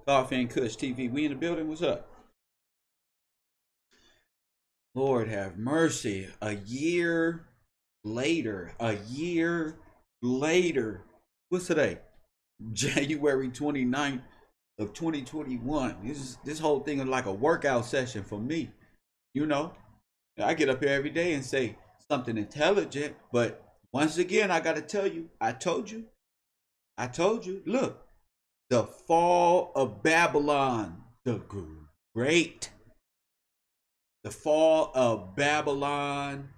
Coffee and Kush TV. We in the building. What's up? Lord have mercy. A year later. A year later. What's today? January 29th of 2021. This whole thing is like a workout session for me. You know, I get up here every day and say something intelligent, but once again, I got to tell you, I told you, look, the fall of Babylon, the great, the fall of Babylon,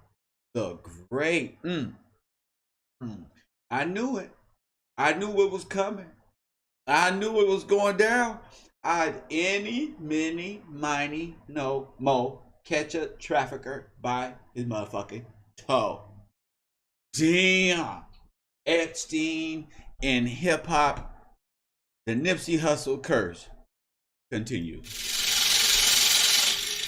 the great. I knew it. I knew it was coming. I knew it was going down. I'd any, many, miny, no, mo, catch a trafficker by his motherfucking toe. Damn. Epstien and hip hop, the Nipsey Hussle curse continues.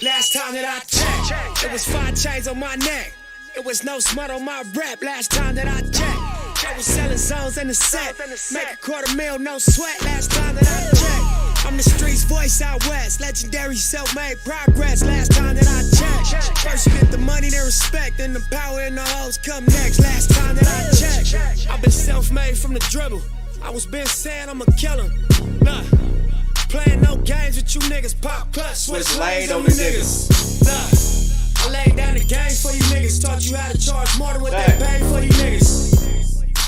Last time that I checked, it was 5 chains on my neck. It was no smut on my rap. Last time that I checked, I was selling zones in the set. Make $250,000, no sweat. Last time that I checked, I'm the streets voice out west. Legendary self-made progress. Last time that I checked, first you get the money, then respect, then the power and the hoes come next. Last time that I checked, I've been self-made from the dribble. I was been saying I'm a killer. Nah, playing no games with you niggas. Pop clutch, switch lanes on the niggas. Nah, I laid down the game for you niggas. Taught you how to charge more than what they pay for you niggas.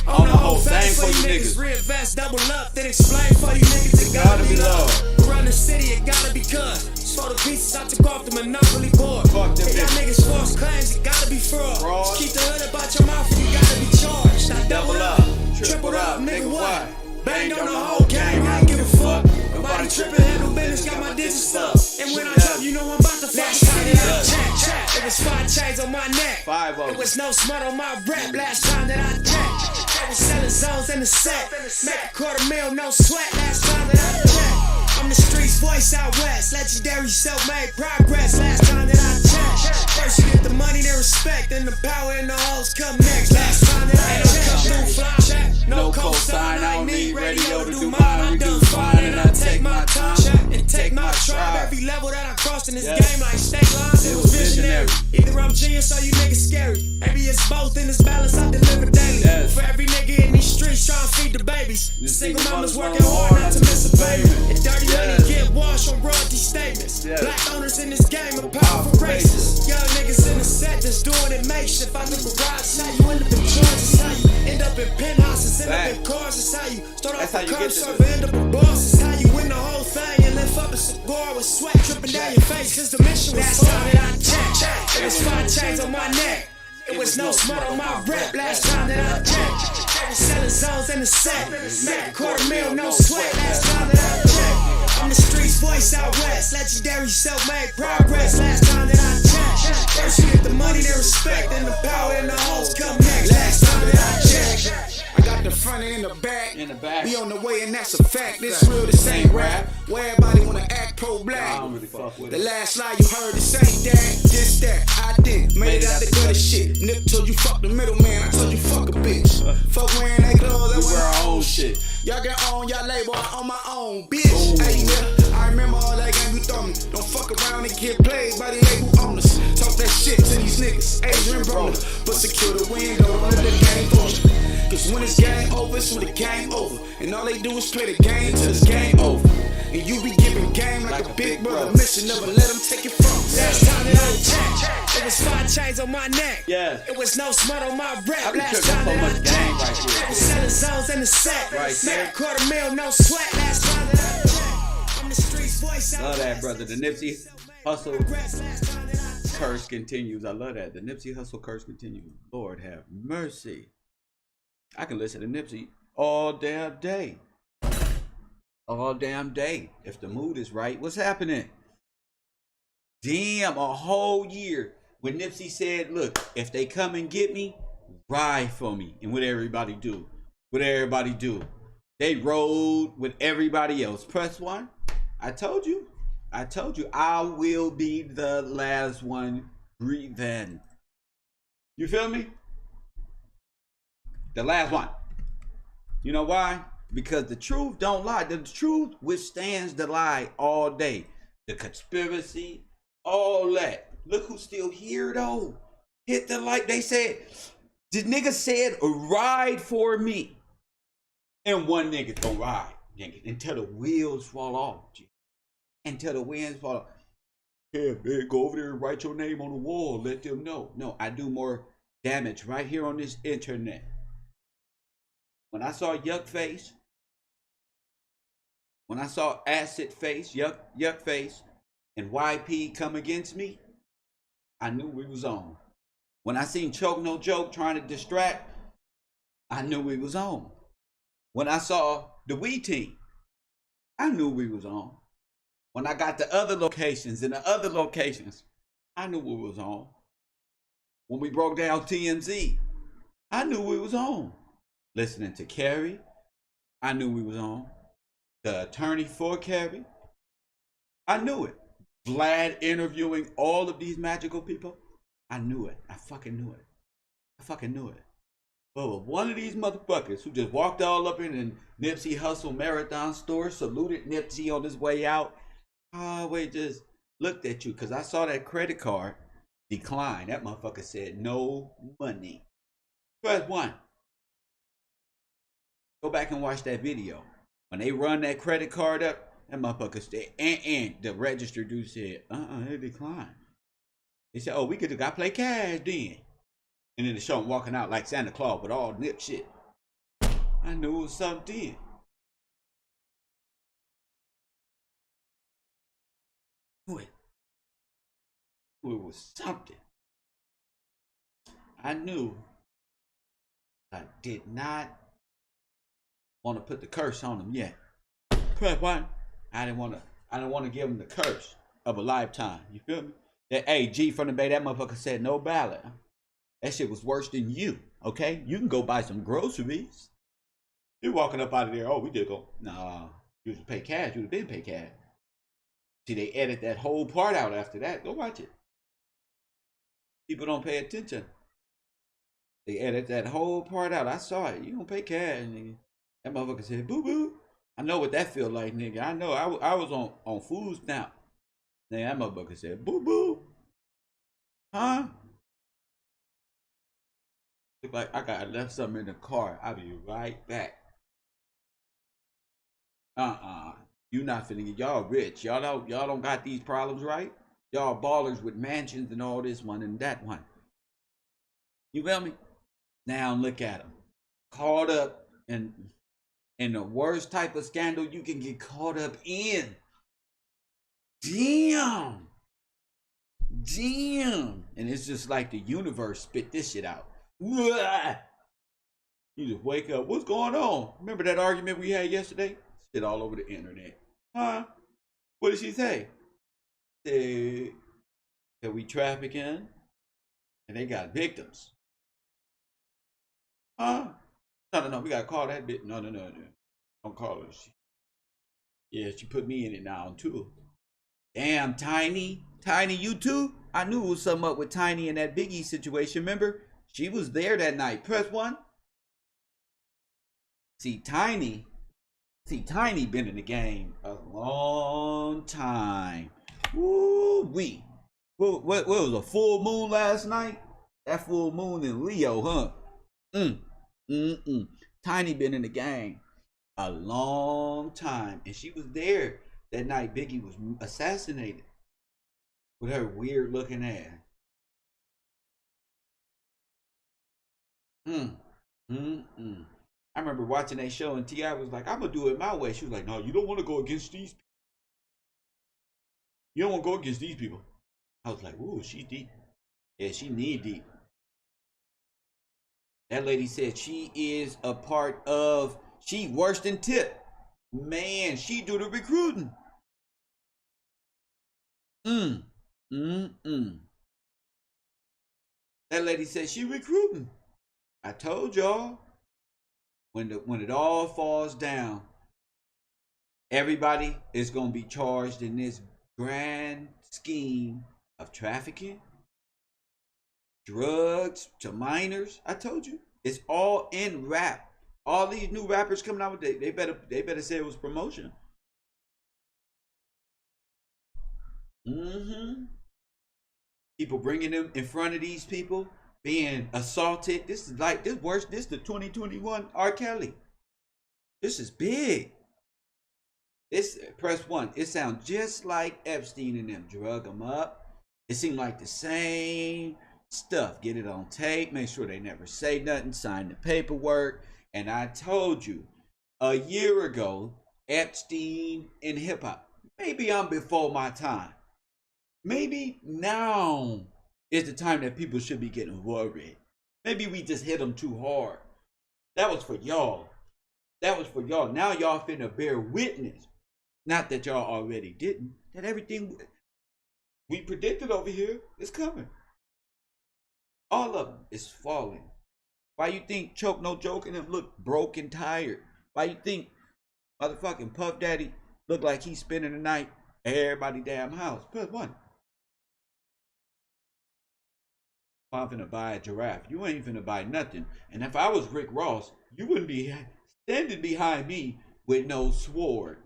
On the whole thing for you niggas. Reinvest, double up, then explain for you niggas. It gotta be love. Run the city, it gotta be good. So the pieces I took off the monopoly board. Hey, y'all niggas false claims, it gotta be fraud. Just keep the hood about your mouth, you gotta be charged. Now double up, triple up, nigga what? Banged on the whole game, I ain't give a fuck. Nobody trippin', handle business, got my digits up. And when I jump, you know I'm about to flash time it up. Check. It was 5 chains on my neck. It was no smut on my rap. Last time that I checked, I was selling zones in the set. Make $250,000, no sweat. Last time that I checked, I'm the streets voice out west. Legendary self-made progress. Last time that I checked, first you get the money, then respect, then the power and the hoes come next. Last time that I checked, no cosign, I need radio to do mine. I'm done fine and I take my time and take my tribe. Every level that I crossed in this game like state lines, it was visionary. Either I'm genius or you niggas scary. Maybe it's both in this balance I deliver daily. For every nigga in these streets trying to feed the babies. The single mama's working hard not to miss a payment. And dirty money get washed on royalty statements. Black owners in this game are powerful races. Young niggas in the set that's doing it makeshift. I think garage, how you end up in Georgia, how you end up in penthouses, end up in cars, is how you start off a curb server, end up a boss, is how you win the whole thing and lift up a cigar with sweat dripping down your face, cause the mission was last time that I checked, it was 5 chains on my neck. It was no smut on my rap. Last time that I checked, I was selling zones in the set. Make $250,000, no sweat. Last time that I checked, I'm the streets voice out west. Legendary self-made progress. Last time that I checked, first you get the money, then respect, then the power and the hoes come next. Last time that I checked, I got the front and the back. Be on the way and that's a fact. This real, this ain't rap. Where everybody wanna act pro-black. The last lie you heard, this ain't that. This that, I did. Made it out the gutter shit. Nip told you fuck the middleman. I told you fuck a bitch. Fuck wearing they clothes, I wear our own shit. Y'all get on y'all label, I own my own bitch. Hey, yeah, I remember all that game you throw me. Don't fuck around and get played by the label owners. Talk that shit to these niggas. Adrian Broner, but secure the window, don't let the game for you. Cause when it's game over, it's when the game over. And all they do is play the game till it's game over. And you be giving game like a big brother mission, never let them take it from you. Last time that I checked, it was 5 chains on my neck. It was no smut on my rap. Last time that I checked, I was selling zones in the set. Make $250,000, no sweat. Last time that I checked, I'm the streets voice out. Love that, brother. The Nipsey Hussle curse continues. I love that. The Nipsey Hussle curse continues. Lord have mercy. I can listen to Nipsey all damn day. All damn day. If the mood is right, what's happening? Damn, a whole year. When Nipsey said, look, if they come and get me, ride for me. And what everybody do? What everybody do? They rode with everybody else. Press 1. I told you. I will be the last one breathing. You feel me? The last one. You know why? Because the truth don't lie. The truth withstands the lie all day. The conspiracy, all that. Look who's still here though. Hit the like. They said, the nigga said, ride for me. And one nigga gonna ride, nigga, until the wheels fall off. G. Until the winds fall off. Yeah, man, go over there and write your name on the wall. Let them know. No, I do more damage right here on this internet. When I saw Yuck Face, when I saw Acid Face, Yuck Face, and YP come against me, I knew we was on. When I seen Choke No Joke trying to distract, I knew we was on. When I saw the We Team, I knew we was on. When I got the other locations and the other locations, I knew we was on. When we broke down TMZ, I knew we was on. Listening to Carrie, I knew we was on. The attorney for Carrie, I knew it. Vlad interviewing all of these magical people, I knew it. I fucking knew it. I fucking knew it. But one of these motherfuckers who just walked all up in Nipsey Hussle Marathon store, saluted Nipsey on his way out, wait, just looked at you because I saw that credit card decline. That motherfucker said no money. Press 1. Go back and watch that video. When they run that credit card up, that motherfucker said, the register dude said, it declined. They said, oh, we could have play cash then. And then they show him walking out like Santa Claus with all nip shit. I knew it was something. It was something. I knew I did not want to put the curse on him yet. Press 1. I didn't want to give him the curse of a lifetime. You feel me? That G from the Bay, that motherfucker said no ballot. That shit was worse than you. Okay? You can go buy some groceries. You're walking up out of there, oh, we did go. Nah, you should pay cash. You would have been pay cash. See, they edit that whole part out after that. Go watch it. People don't pay attention. They edit that whole part out. I saw it. You don't pay cash, nigga. That motherfucker said, boo boo. I know what that feel like, nigga. I know. I was on food stamp. Nigga, that motherfucker said, boo boo. Huh? Look like I left something in the car. I'll be right back. You not finna get, y'all rich. Y'all don't got these problems, right? Y'all ballers with mansions and all this one and that one. You feel me? Now look at them. Caught up in the worst type of scandal you can get caught up in. Damn. And it's just like the universe spit this shit out. You just wake up. What's going on? Remember that argument we had yesterday? Shit all over the internet. Huh? What did she say? Say that we trafficking and they got victims. Huh? No. We gotta call that bitch. No. Don't call her. She put me in it now too. Damn, Tiny, you too? I knew it was something up with Tiny in that Biggie situation. Remember? She was there that night. Press 1. See, Tiny been in the game a long time. Woo-wee. What was a full moon last night? That full moon in Leo, huh? Tiny been in the game a long time. And she was there that night Biggie was assassinated. With her weird looking ass. I remember watching that show and T.I. was like, I'm gonna do it my way. She was like, no, you don't want to go against these people. You don't want to go against these people. I was like, ooh, she deep. Yeah, she knee deep. That lady said she is a part of, she worse than Tip. Man, she do the recruiting. That lady said she recruiting. I told y'all, when it all falls down, everybody is gonna be charged in this grand scheme of trafficking, drugs to minors. I told you, it's all in rap. All these new rappers coming out with they better say it was promotion. Mm-hmm. People bringing them in front of these people, being assaulted. This is like this worse. This is the 2021 R. Kelly. This is big. This press one. It sounds just like Epstien and them. Drug them up. It seemed like the same stuff. Get it on tape. Make sure they never say nothing. Sign the paperwork. And I told you a year ago, Epstien and hip hop. Maybe I'm before my time. Maybe now is the time that people should be getting worried. Maybe we just hit them too hard. That was for y'all. That was for y'all. Now y'all finna bear witness. Not that y'all already didn't. That everything we predicted over here is coming. All of them is falling. Why you think Choke No Joke and them look broke and tired? Why you think motherfucking Puff Daddy look like he's spending the night at everybody damn house? Press one. I'm finna buy a giraffe. You ain't finna buy nothing. And if I was Rick Ross, you wouldn't be standing behind me with no sword.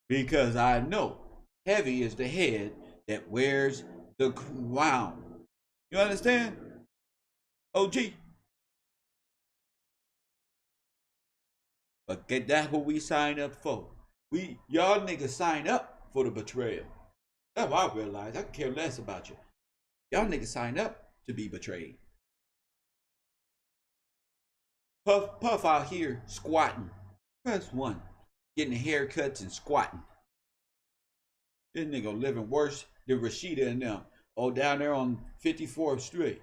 Because I know heavy is the head that wears the crown. You understand? OG. But that's what we sign up for. Y'all niggas sign up for the betrayal. That's what I realized. I could care less about you. Y'all niggas sign up to be betrayed. Puff out here squatting. Press one. Getting haircuts and squatting. This nigga living worse than Rashida and them. Oh, down there on 54th Street.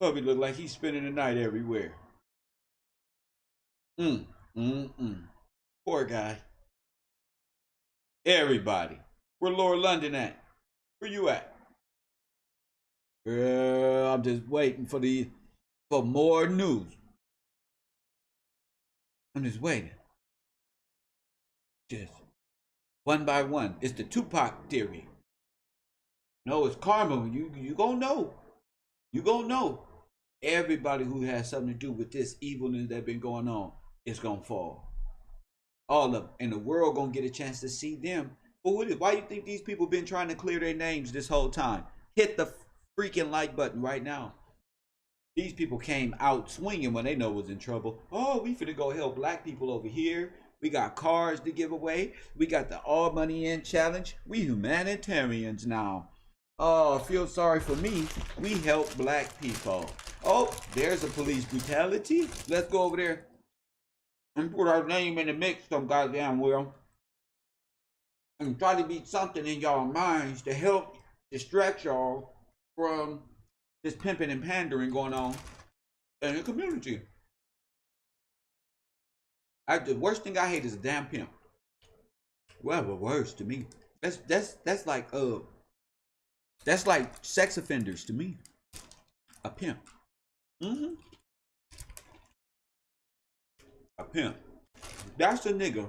Puppy look like he's spending the night everywhere. Poor guy. Everybody. Where Lord London at? Where you at? Girl, I'm just waiting for more news. I'm just waiting. Just one by one. It's the Tupac theory. No, it's karma. You gonna know. You gonna know. Everybody who has something to do with this evilness that been going on is gonna fall. All of them. And the world gonna get a chance to see them. But why you think these people been trying to clear their names this whole time? Hit the freaking like button right now. These people came out swinging when they know was in trouble. Oh, we finna go help black people over here. We got cars to give away. We got the all money in challenge. We humanitarians now. Oh, feel sorry for me. We help black people. Oh, there's a police brutality. Let's go over there and put our name in the mix some goddamn well. And try to be something in y'all minds to help distract y'all from this pimping and pandering going on in the community. The worst thing I hate is a damn pimp. Well, the worst to me. That's like sex offenders to me. A pimp. A pimp. That's a nigga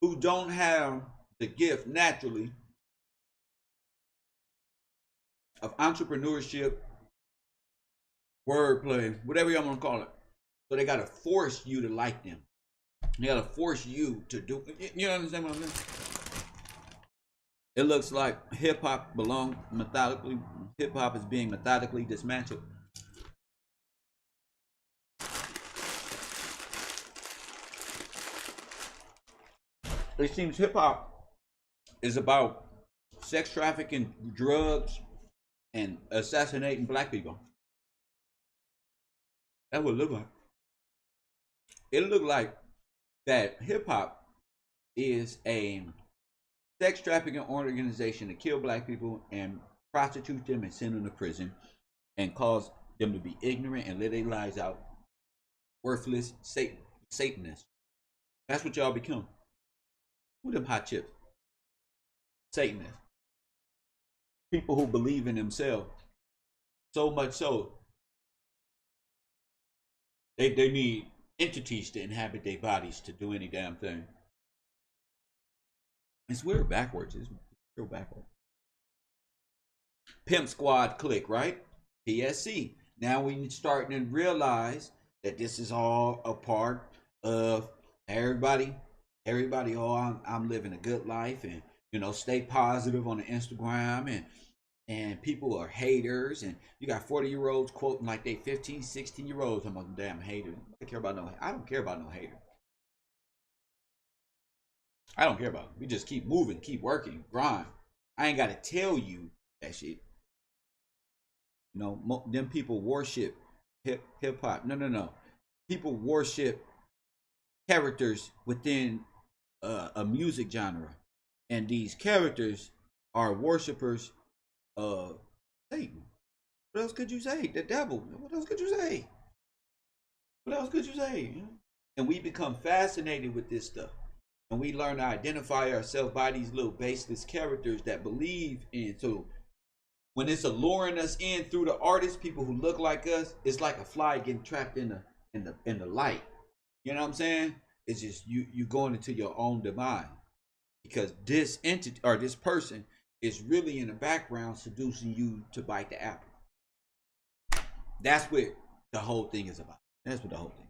who don't have the gift naturally of entrepreneurship, wordplay, whatever y'all want to call it. So they gotta force you to like them. They gotta force you to do. You understand what I'm saying? It looks like hip hop belongs methodically. Hip hop is being methodically dismantled. It seems hip hop is about sex trafficking, drugs, and assassinating black people. That would look like. It looked like that hip hop is a sex trafficking organization to kill black people and prostitute them and send them to prison and cause them to be ignorant and live their lives out worthless Satanists. That's what y'all become. Who them hot chips? Satanists. People who believe in themselves so much so they need entities to inhabit their bodies to do any damn thing. It's weird backwards. It's real backwards. Pimp Squad click, right? PSC. Now we starting to realize that this is all a part of everybody. Everybody, oh, I'm living a good life, and stay positive on the Instagram, and people are haters, and you got 40-year-olds quoting like they 15, 16-year-olds. I'm a damn hater. I don't care about no hater. I don't care about it. We just keep moving, keep working, grind. I ain't gotta tell you that shit. Them people worship hip hop. No. People worship characters within a music genre, and these characters are worshipers of Satan. What else could you say? The devil. What else could you say? What else could you say? And we become fascinated with this stuff. And we learn to identify ourselves by these little baseless characters that believe in. So when it's alluring us in through the artists, people who look like us, it's like a fly getting trapped in the light. You know what I'm saying? It's just you going into your own demise, because this entity or this person is really in the background seducing you to bite the apple. That's what the whole thing is about. That's what the whole thing.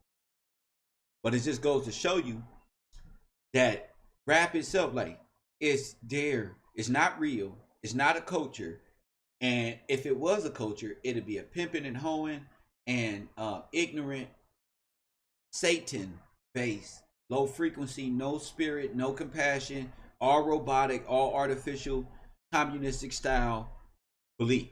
But it just goes to show you that rap itself, like, it's there. It's not real. It's not a culture. And if it was a culture, it'd be a pimping and hoeing and ignorant, Satan-based, low frequency, no spirit, no compassion, all robotic, all artificial, communistic style belief.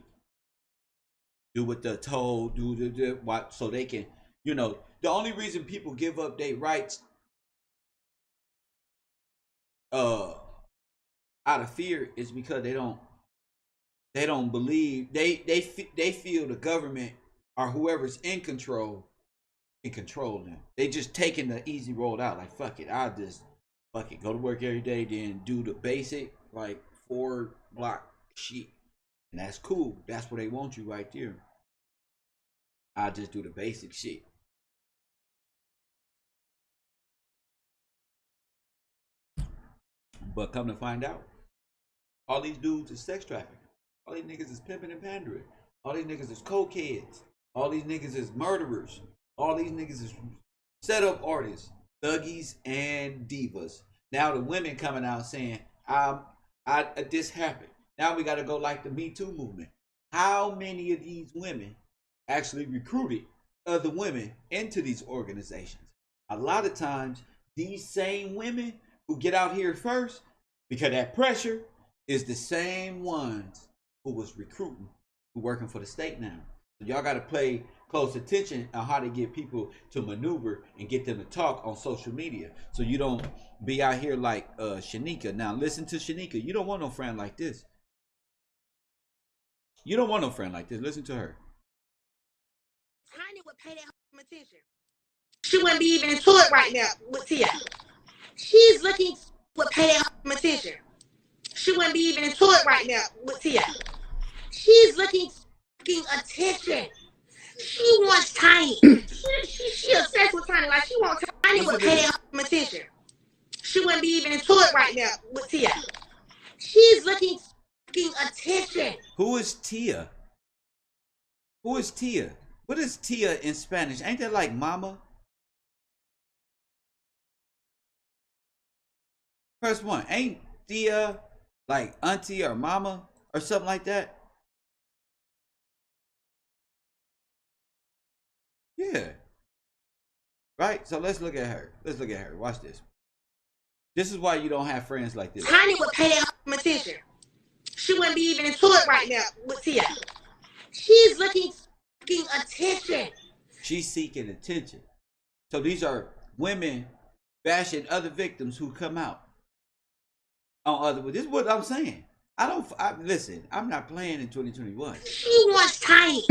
Do what they're told, do what, so they can, the only reason people give up their rights out of fear is because they don't believe, they feel the government or whoever's in control can control them. They just taking the easy road out, like, fuck it, I'll just fuck it, go to work every day, then do the basic like 4-block shit, and that's cool. That's where they want you, right there. I'll just do the basic shit. But come to find out, all these dudes is sex trafficking. All these niggas is pimping and pandering. All these niggas is cokeheads. All these niggas is murderers. All these niggas is setup artists, thuggies, and divas. Now the women coming out saying, this happened. Now we got to go like the Me Too movement. How many of these women actually recruited other women into these organizations? A lot of times, these same women who get out here first, because that pressure, is the same ones who was recruiting, who working for the state now. So y'all got to pay close attention on how to get people to maneuver and get them to talk on social media, so you don't be out here like Shanika. Now listen to Shanika. You don't want no friend like this. You don't want no friend like this. Listen to her. Tiny would pay that attention. She wouldn't be even into it right now with Tia. She's looking would pay that attention. She wouldn't be even into it right now with Tia. She's looking attention. She wants Tiny. She obsessed with Tiny. Like, she wants Tiny would pay that attention. She wouldn't be even into it right now with Tia. She's looking attention. Who is Tia? Who is Tia? What is Tia in Spanish? Ain't that like mama? Press 1. Ain't Tia like auntie or mama or something like that? Yeah. Right? So let's look at her. Let's look at her. Watch this. This is why you don't have friends like this. Tiny would pay that attention. She wouldn't be even into it right now with Tia. She's looking attention. She's seeking attention. So these are women bashing other victims who come out on other. This is what I'm saying. Listen, I'm not playing in 2021. She wants Tiny.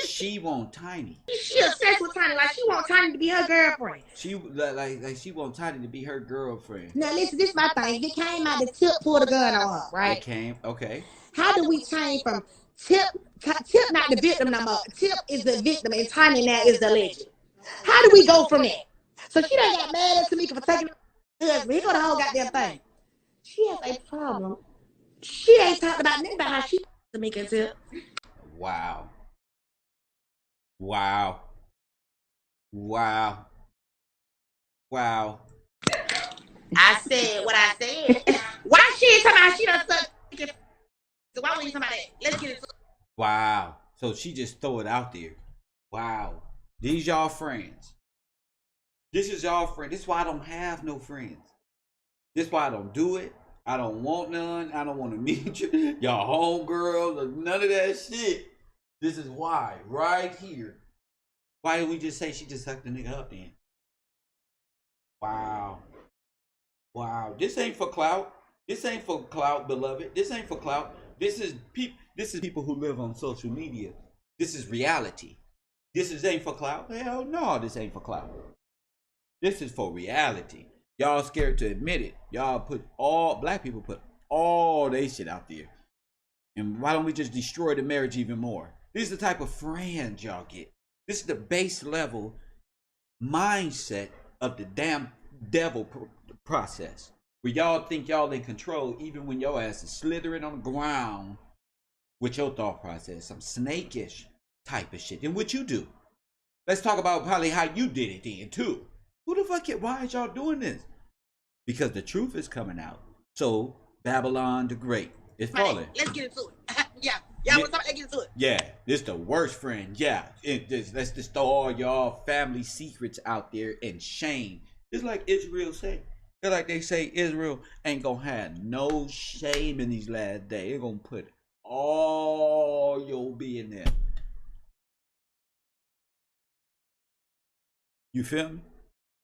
She wants Tiny. She obsessed with Tiny. Like, she wants Tiny to be her girlfriend. She like she wants Tiny to be her girlfriend. Now listen, this is my thing. It came out the Tip pulled a gun on her, right? It came, okay. How do we change from Tip not the victim no more? Tip is the victim and Tiny now is the legend. How do we go from that? So she done got mad at Tamika for taking her husband. He got the whole goddamn thing. She has a problem. She ain't talking about nothing about how she Tamika Tip. Wow. Wow. Wow. Wow. I said what I said. Why she ain't talking about she done sucked? So why we ain't talking about that? Let's get into it. Wow. So she just throw it out there. Wow. These y'all friends. This is y'all friend. This is why I don't have no friends. This is why I don't do it. I don't want none. I don't want to meet you. Y'all homegirls. None of that shit. This is why. Right here. Why did we just say she just sucked the nigga up then? Wow. Wow. This ain't for clout. This ain't for clout, beloved. This ain't for clout. This is people who live on social media. This is reality. Ain't for clout. Hell no, this ain't for clout. This is for reality. Y'all scared to admit it. Y'all put all black people put all they shit out there. And why don't we just destroy the marriage even more? This is the type of friends y'all get. This is the base level mindset of the damn devil process. Where y'all think y'all in control even when your ass is slithering on the ground with your thought process. Some snakish type of shit. Then what you do? Let's talk about probably how you did it then too. Who the fuck? Why is y'all doing this? Because the truth is coming out. So Babylon the Great is falling. Let's get into it. Yeah. Y'all want to talk? Let's get into it. Yeah, this the worst friend. Yeah, let's just throw all y'all family secrets out there and shame. It's like Israel say. It's like they say Israel ain't gonna have no shame in these last days. They're gonna put all your being there. You feel me?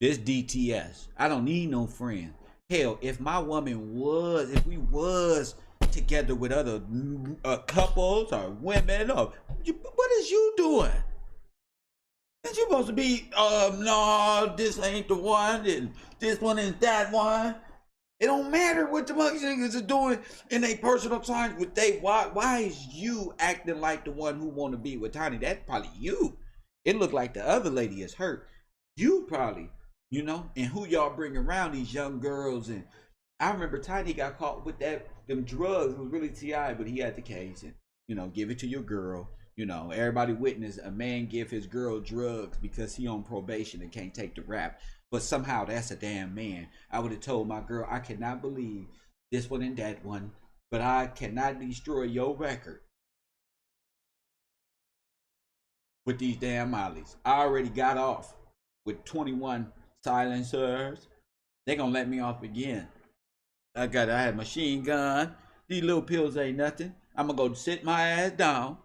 This DTS. I don't need no friend. Hell, if we was together with other couples or women, or what is you doing? And you supposed to be, no, this ain't the one, and this one is that one. It don't matter what the motherfuckers are doing in their personal time with why is you acting like the one who want to be with Tiny? That's probably you. It looked like the other lady is hurt. You probably, and who y'all bring around these young girls. And I remember Tiny got caught with them drugs. It was really T.I., but he had the case and, give it to your girl. Everybody witnessed a man give his girl drugs because he on probation and can't take the rap. But somehow that's a damn man. I would have told my girl, I cannot believe this one and that one, but I cannot destroy your record with these damn mollies. I already got off with 21 silencers. They gonna let me off again. I had machine gun. These little pills ain't nothing. I'm gonna go sit my ass down,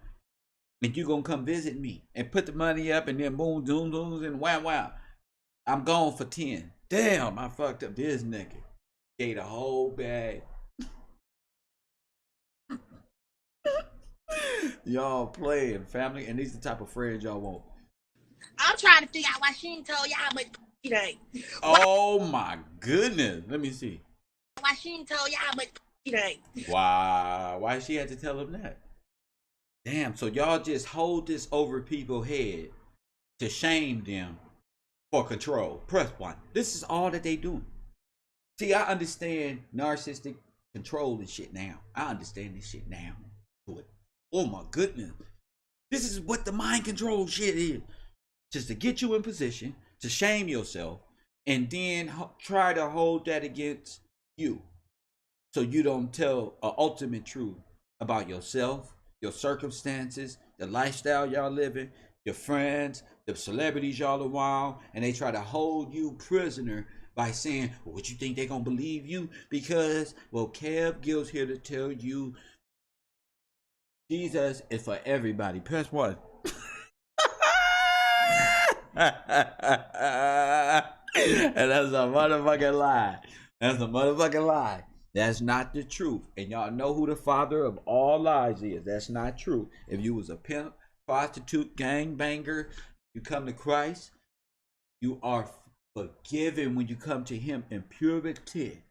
and you gonna come visit me and put the money up, and then boom, zoom, zoom, and wow. I'm gone for 10. Damn, I fucked up this nigga. Gave the whole bag. Y'all playing, family, and these are the type of friends y'all want. I'm trying to figure out why she ain't told y'all how much she done. Oh my goodness. Let me see. Why she ain't told y'all how much she done. Why she had to tell him that? Damn, so y'all just hold this over people's head to shame them for control. Press 1. This is all that they doing. See, I understand narcissistic control and shit now. I understand this shit now. Oh my goodness. This is what the mind control shit is. Just to get you in position, to shame yourself, and then try to hold that against you. So you don't tell an ultimate truth about yourself, your circumstances, the lifestyle y'all living, your friends, the celebrities y'all around, and they try to hold you prisoner by saying, well, what you think they gonna believe you? Because, well, Kev Gill's here to tell you Jesus is for everybody. Press 1. And that's a motherfucking lie. That's a motherfucking lie. That's not the truth. And y'all know who the father of all lies is. That's not true. If you was a pimp, prostitute, gangbanger, you come to Christ, you are forgiven when you come to him in purity.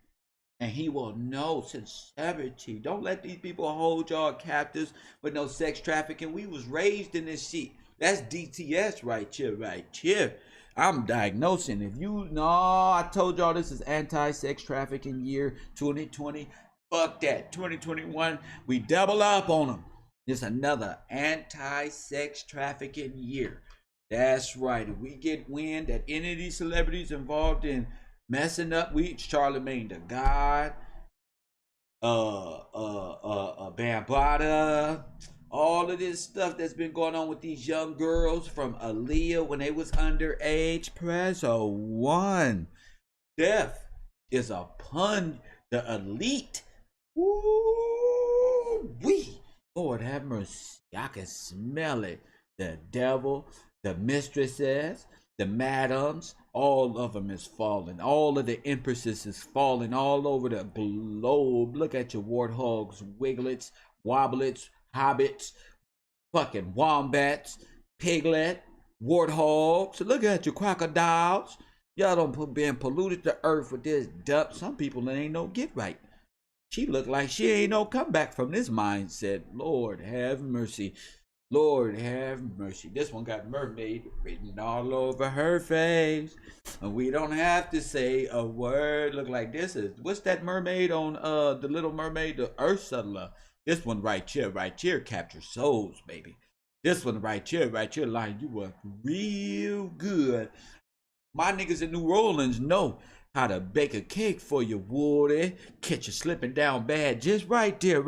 And he will know sincerity. Don't let these people hold y'all captives with no sex trafficking. We was raised in this shit. That's DTS right here. I'm diagnosing. If you know, I told y'all this is anti-sex trafficking year 2020. Fuck that. 2021, we double up on them. It's another anti-sex trafficking year. That's right. If we get wind that any of these celebrities involved in messing up, we Charlemagne the God, Bambada, all of this stuff that's been going on with these young girls from Aaliyah when they was underage. Press a one. Death is upon the elite. Woo wee. Lord have mercy. I can smell it. The devil, the mistresses, the madams, all of them is falling. All of the empresses is falling all over the globe. Look at your warthogs, wiglets, wobblets, hobbits, fucking wombats, piglet, warthogs. Look at your crocodiles. Y'all don't been polluted the earth with this dump. Some people that ain't no get right. She look like she ain't no comeback from this mindset. Lord have mercy. Lord have mercy. This one got mermaid written all over her face. And we don't have to say a word. Look like this is, what's that mermaid on the Little Mermaid? The Ursula. This one right here captures souls, baby. This one right here, line you up real good. My niggas in New Orleans know how to bake a cake for you, Woody. Catch you slipping down bad just right there.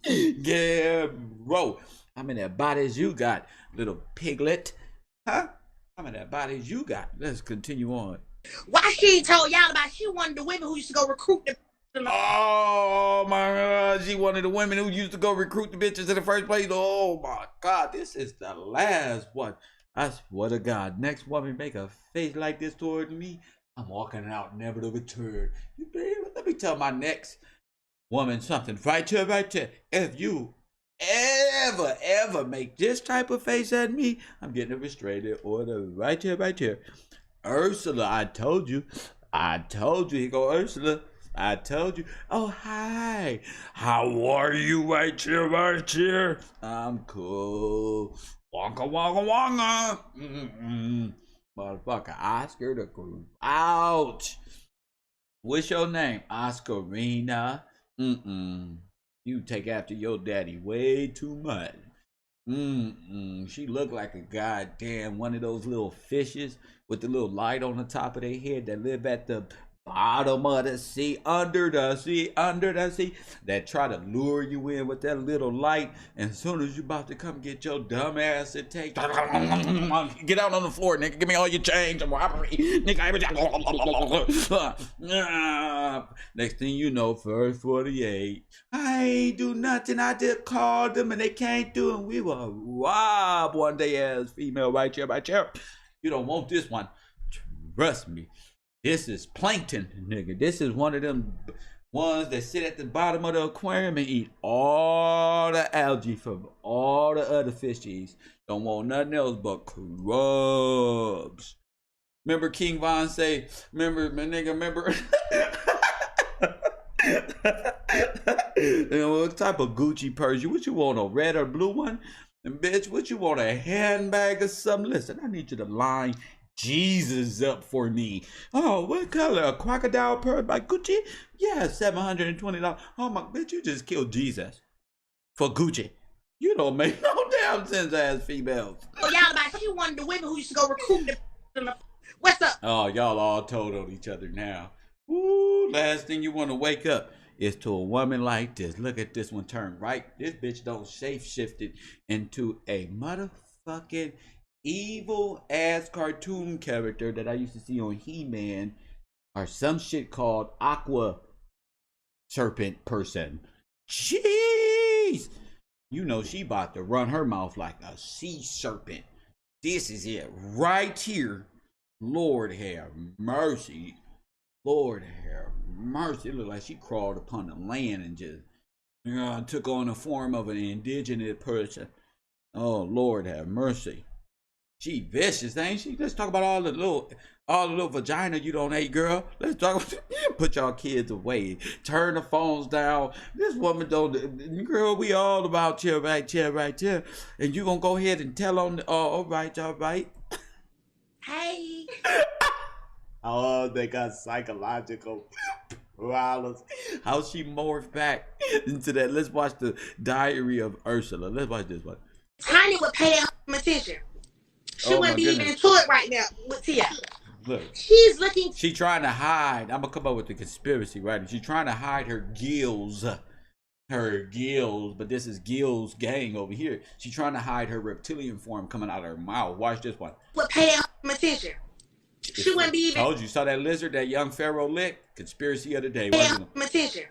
Yeah, bro. How many bodies you got, little piglet? Huh? How many bodies you got? Let's continue on. Why she ain't told y'all about she one of the women who used to go recruit the Oh my God, she one of the women who used to go recruit the bitches in the first place. Oh my God, this is the last one. I swear to God, next woman make a face like this toward me, I'm walking out never to return. Let me tell my next woman something. Right here. If you ever make this type of face at me, I'm getting a restraining order right here. Ursula, I told you. Here go Ursula. I told you. Oh, hi. How are you right here? I'm cool. Wonka. Motherfucker, Oscar the Groove. Ouch. What's your name? Oscarina. You take after your daddy way too much. She looked like a goddamn one of those little fishes with the little light on the top of their head that live at the bottom of the sea, under the sea, that try to lure you in with that little light. And as soon as you about to come get your dumb ass to take, get out on the floor, nigga. Give me all your change and robbery, nigga. Next thing you know, first 48. I ain't do nothing. I just called them and they can't do it. We were robbed one day as female right here. You don't want this one. Trust me. This is plankton, nigga. This is one of them ones that sit at the bottom of the aquarium and eat all the algae from all the other fishies. Don't want nothing else but crabs. Remember King Von say, remember. What type of Gucci purse? What you want, a red or blue one? And bitch, what you want, a handbag or something? Listen, I need you to line Jesus up for me. Oh, what color? A crocodile purse by Gucci? Yeah, $720. Oh my bitch, you just killed Jesus for Gucci. You don't make no damn sense, ass females. Oh, y'all about she one of the women who used to go recruit the what's up? Oh, y'all all told on each other now. Ooh, last thing you want to wake up is to a woman like this. Look at this one turn right. This bitch don't shape shifted into a motherfucking evil ass cartoon character that I used to see on He-Man or some shit called Aqua Serpent person. Jeez! You know she about to run her mouth like a sea serpent. This is it right here. Lord have mercy. Lord have mercy. It looked like she crawled upon the land and just took on the form of an indigenous person. Oh, Lord have mercy. She vicious, ain't she? Let's talk about all the little vagina you don't hate, girl. Let's talk about, put y'all kids away. Turn the phones down. This woman don't, girl, we all about you right here. And you gonna go ahead and tell on, all right. Hey. Oh, they got psychological problems. How she morphed back into that. Let's watch the Diary of Ursula. Let's watch this one. Tiny would pay that attention. She Oh, wouldn't my be even goodness. into it right now with Tia. Look, She's looking. she trying to hide. I'm gonna come up with the conspiracy, right? She's trying to hide her gills. But this is Gil's gang over here. She's trying to hide her reptilian form coming out of her mouth. Watch this one. Would pay that attention. She wouldn't be even. Told you. Saw that lizard that young Pharaoh licked? Conspiracy of the day. Pay that attention.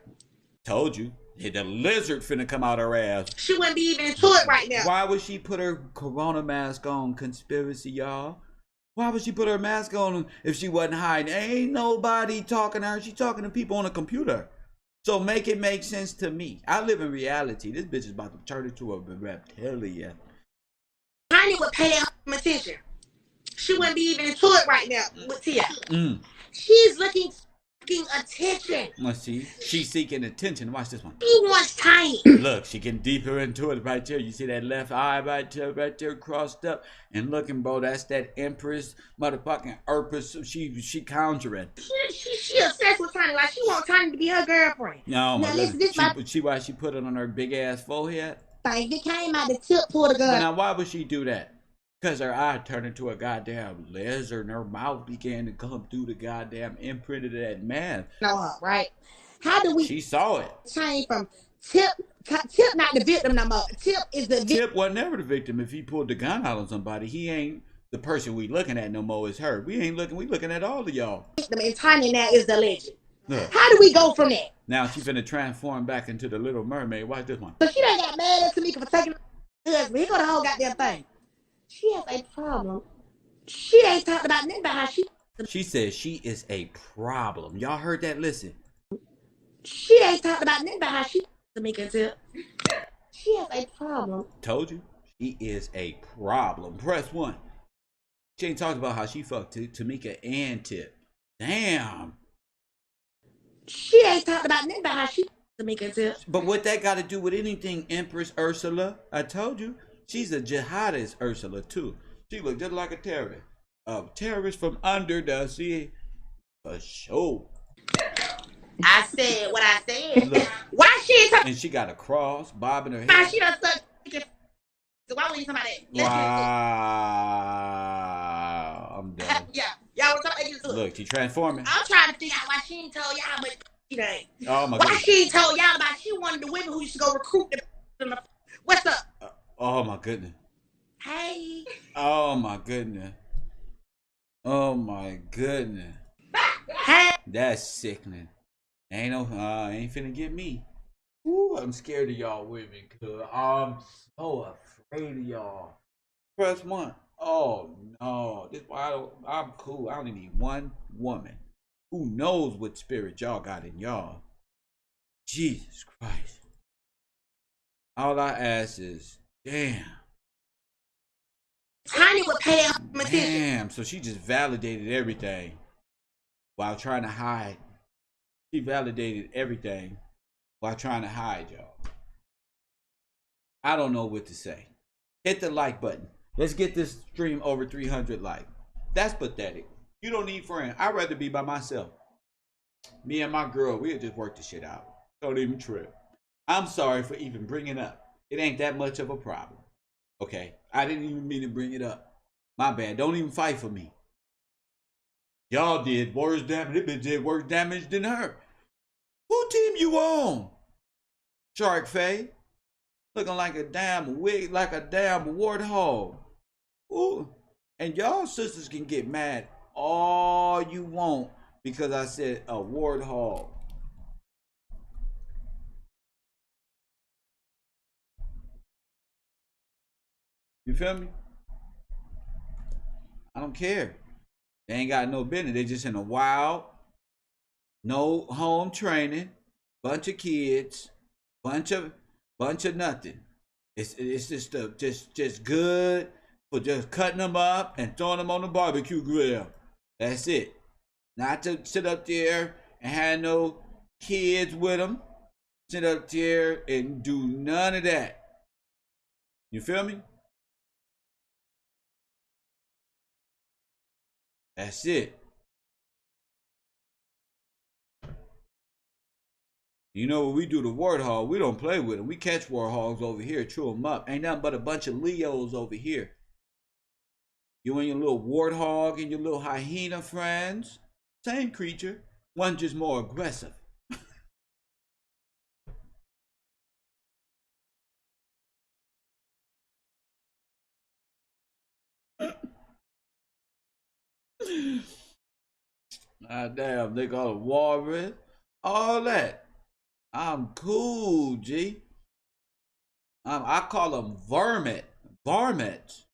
Told you. The lizard finna come out her ass. She wouldn't be even into it right now. Why would she put her corona mask on? Conspiracy, y'all. Why would she put her mask on if she wasn't hiding? Ain't nobody talking to her. She talking to people on a computer. So make it make sense to me. I live in reality. This bitch is about to turn into a reptilian. Tiny would pay that attention. She wouldn't be even into it right now with Tia. She's looking attention. Let's see. She's seeking attention. Watch this one. He wants Tiny. Look, she getting deeper into it right there. You see that left eye right there crossed up. And looking, bro, that's that Empress, motherfucking Empress. She conjuring. She obsessed with Tiny. Like, she want Tiny to be her girlfriend. No, now, listen, she why she put it on her big ass forehead? Thing that came out the tip for the gun. But now, why would she do that? Because her eye turned into a goddamn lizard and her mouth began to come through the goddamn imprint of that man. No, right? How do we... She saw it. Change from Tip not the victim no more. Tip is the victim. Tip was never the victim. If he pulled the gun out on somebody, he ain't the person we looking at no more. Is her. We looking at all of y'all. And Tiny now is the legend. Look. How do we go from that? Now she's finna transform back into the Little Mermaid. Watch this one. So she done got mad at Tamika for taking her husband. He got the whole goddamn thing. She has a problem. She ain't talked about nothing about how she... She says she is a problem. Y'all heard that? Listen. She ain't talked about nothing about how she... Tamika Tip. She has a problem. Told you. She is a problem. Press 1. She ain't talked about how she fucked Tamika and Tip. Damn. She ain't talked about nothing about how she... Tamika Tip. But what that got to do with anything, Empress Ursula? I told you. She's a jihadist, Ursula, too. She looked just like a terrorist. A terrorist from under the sea. For sure. I said what I said. Look. Why she ain't talking? And she got a cross, bobbing her head. Why she done suck? So why would you talking about that? Wow. I'm done. Yeah. Y'all was talking about Look, she transforming. I'm trying to figure out why she ain't told y'all but she dang. Oh my Why goodness. she ain't told y'all about she wanted the women who used to go recruit them. What's up? Oh my goodness. Hey. Oh my goodness. Oh my goodness. Hey. That's sickening. Ain't finna get me. Ooh, I'm scared of y'all women, cause I'm so afraid of y'all. Press 1. Oh no. This why I'm cool. I only need one woman. Who knows what spirit y'all got in y'all? Jesus Christ. All I ask is, damn. Tiny would pay off attention. Damn, so she just validated everything while trying to hide. She validated everything while trying to hide, y'all. I don't know what to say. Hit the like button. Let's get this stream over 300 likes. That's pathetic. You don't need friends. I'd rather be by myself. Me and my girl, we'll just work the shit out. Don't even trip. I'm sorry for even bringing it up. It ain't that much of a problem. Okay? I didn't even mean to bring it up. My bad. Don't even fight for me. Y'all did worse damage. This bitch did worse damage than her. Who team you on? Shark Faye. Looking like a damn wig, like a damn warthog. Ooh. And y'all sisters can get mad all you want because I said a warthog. You feel me? I don't care. They ain't got no business. They just in a wild, no home training, bunch of kids, bunch of nothing. It's just good for just cutting them up and throwing them on the barbecue grill. That's it. Not to sit up there and have no kids with them. Sit up there and do none of that. You feel me? That's it. You know what we do to warthog? We don't play with them. We catch warthogs over here, chew them up. Ain't nothing but a bunch of Leos over here. You and your little warthog and your little hyena friends. Same creature. One just more aggressive. Ah, damn, they got a walrus. All that. I'm cool, G. I call them varmint. Varmints.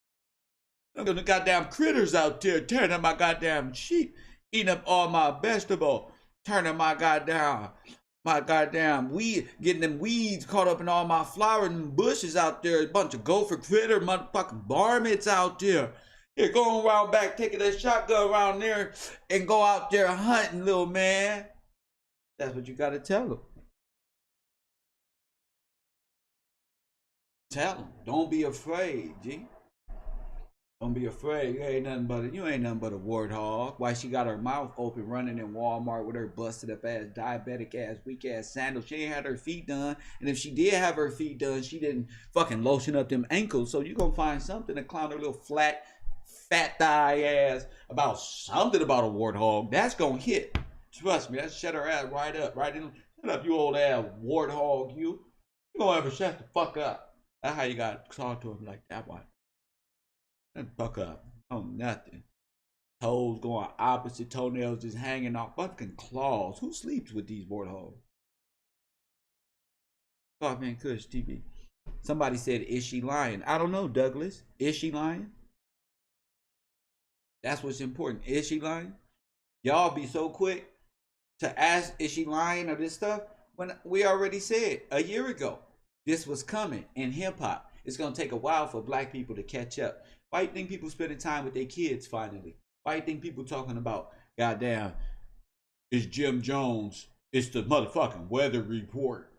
Look at the goddamn critters out there tearing up my goddamn sheep, eating up all my vegetables, turning my goddamn weed, getting them weeds caught up in all my flowering bushes out there. A bunch of gopher critter motherfucking varmints out there. You're going around back, taking that shotgun around there and go out there hunting, little man. That's what you gotta tell them. Tell them. Don't be afraid, G. Don't be afraid. You ain't nothing but a warthog. Why she got her mouth open running in Walmart with her busted up ass, diabetic ass, weak ass sandals. She ain't had her feet done. And if she did have her feet done, she didn't fucking lotion up them ankles. So you gonna find something to clown her little flat, fat thigh ass about something about a warthog. That's gonna hit. Trust me, that shut her ass right up. Right in. Shut up, you old ass warthog, you. You gonna ever shut the fuck up. That's how you gotta talk to him like that one. Fuck up. Oh, nothing. Toes going opposite, toenails just hanging off. Fucking claws. Who sleeps with these warthogs? Coffee and Kush TV. Somebody said, is she lying? I don't know, Douglas. Is she lying? That's what's important. Is she lying? Y'all be so quick to ask, is she lying or this stuff? When we already said a year ago, this was coming in hip hop. It's going to take a while for black people to catch up. Why you think people spending time with their kids finally? Why you think people talking about, goddamn, it's Jim Jones, it's the motherfucking weather report.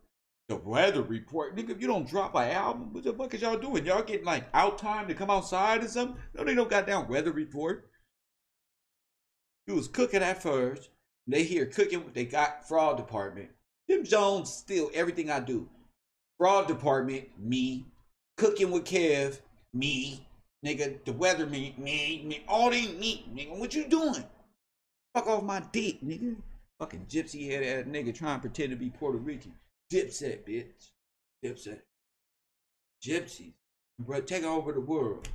The weather report? Nigga, if you don't drop an album, what the fuck is y'all doing? Y'all getting like out time to come outside or something? No, they don't goddamn weather report. You was cooking at first. They here cooking, they got fraud department. Jim Jones steal everything I do. Fraud department, me. Cooking with Kev, me. Nigga, the weather, me, all they me, nigga. What you doing? Fuck off my dick, nigga. Fucking gypsy head ass nigga trying to pretend to be Puerto Rican. Dipset, bitch. Dipset. Gypsies. Bro, take over the world.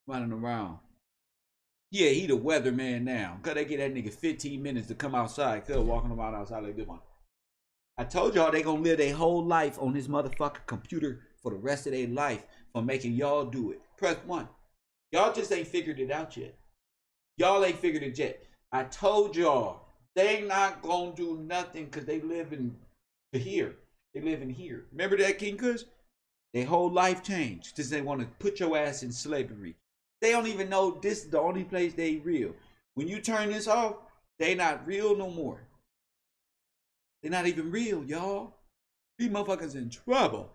Running around. Yeah, he the weatherman now. Cause they get that nigga 15 minutes to come outside. Cause walking around outside like this one. I told y'all they gonna live their whole life on this motherfucking computer for the rest of their life for making y'all do it. Press 1. Y'all just ain't figured it out yet. Y'all ain't figured it yet. I told y'all they not gonna do nothing because they live in here. They live in here. Remember that, King Kush? Their whole life changed because they want to put your ass in slavery. They don't even know this is the only place they real. When you turn this off, they not real no more. They're not even real, y'all. These motherfuckers in trouble.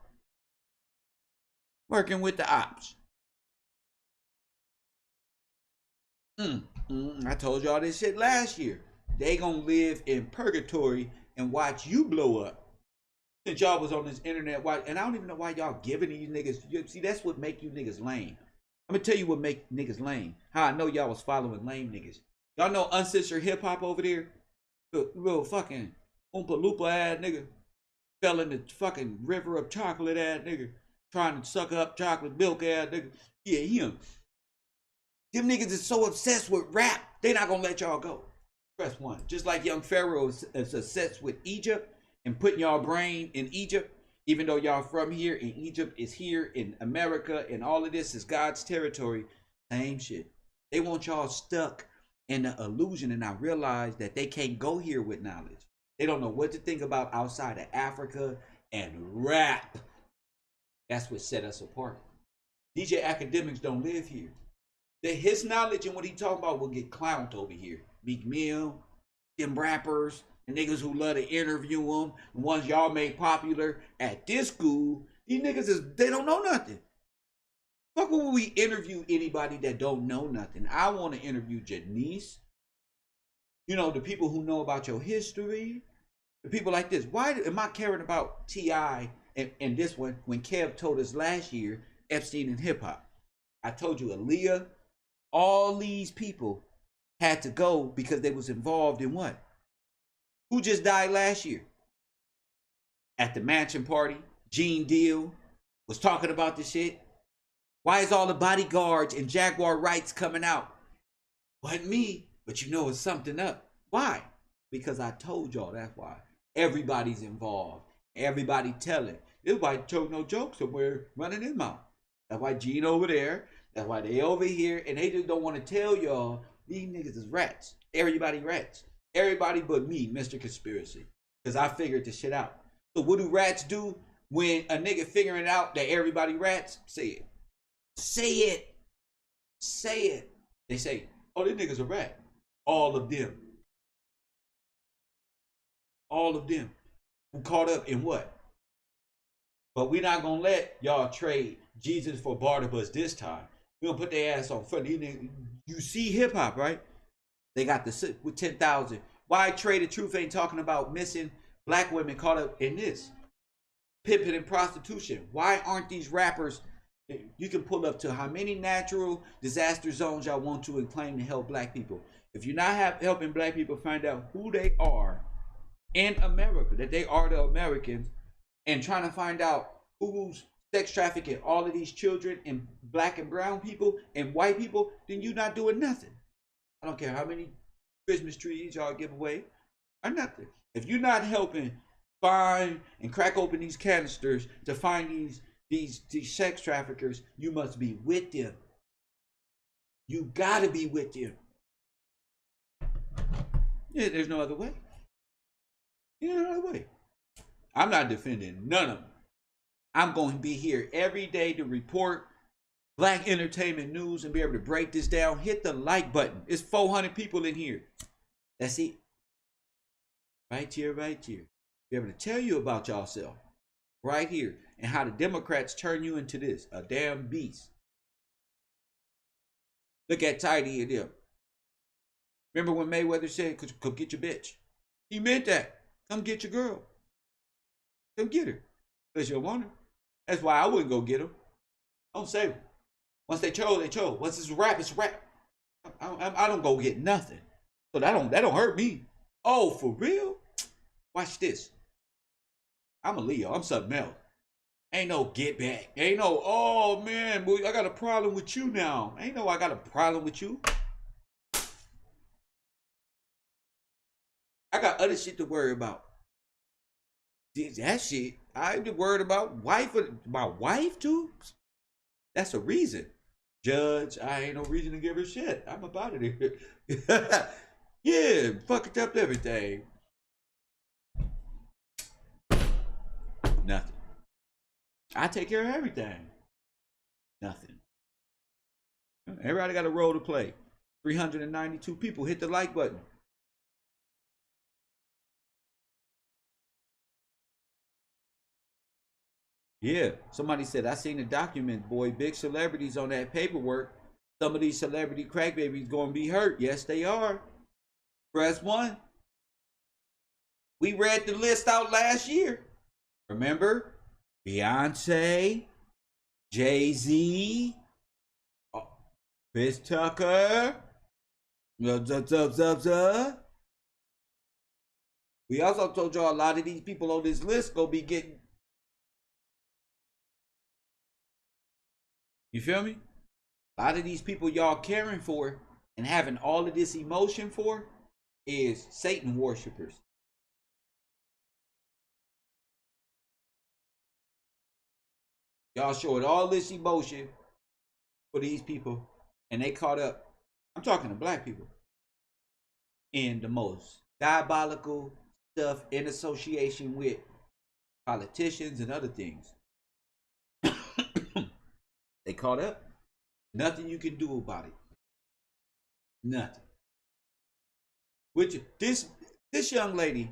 Working with the ops. I told y'all this shit last year. They gonna live in purgatory and watch you blow up. Since y'all was on this internet, and I don't even know why y'all giving these niggas. See, that's what make you niggas lame. I'm gonna tell you what make niggas lame. How I know y'all was following lame niggas. Y'all know uncensored hip hop over there? Real fucking Oompa Loompa ass nigga. Fell in the fucking river of chocolate ass nigga. Trying to suck up chocolate milk ass nigga. Yeah, him. Them niggas is so obsessed with rap, they not gonna let y'all go. Press 1. Just like Young Pharaoh is obsessed with Egypt and putting y'all brain in Egypt, even though y'all from here and Egypt is here in America and all of this is God's territory, same shit. They want y'all stuck in the illusion and not realize that they can't go here with knowledge. They don't know what to think about outside of Africa and rap. That's what set us apart. DJ Academics don't live here. His knowledge and what he talking about will get clowned over here. Meek Mill, them rappers, and niggas who love to interview them, the ones y'all made popular at this school, these niggas they don't know nothing. Fuck would we interview anybody that don't know nothing? I want to interview Janice. You know, the people who know about your history. The people like this. Why am I caring about T.I. and this one when Kev told us last year Epstien and hip hop? I told you Aaliyah, all these people had to go because they was involved in what? Who just died last year? At the mansion party, Gene Deal was talking about this shit. Why is all the bodyguards and Jaguar rights coming out? Wasn't me, but you know it's something up. Why? Because I told y'all that's why. Everybody's involved. Everybody telling. Everybody told no joke somewhere running his mouth. That's why Gene over there. That's why they over here. And they just don't want to tell y'all these niggas is rats. Everybody rats. Everybody but me, Mr. Conspiracy. Because I figured this shit out. So what do rats do when a nigga figuring out that everybody rats? Say it. Say it. Say it. They say, oh, this nigga's a rat. All of them. All of them. Who caught up in what? But we're not going to let y'all trade Jesus for Barnabas this time. We're going to put their ass on front. You see hip hop, right? They got the with 10,000. Why Trade the Truth ain't talking about missing black women caught up in this? Pimping and prostitution. Why aren't these rappers? You can pull up to how many natural disaster zones y'all want to and claim to help black people. If you're not helping black people find out who they are in America, that they are the Americans, and trying to find out who's sex trafficking all of these children and black and brown people and white people, then you're not doing nothing. I don't care how many Christmas trees y'all give away or nothing. If you're not helping find and crack open these canisters to find these sex traffickers, you must be with them. You gotta be with them. Yeah, there's no other way. Yeah, no other way. I'm not defending none of them. I'm going to be here every day to report black entertainment news and be able to break this down. Hit the like button. It's 400 people in here. That's it. Right here, right here. Be able to tell you about yourself. Right here. And how the Democrats turn you into this. A damn beast. Look at Tidy and them. Remember when Mayweather said, come get your bitch? He meant that. Come get your girl. Come get her. Because you want her. That's why I wouldn't go get them. Don't save them. Once they chose, they chose. Once it's a rap, it's a rap. I don't go get nothing. So that don't hurt me. Oh, for real? Watch this. I'm a Leo. I'm something else. Ain't no get back. Ain't no, oh man, boy, I got a problem with you now. Ain't no I got a problem with you. I got other shit to worry about. That shit, I be worried about my wife too. That's a reason. Judge, I ain't no reason to give her shit. I'm about it here. Yeah, fucked up everything. Nothing. I take care of everything. Nothing. Everybody got a role to play. 392 people. Hit the like button. Yeah, somebody said, I seen the document, boy. Big celebrities on that paperwork. Some of these celebrity crack babies gonna be hurt. Yes, they are. Press 1. We read the list out last year. Remember? Beyonce, Jay-Z, Chris Tucker. We also told y'all a lot of these people on this list gonna be getting. You feel me? A lot of these people y'all caring for and having all of this emotion for is Satan worshipers. Y'all showed all this emotion for these people and they caught up. I'm talking to black people in the most diabolical stuff in association with politicians and other things. They caught up. Nothing you can do about it. Nothing. Which this young lady,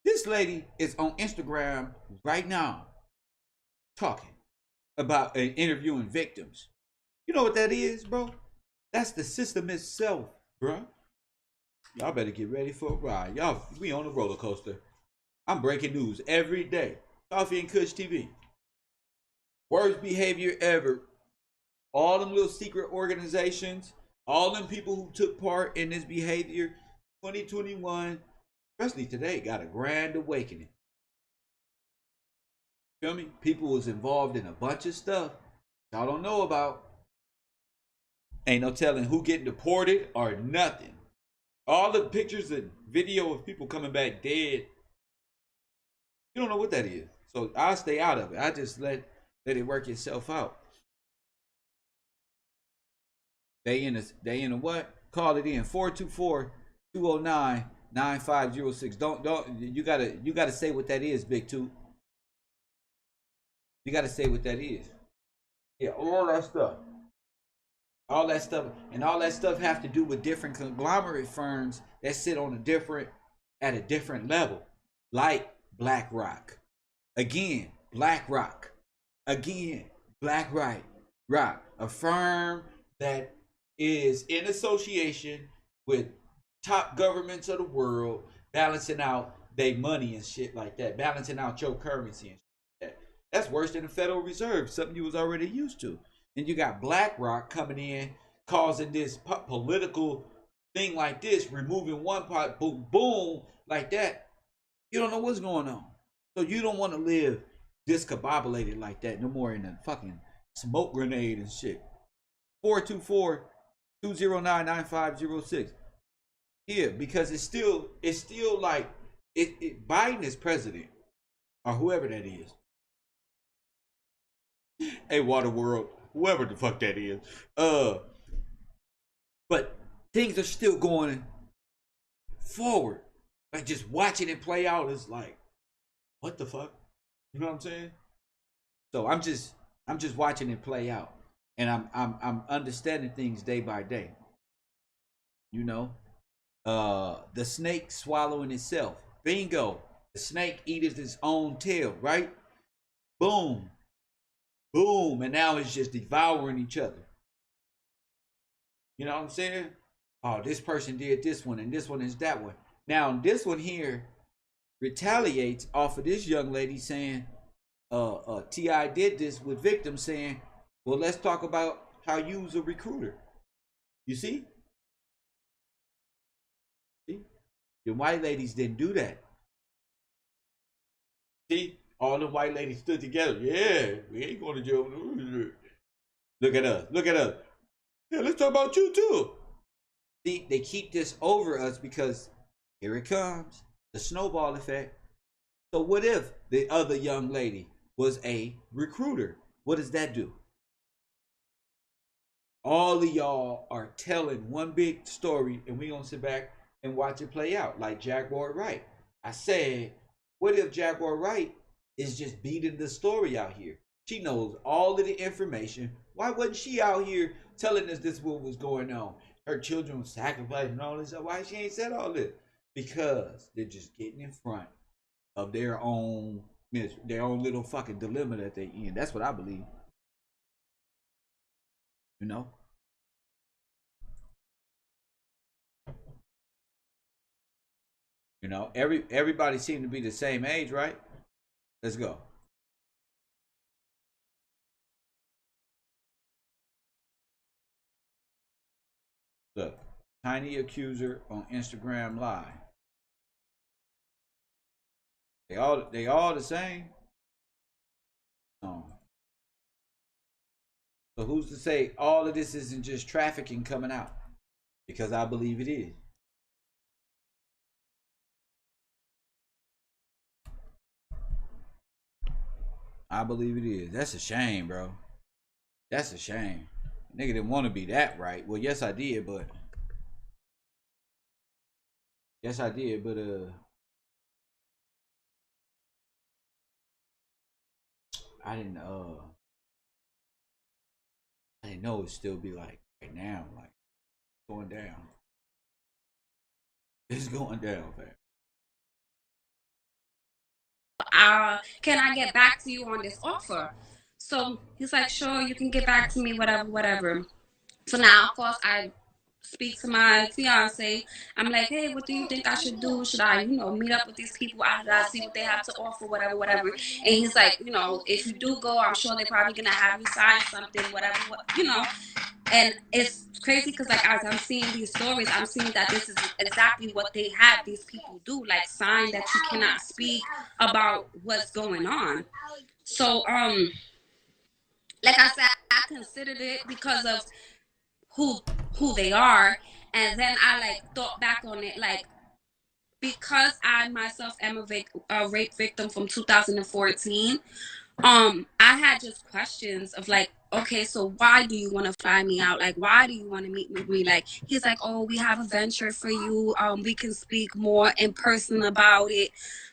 this lady is on Instagram right now talking about interviewing victims. You know what that is, bro? That's the system itself, bro. Y'all better get ready for a ride. Y'all, we on a roller coaster. I'm breaking news every day. Coffee and Kush TV. Worst behavior ever. All them little secret organizations, all them people who took part in this behavior, 2021, especially today, got a grand awakening. Feel me? People was involved in a bunch of stuff y'all don't know about. Ain't no telling who getting deported or nothing. All the pictures and video of people coming back dead, you don't know what that is. So I stay out of it. I just let it work itself out. They in a what? Call it in 424-209-9506. Don't you gotta say what that is, Big Two. You gotta say what that is. Yeah, all that stuff. All that stuff and all that stuff have to do with different conglomerate firms that sit on at a different level. Like BlackRock. Again, BlackRock. Again, BlackRock. A firm that is in association with top governments of the world, balancing out their money and shit like that, balancing out your currency and shit like that. That's worse than the Federal Reserve, something you was already used to. And you got BlackRock coming in, causing this political thing like this, removing one part, boom, boom, like that. You don't know what's going on. So you don't want to live discombobulated like that no more in a fucking smoke grenade and shit. 424-209-9506. Yeah, because it's still like Biden is president or whoever that is. Hey, Waterworld, whoever the fuck that is. But things are still going forward. Like just watching it play out is like, what the fuck? You know what I'm saying? So I'm just watching it play out. And I'm understanding things day by day. You know? The snake swallowing itself. Bingo. The snake eateth its own tail, right? Boom. Boom. And now it's just devouring each other. You know what I'm saying? Oh, this person did this one and this one is that one. Now this one here retaliates off of this young lady saying, T.I. did this with victims saying, well, let's talk about how you was a recruiter. You see? See? The white ladies didn't do that. See? All the white ladies stood together. Yeah, we ain't going to jail. Look at us. Look at us. Yeah, let's talk about you too. See, they keep this over us because here it comes. The snowball effect. So what if the other young lady was a recruiter? What does that do? All of y'all are telling one big story and we gonna sit back and watch it play out like Jaguar Wright. I said, what if Jaguar Wright is just beating the story out here? She knows all of the information. Why wasn't she out here telling us this what was going on? Her children were sacrificed and all this. Why she ain't said all this? Because they're just getting in front of their own little fucking dilemma that they in. That's what I believe. You know? You know, everybody seemed to be the same age, right? Let's go. Look, Tiny Accuser on Instagram Live. They all the same. So who's to say all of this isn't just trafficking coming out? Because I believe it is. I believe it is. That's a shame, bro. That's a shame. Nigga didn't want to be that right. Well, yes I did, but I didn't I didn't know it'd still be like right now, like going down. It's going down, fam. Can I get back to you on this offer? So he's like, sure, you can get back to me, whatever, whatever. So now, of course, I speak to my fiance. I'm like, hey, what do you think I should do? Should I, meet up with these people? Should I see what they have to offer, whatever, whatever. And he's like, if you do go, I'm sure they're probably gonna have you sign something, whatever. And it's crazy because like as I'm seeing these stories, I'm seeing that this is exactly what they have these people do, like sign that you cannot speak about what's going on. So like I said, I considered it because of who who they are, and then I like thought back on it, like because I myself am a rape victim from 2014. I had just questions of like, okay, so why do you want to fly me out? Like, why do you want to meet with me? Like, he's like, oh, we have a venture for you. We can speak more in person about it,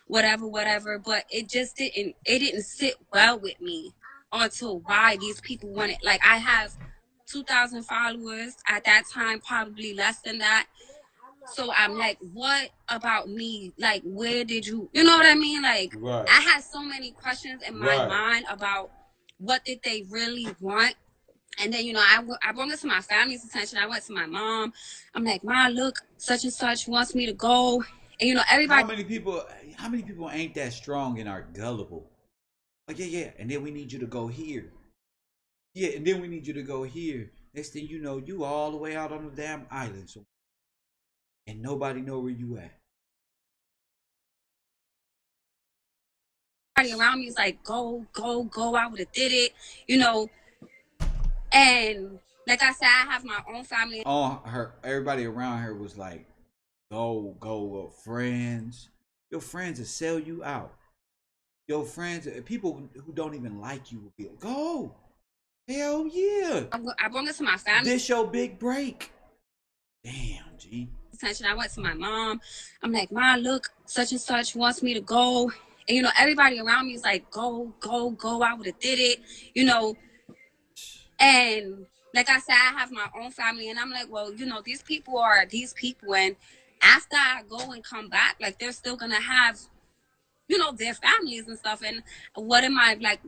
whatever, whatever. But it didn't sit well with me until why these people wanted. Like, I have 2,000 followers at that time, probably less than that. So I'm like, what about me? Like, where did you know what I mean? Like, Right. I had so many questions in my Right. mind about what did they really want. And then, I brought it to my family's attention. I went to my mom. I'm like, Ma, look, such and such wants me to go. And, everybody. How many people ain't that strong and are gullible? Like, yeah, and then we need you to go here. Yeah, and then we need you to go here. Next thing you know, you all the way out on the damn island, so and nobody know where you at. Around me is like, go, go, go. I would have did it. And like I said, I have my own family. Everybody around her was like, go, friends. Your friends will sell you out. Your friends, people who don't even like you will be like, go. Hell yeah. I brought this to my family. This your big break. Damn, G. Attention. I went to my mom. I'm like, Ma, look, such and such wants me to go. And everybody around me is like, go, go, go. I would have did it. And like I said, I have my own family, and I'm like, well, these people are these people, and after I go and come back, like they're still gonna have, their families and stuff. And what am I like?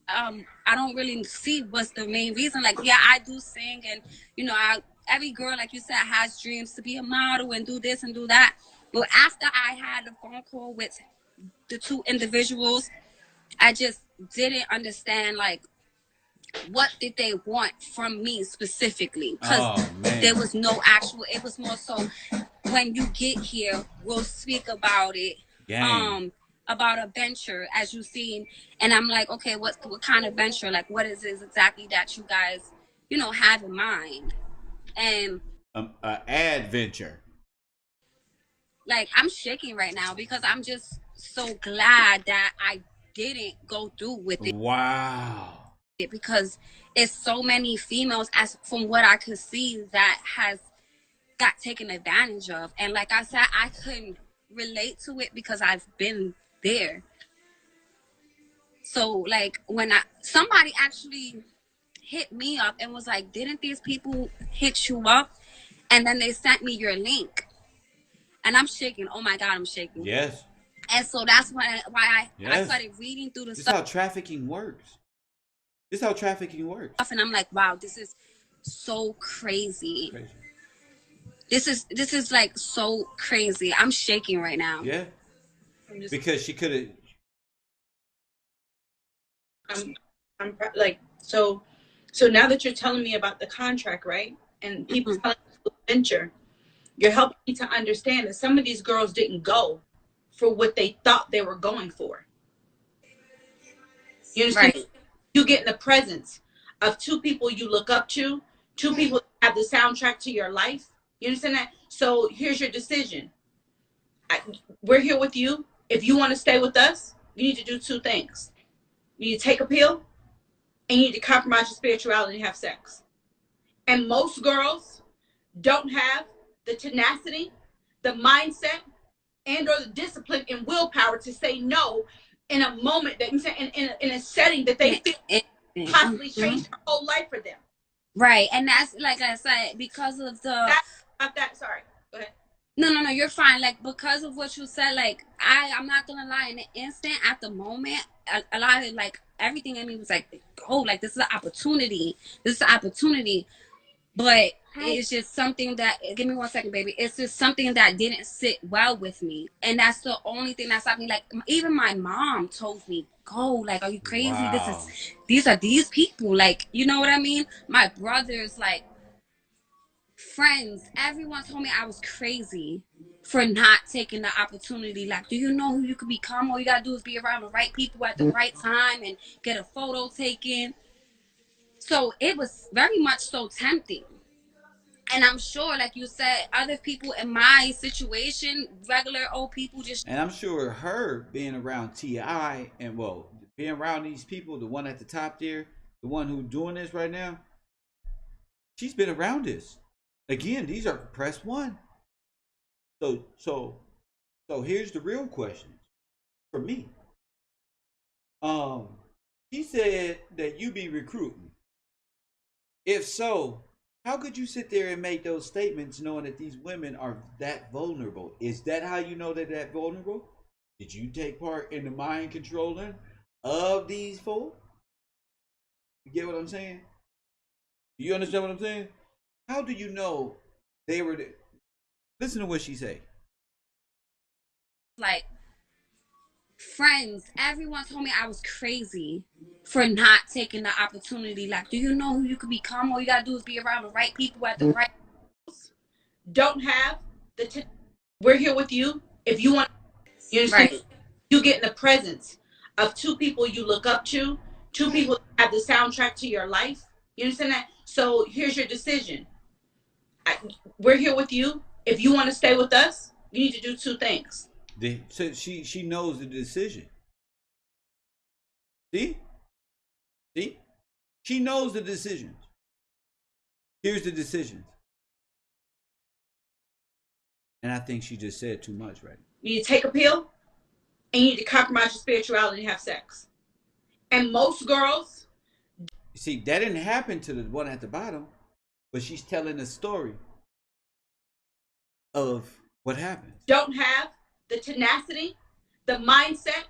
I don't really see what's the main reason. Like, yeah, I do sing, and every girl, like you said, has dreams to be a model and do this and do that. But after I had the phone call with the two individuals, I just didn't understand, like, what did they want from me specifically, because there was no actual, it was more so, when you get here, we'll speak about it. Gang. About a venture, as you've seen. And I'm like, okay, what kind of venture? Like, what is this exactly that you guys, have in mind? And adventure. like, I'm shaking right now because I'm just so glad that I didn't go through with it. Wow. Because it's so many females, as from what I could see, that has got taken advantage of. And like I said, I couldn't relate to it because I've been there. So like when somebody actually hit me up and was like, didn't these people hit you up? And then they sent me your link. And I'm shaking. Oh my God, I'm shaking. Yes. And so that's why I Yes. started reading through the This is stuff. how trafficking works. This is how trafficking works. And I'm like, wow, this is so crazy. This is like so crazy. I'm shaking right now. Yeah. Because she could have. I'm like, so now that you're telling me about the contract, right? And people telling me to venture, you're helping me to understand that some of these girls didn't go for what they thought they were going for. You understand? Right. You get in the presence of two people you look up to, two people that have the soundtrack to your life. You understand that? So here's your decision. We're here with you. If you want to stay with us, you need to do two things. You need to take a pill, and you need to compromise your spirituality and have sex. And most girls don't have the tenacity, the mindset, and or the discipline and willpower to say no in a moment that in a setting that they feel possibly change their whole life for them. Right. And that's, like I said, because of the sorry, go ahead. No, you're fine. Like, because of what you said, like, I'm not gonna lie, in the instant, at the moment, a lot of, like, everything in me was like, oh, like, this is an opportunity. But it's just something that, give me 1 second, baby. It's just something that didn't sit well with me. And that's the only thing that stopped me. Like, even my mom told me, go, like, are you crazy? Wow. These are these people. Like, you know what I mean? My brothers, like, friends, everyone told me I was crazy for not taking the opportunity. Like, do you know who you could become? All you gotta do is be around the right people at the right time and get a photo taken. So it was very much so tempting. And I'm sure, like you said, other people in my situation, regular old people, just. And I'm sure her being around Ti and well, being around these people, the one at the top there, the one who's doing this right now, she's been around this. Again, these are press one. So here's the real question for me. He said that you be recruiting. If so, how could you sit there and make those statements knowing that these women are that vulnerable? Is that how you know they're that vulnerable? Did you take part in the mind controlling of these folk? You get what I'm saying? You understand what I'm saying? How do you know they were? Listen to what she say. Like, friends, everyone told me I was crazy for not taking the opportunity. Like, do you know who you could become? All you gotta do is be around the right people at the right. Don't have we're here with you. If you want, you understand? Right. You get in the presence of two people you look up to, two people that have the soundtrack to your life. You understand that? So here's your decision. We're here with you. If you want to stay with us, you need to do two things. So she knows the decision. See? She knows the decisions. Here's the decisions. And I think she just said too much right now. You need to take a pill and you need to compromise your spirituality and have sex. And most girls. See, that didn't happen to the one at the bottom, but she's telling a story of what happened. Don't have the tenacity, the mindset,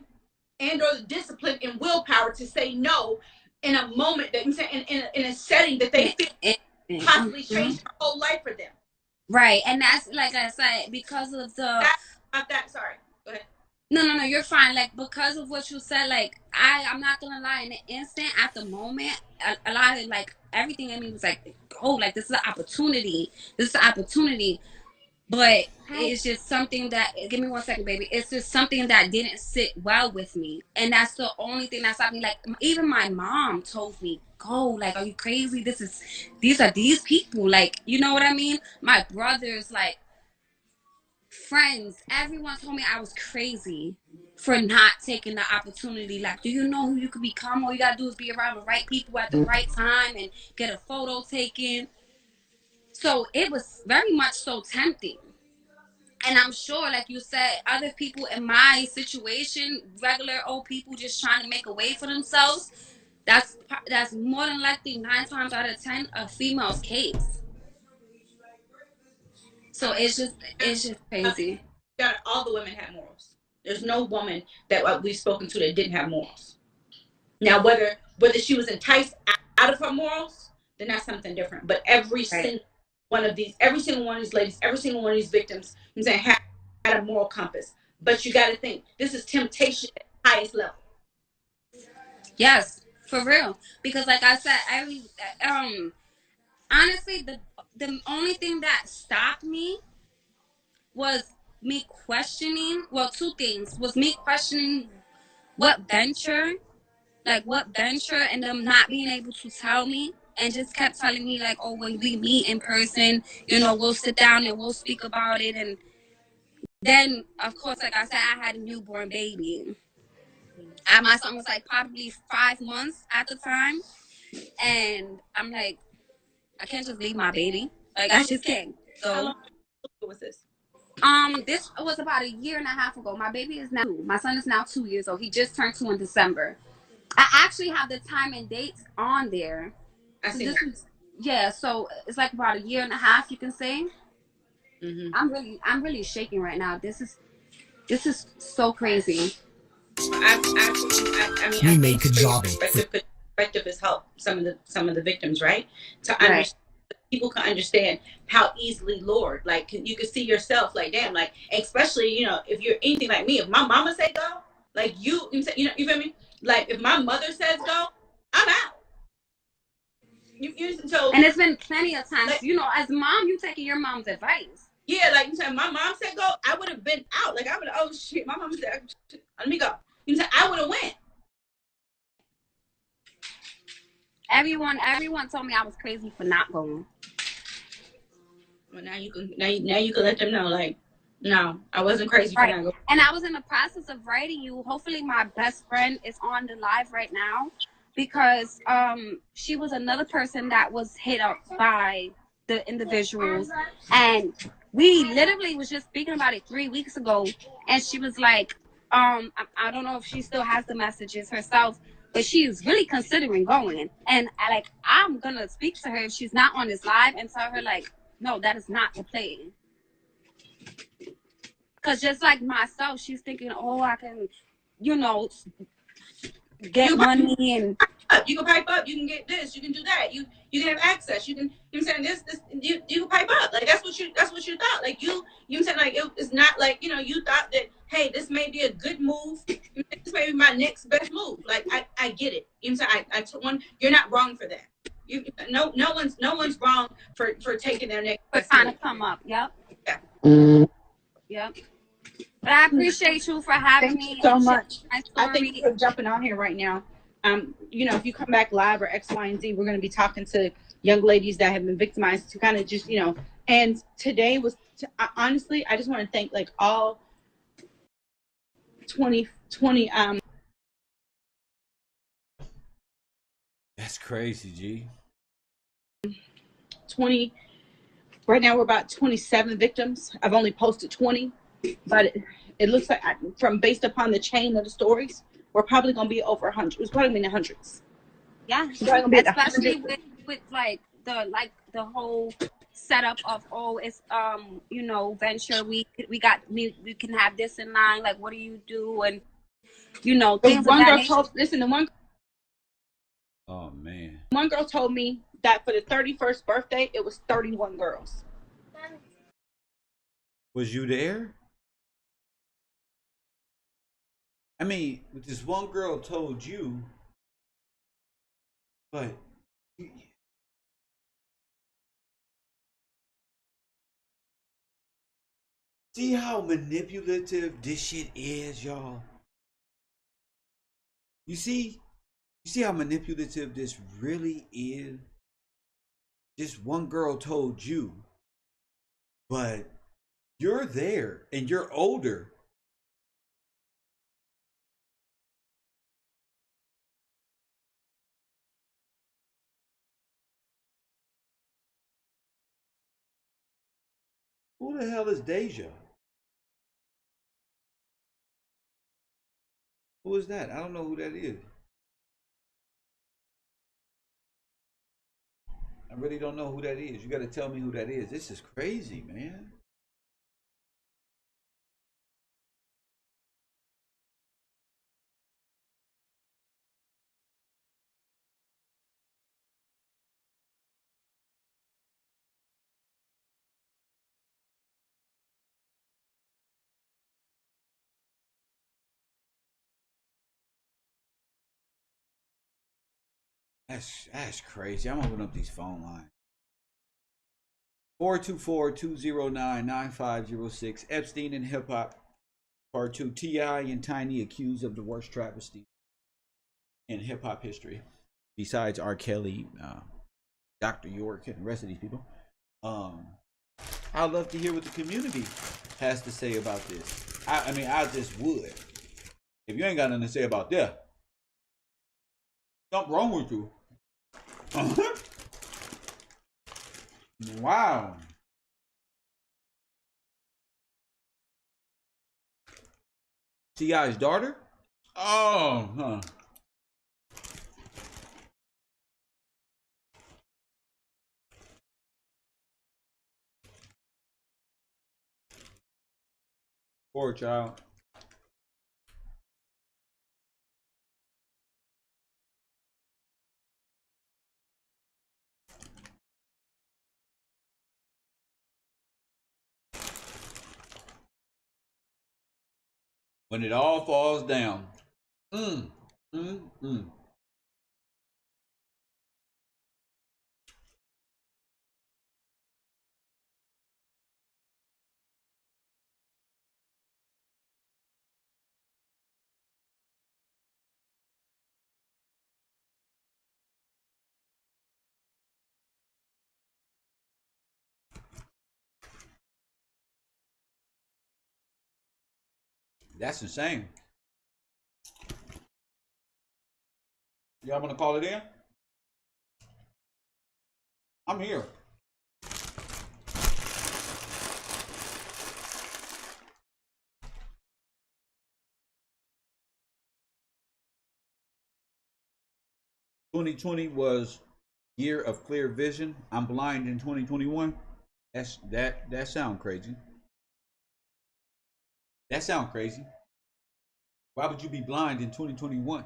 and or the discipline and willpower to say no in a moment that in a setting that they feel possibly change their whole life for them. Right, and that's like I said, because of the. Sorry, go ahead. No, you're fine. Like, because of what you said, like, I'm not gonna lie, in the instant, at the moment, a lot of, like, everything in me was like, oh, like, this is an opportunity. But it's just something that, give me 1 second, baby. It's just something that didn't sit well with me. And that's the only thing that stopped me. Like, even my mom told me, go, like, are you crazy? These are these people. Like, you know what I mean? My brothers, like, friends, everyone told me I was crazy for not taking the opportunity. Like, do you know who you could become? All you gotta do is be around the right people at the right time and get a photo taken. So it was very much so tempting. And I'm sure, like you said, other people in my situation, regular old people just trying to make a way for themselves, that's more than likely 9 times out of 10 a female's case. So it's just crazy. All the women have morals. There's no woman that we've spoken to that didn't have morals. Now, whether she was enticed out of her morals, then that's something different. But every single one of these ladies, every single one of these victims, I'm saying, had a moral compass. But you got to think, this is temptation at the highest level. Yes, for real. Because, like I said, honestly, the only thing that stopped me was me questioning. Well, two things was me questioning what venture, and them not being able to tell me, and just kept telling me, like, oh, when we meet in person, we'll sit down and we'll speak about it. And then, of course, like I said, I had a newborn baby. And my son was, like, probably 5 months at the time. And I'm like, I can't just leave my baby. Like, I just can't. So, how long was this? This was about 1.5 years ago. My baby is now 2. My son is now 2 years old. He just turned 2 in December. I actually have the time and dates on there. So it's like about 1.5 years, you can say. Mm-hmm. I'm really shaking right now. This is so crazy. I mean, we make a job. Perspective has helped some of the victims, right? To understand people can understand how easily Lord, like you can see yourself, like damn, like especially if you're anything like me, if my mama say go, like you feel me? Like if my mother says go, I'm out. So And it's been plenty of times, like, as mom, you taking your mom's advice. yeah, like my mom said go, I would have been out. Like I would have, oh shit, my mom said let me go. I would have went. Everyone told me I was crazy for not going. Well, now you can let them know, like, no, I wasn't crazy for Right. not going. And I was in the process of writing you. Hopefully my best friend is on the live right now, because she was another person that was hit up by the individuals, and we literally was just speaking about it 3 weeks ago, and she was like, I don't know if she still has the messages herself, but she's really considering going. And I'm gonna speak to her if she's not on this live and tell her, like, no, that is not the plan. Because just like myself, she's thinking, oh, I can, get money and you can pipe up, you can get this, you can do that, you can have access, you can, I'm saying, this you can pipe up, like that's what you thought, like you saying, like it's not like you thought that, hey, this may be a good move, this may be my next best move, like I get it, one, you're not wrong for that. No one's wrong for taking their next for best trying move. to come up. Yep. Yeah. Yep. But I appreciate you for having Thank me. you so much. I thank you for jumping on here right now. If you come back live or X, Y, and Z, we're going to be talking to young ladies that have been victimized to kind of just, and today was, honestly, I just want to thank like all 2020. That's crazy, G. 20, right now we're about 27 victims. I've only posted 20, but it looks like from based upon the chain of the stories, we're probably going to be over 100. It's probably in the hundreds. Yeah, especially with like the whole setup of, oh, it's venture, we can have this in line, like what do you do, and things one of that girl nature. told, listen, Oh man. one girl told me that for the 31st birthday it was 31 girls. Was you there? I mean, this one girl told you, but see how manipulative this shit is, y'all? You see? You see how manipulative this really is? This one girl told you, but you're there and you're older. Who the hell is Deja? Who is that? I don't know who that is. I really don't know who that is. You got to tell me who that is. This is crazy, man. That's crazy. I'm opening up these phone lines. 424-209-9506. Epstien and Hip Hop. Part 2. T.I. and Tiny accused of the worst travesty in hip hop history. Besides R. Kelly, Dr. York, and the rest of these people. I'd love to hear what the community has to say about this. I mean, I just would. If you ain't got nothing to say about that, something wrong with you. Wow. T.I.'s daughter? Oh, huh. Poor child. When it all falls down. Mm, mm, mm. That's insane. Y'all want to call it in? I'm here. "2020 was year of clear vision. I'm blind in 2021." That sound crazy. That sound crazy. Why would you be blind in 2021?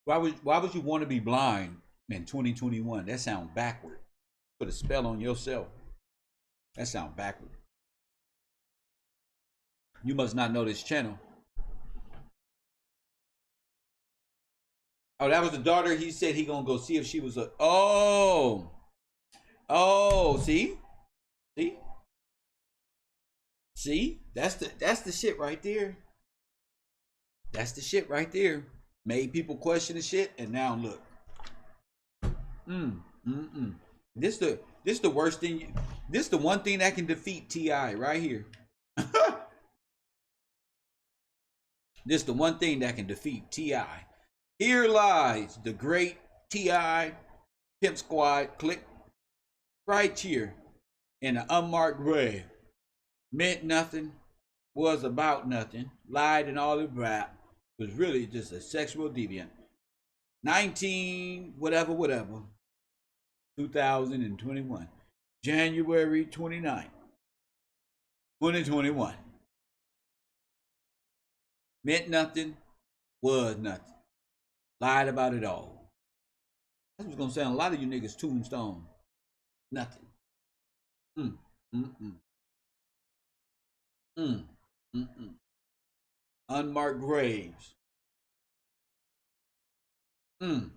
Why would you want to be blind in 2021? That sounds backward. Put a spell on yourself. That sounds backward. You must not know this channel. Oh, that was the daughter. He said he gonna go see if she was a. Oh, see. That's the shit right there. That's the shit right there. Made people question the shit, and now look. This the worst thing. This the one thing that can defeat T.I. right here. This the one thing that can defeat T.I. Here lies the great T.I. Pimp Squad clique right here in an unmarked grave. Meant nothing, was about nothing, lied and all the rap, was really just a sexual deviant. 19 whatever 2021, January 29th, 2021. Meant nothing, was nothing, lied about it all. That's what's gonna sound a lot of you niggas tombstone. Nothing. Unmarked graves. And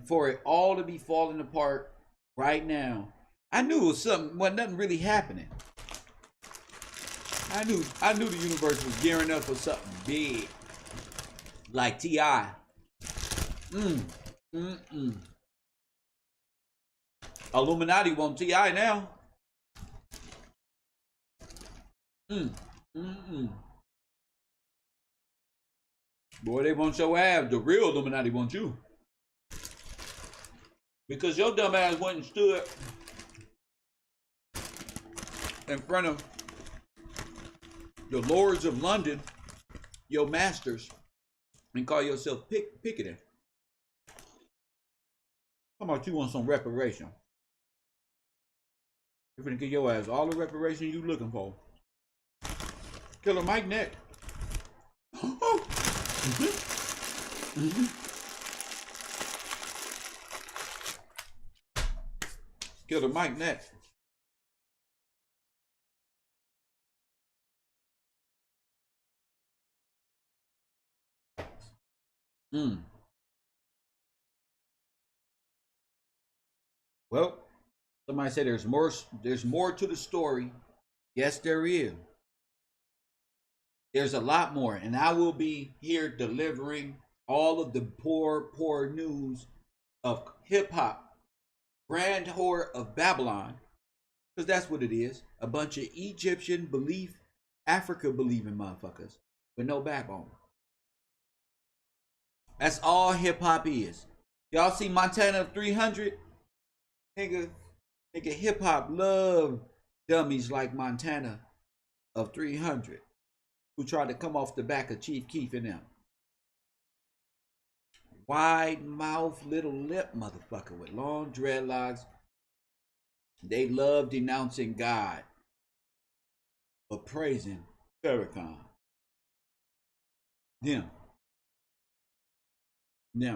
for it all to be falling apart right now, I knew it was something. Wasn't nothing really happening. I knew the universe was gearing up for something big, like T.I. Illuminati want T.I. now. Boy, they want your ass. The real Illuminati want you. Because your dumb ass went and stood in front of the lords of London, your masters, and call yourself picketing. How about you want some reparation? You're gonna give your ass all the reparation you looking for. Killer Mike neck. Killer Mike neck. Well, somebody said there's more to the story. Yes, there is. There's a lot more, and I will be here delivering all of the poor news of hip hop, grand whore of Babylon, because that's what it is. A bunch of Egyptian belief, Africa believing motherfuckers with no backbone. That's all hip hop is. Y'all see Montana 300? Nigga, hip hop love dummies like Montana of 300 who tried to come off the back of Chief Keef and them. Wide mouth, little lip motherfucker with long dreadlocks. They love denouncing God, but praising Farrakhan. Them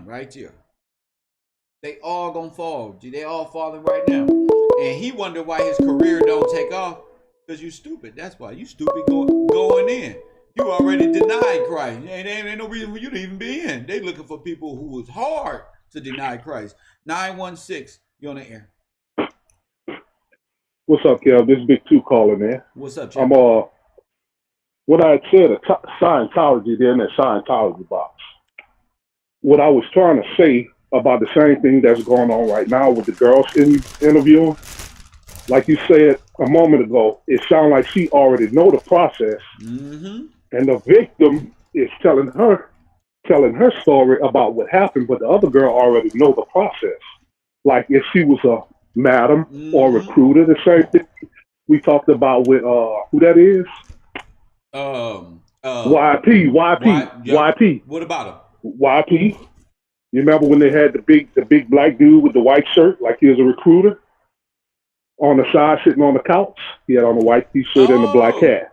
right here. They all gonna fall. They all falling right now. And he wonder why his career don't take off. Because you stupid. That's why. You stupid going in. You already denied Christ. Ain't no reason for you to even be in. They looking for people who was hard to deny Christ. 916, you on the air. What's up, Kev? This is Big Two calling, man. What's up, I'm champ? what I had said, Scientology there in that Scientology box. What I was trying to say about the same thing that's going on right now with the girls interviewing, like you said a moment ago, it sounds like she already know the process, Mm-hmm. and the victim is telling her story about what happened, but the other girl already know the process. Like if she was a madam or Mm-hmm. recruiter, the same thing we talked about with who that is. Um. YP, Why? YP, Yep. YP, What about him? YP. You remember when they had the big black dude with the white shirt, like he was a recruiter, on the side sitting on the couch? He had on a white t-shirt and a black Oh. hat.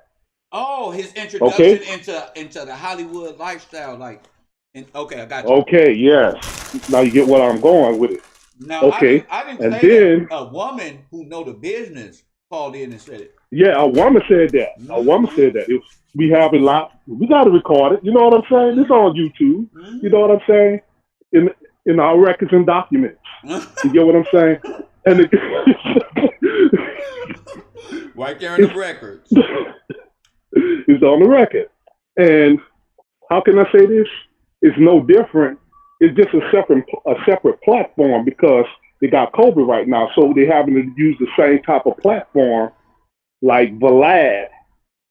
Oh, his introduction Okay? into the Hollywood lifestyle, like, and okay, I got you. Okay, yes. Now you get what I'm going with it. Now Okay. I didn't And say that. then, A woman who know the business called in and said it. yeah, a woman said that. A woman Mm-hmm. said that. We have it live. We got to record it. You know what I'm saying? It's on YouTube. You know what I'm saying? In our records and documents. You get what I'm saying? And Right there in the records. it's on the record. And how can I say this? It's no different. It's just a separate platform because they got COVID right now, so they having to use the same type of platform like Vlad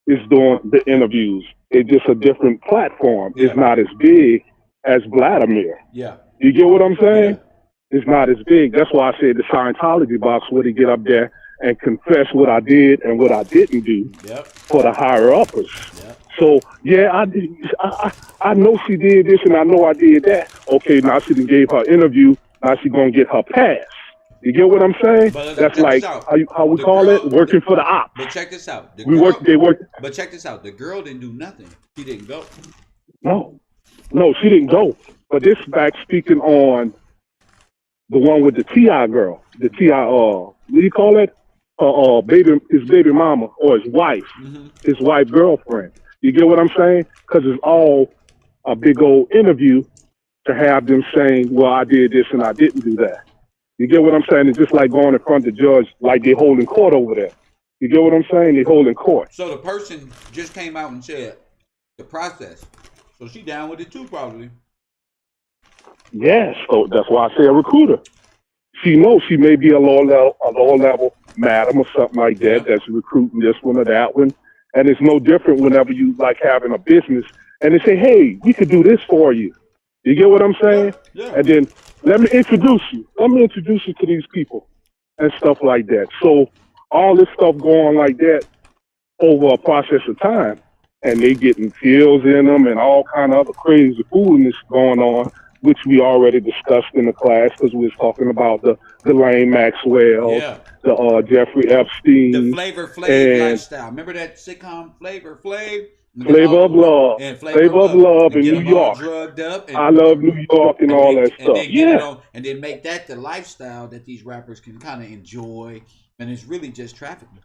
is doing the interviews. It's just a different platform. Yeah. It's not as big as Vladimir. Yeah. You get what I'm saying? Yeah. It's not as big. That's why I said the Scientology box where they get up there and confess what I did and what I didn't do Yep. for the higher uppers. Yep. So yeah, I know she did this and I know I did that. Okay, now she done gave her interview. Now she gonna get her pass. You get what I'm saying? But That's check like this out. how we The call it, girl- working for the ops. But check this out. The We girl, work. They work. But check this out. The girl didn't do nothing. She didn't go. No, she didn't go. But this back speaking on the one with the Ti girl, the Ti. What do you call it? His baby mama or his wife, Mm-hmm. his wife girlfriend. You get what I'm saying? Because it's all a big old interview to have them saying, "Well, I did this and I didn't do that." You get what I'm saying? It's just like going in front of the judge, like they holding court over there. You get what I'm saying? They holding court. So the person just came out and said the process. So she down with it too, probably. Yes, so that's why I say a recruiter. She knows she may be a low level madam or something like that that's recruiting this one or that one. And it's no different whenever you like having a business and they say, "Hey, we could do this for you." You get what I'm saying? Yeah. And then let me introduce you. Let me introduce you to these people and stuff like that. So all this stuff going like that over a process of time, and they getting pills in them and all kind of other crazy foolishness going on, which we already discussed in the class because we was talking about the Ghislaine Maxwell, Yeah. the Jeffrey The Epstien, Flavor Flav and lifestyle. Remember that sitcom Flavor Flav? Flavor of Love, And Flavor of Love and in get New them all York. drugged up I love New York and all that and stuff. then get it Yeah, on and then make that the lifestyle that these rappers can kind of enjoy, and it's really just trafficking.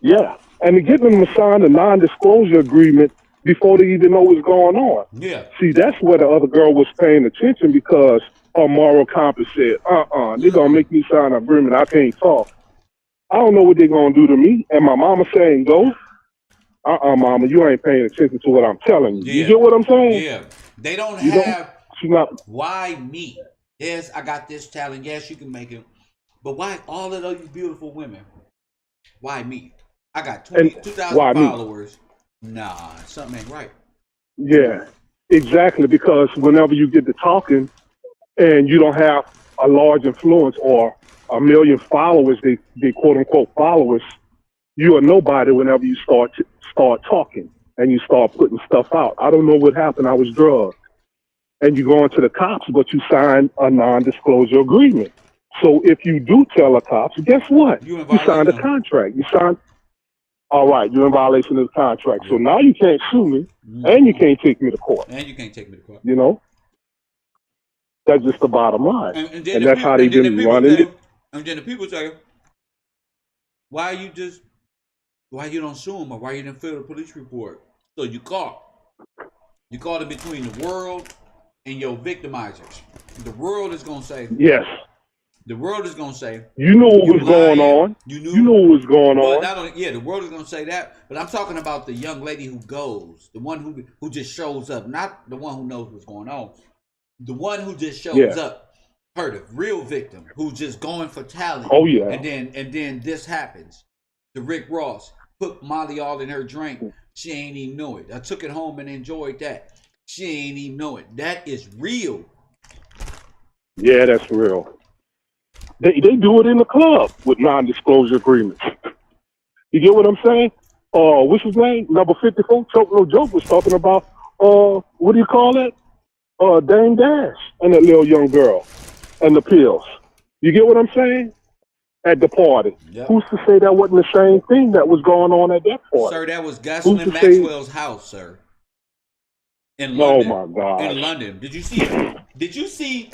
yeah. And to get them to sign a non-disclosure agreement before they even know what's going on. Yeah. See, that's where the other girl was paying attention because her moral compass said, they're going to make me sign an agreement. I can't talk. I don't know what they're going to do to me. And my mama saying, go. Mama, you ain't paying attention to what I'm telling you. Yeah. You get what I'm saying? Yeah. They don't You have don't, she's not. why me? Yes, I got this talent. Yes, you can make it. But why all of those beautiful women? Why me? I got 2,000 why me? followers. Nah, something ain't right. Yeah, exactly. Because whenever you get to talking and you don't have a large influence or a million followers, they quote unquote followers, you are nobody whenever you start talking and you start putting stuff out. I don't know what happened. I was drugged. And you go into the cops, but you signed a non-disclosure agreement. So if you do tell the cops, guess what? You in You signed a violation. contract. You signed. All right, you're in violation of the contract. So Yeah. now you can't sue me, and you can't take me to court. And you can't take me to court. You know, that's just the bottom line. And And that's how they've been running it. And then the people say, why you just Why you don't sue him or why you didn't fill the police report? So you caught. You caught in between the world and your victimizers. The world is gonna say, Yes. the world is gonna say, You knew what you was going lying, on. you You knew knew. what was going Well, on. not only yeah, the world is gonna say that, but I'm talking about the young lady who goes, the one who just shows up, not the one who knows what's going on, the one who just shows Yeah. up. Her, the real victim, who's just going for talent, Oh yeah. and then this happens. The Rick Ross put Molly all in her drink. She ain't even know it. I took it home and enjoyed that. She ain't even know it. That is real. Yeah, that's real. They do it in the club with non-disclosure agreements. You get what I'm saying? What's his name? Number 54, Choke No Joke was talking about, what do you call it? Dame Dash and that little young girl and the pills. You get what I'm saying? At the party. Yep. Who's to say that wasn't the same thing that was going on at that party? Sir, that was Who's Ghislaine to say? Maxwell's house, sir. In Oh London. my gosh. In London. Did you see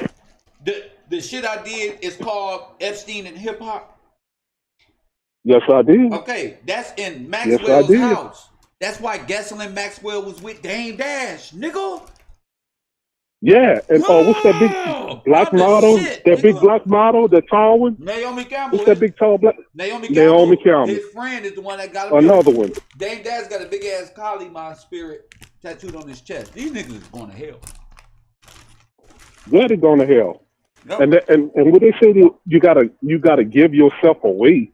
the shit I did is called Epstien and hip hop? Yes, I did. Okay, that's in Yes, I Maxwell's did. house. That's why Ghislaine Maxwell was with Dame Dash, nigga. Yeah, and what's that big black I'm the model? shit, That big nigga. black model, that tall one? Naomi Campbell. What's that big tall black? Naomi Naomi Campbell. Campbell. His friend is the one that got him. Another one. Dame Dash got a big ass Kali Ma spirit tattooed on his chest. These niggas is going to hell. Yeah, they're going to hell. Yep. And what they say, you gotta give yourself away.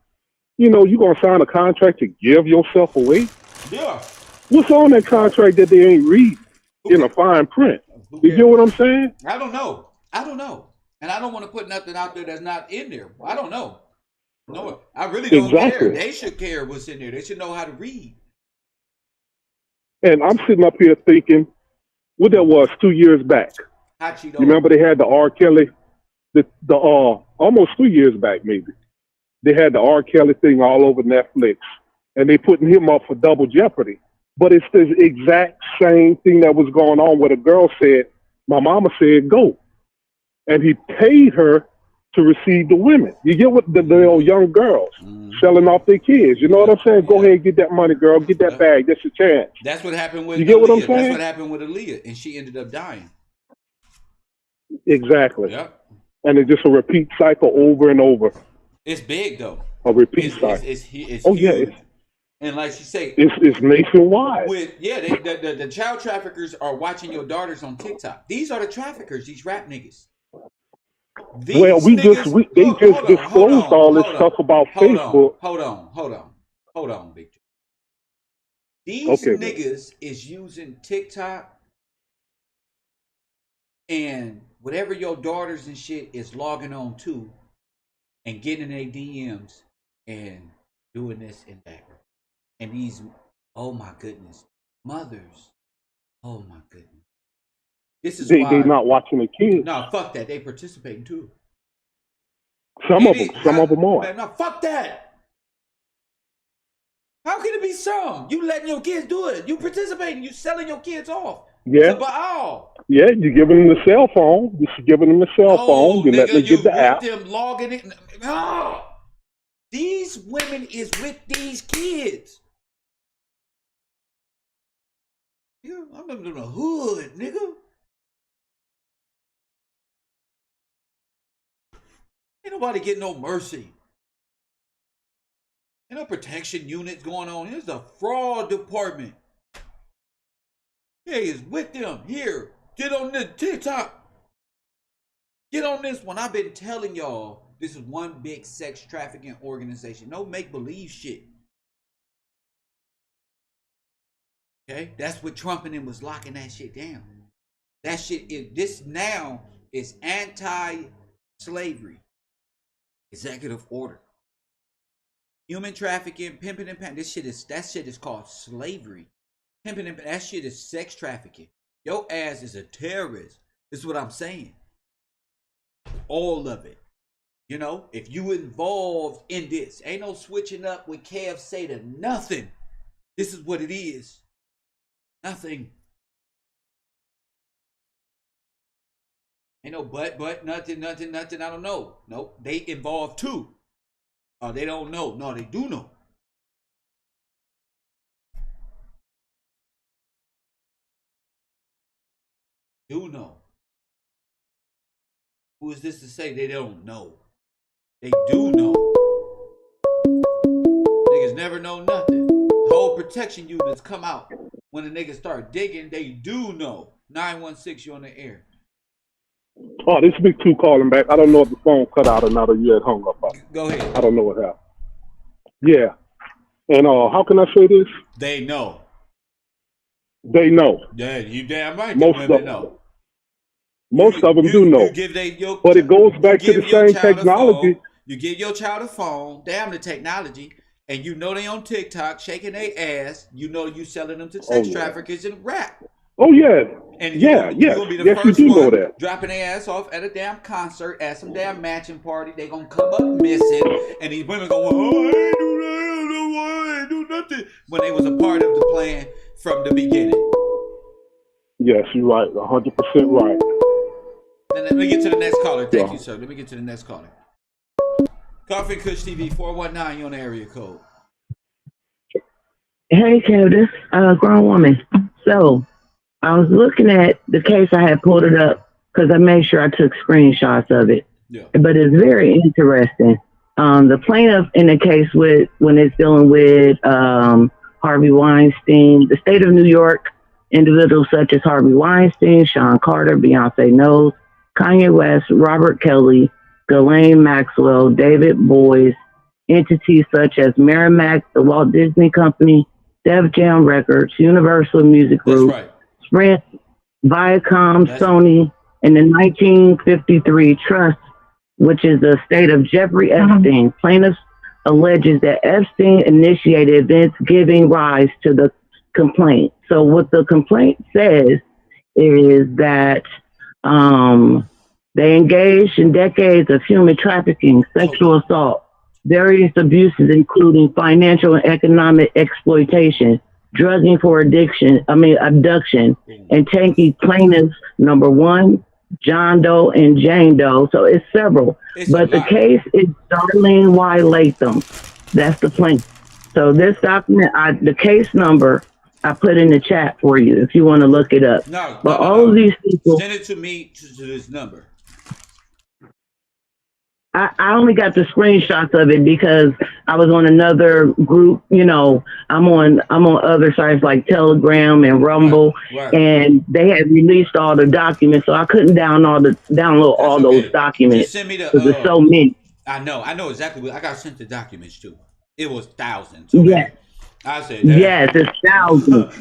You know, you gonna sign a contract to give yourself away? Yeah. What's on that contract that they ain't read in a fine print? You get what I'm saying? I don't know. And I don't want to put nothing out there that's not in there. I don't know. No, I really don't Exactly. care. They should care what's in there. They should know how to read. And I'm sitting up here thinking, what that was 2 years back. Hot Cheeto. You remember they had the R. Kelly, the almost 3 years back maybe. They had the R. Kelly thing all over Netflix, and they putting him up for double jeopardy. But it's the exact same thing that was going on where the girl said, my mama said go. And he paid her to receive the women. You get what the little young girls selling off their kids. You know what I'm saying? Go ahead and get that money, girl. Get that bag. That's your chance. That's what happened with You get Aaliyah. what I'm saying? That's what happened with Aaliyah, and she ended up dying. Exactly. Yep. And it's just a repeat cycle over and over. It's big though. A repeat It's cycle. huge. Yeah. And like she said, It's nationwide. The child traffickers are watching your daughters on TikTok. These are the traffickers. These rap niggas. These Well, they niggas, just disclosed all this stuff about Facebook. Hold on, Big Joe. These niggas is using TikTok and whatever your daughters and shit is logging on to and getting in their DMs and doing this and that. And these, oh my goodness, mothers, oh my goodness. This is why They not watching the kids. No, fuck that. They participating too. Some of them are. Man, no, fuck that. How can it be some? You letting your kids do it. You participating. You selling your kids off. Yeah. To Baal. Yeah, you're giving them the cell phone. You're giving them the cell phone. You're letting them get the app. Them logging in. No. These women is with these kids. Yeah, I'm living in the hood, nigga. Ain't nobody getting no mercy. Ain't no protection units going on. Here's the fraud department. Hey, is with them. Here, get on this TikTok. Get on this one. I've been telling y'all this is one big sex trafficking organization. No make-believe shit. Okay? That's what Trump and him was locking that shit down. That shit is, this now is anti-slavery. Executive order. Human trafficking, pimping and that shit is called slavery. Pimping and that shit is sex trafficking. Your ass is a terrorist. This is what I'm saying. All of it. You know, if you involved in this, ain't no switching up with Kev say to nothing. This is what it is. Nothing. Ain't no but, nothing, I don't know. Nope, they involved too. They don't know. No, they do know. Do know. Who is this to say they don't know? They do know. Niggas never know nothing. Whole protection units come out when the niggas start digging. They do know. 916, you on the air. Oh, this Big Two calling back. I don't know if the phone cut out or not, or you had hung up. Go ahead. I don't know what happened. Yeah. And how can I say this? They know. They know. Yeah, you damn right. Most of them know. Most of them do know. But it goes back to the same technology. You give your child a phone, damn the technology, and you know they on TikTok shaking their ass. You know you selling them to sex traffickers and rap. Oh yeah. And yes, you do know that. Dropping their ass off at a damn concert, at some damn matching party. They gonna come up missing, and these women go, "Oh, I ain't do that, I ain't do nothing," when they was a part of the plan from the beginning. Yes, you're right, 100% right. Then let me get to the next caller. Thank you, sir. Let me get to the next caller. Coffee Kush TV 419. You on the area code? Hey, Candace, grown woman. So I was looking at the case. I had pulled it up because I made sure I took screenshots of it. Yeah. But it's very interesting. The plaintiff in the case when it's dealing with Harvey Weinstein, the state of New York, individuals such as Harvey Weinstein, Sean Carter, Beyonce Knowles, Kanye West, Robert Kelly, Ghislaine Maxwell, David Boies, entities such as Miramax, the Walt Disney Company, Def Jam Records, Universal Music Group, Sprint, Viacom, Sony, and the 1953 Trust, which is the estate of Jeffrey Epstein. Plaintiffs alleges that Epstein initiated events giving rise to the complaint. So what the complaint says is that they engaged in decades of human trafficking, sexual assault, various abuses, including financial and economic exploitation, drugging for abduction, and taking plaintiffs, number one, John Doe and Jane Doe. So it's several. But the case is Darlene Y. Latham. That's the plaintiff. So this document, the case number, I put in the chat for you if you want to look it up. But all of these people. Send it to me to this number. I only got the screenshots of it because I was on another group. You know, I'm on other sites like Telegram and Rumble, and they had released all the documents, so I couldn't download all those documents. Just send me the. There's so many. I know exactly what I got sent the documents to. It was thousands. Yes. I said, yes, it's thousands.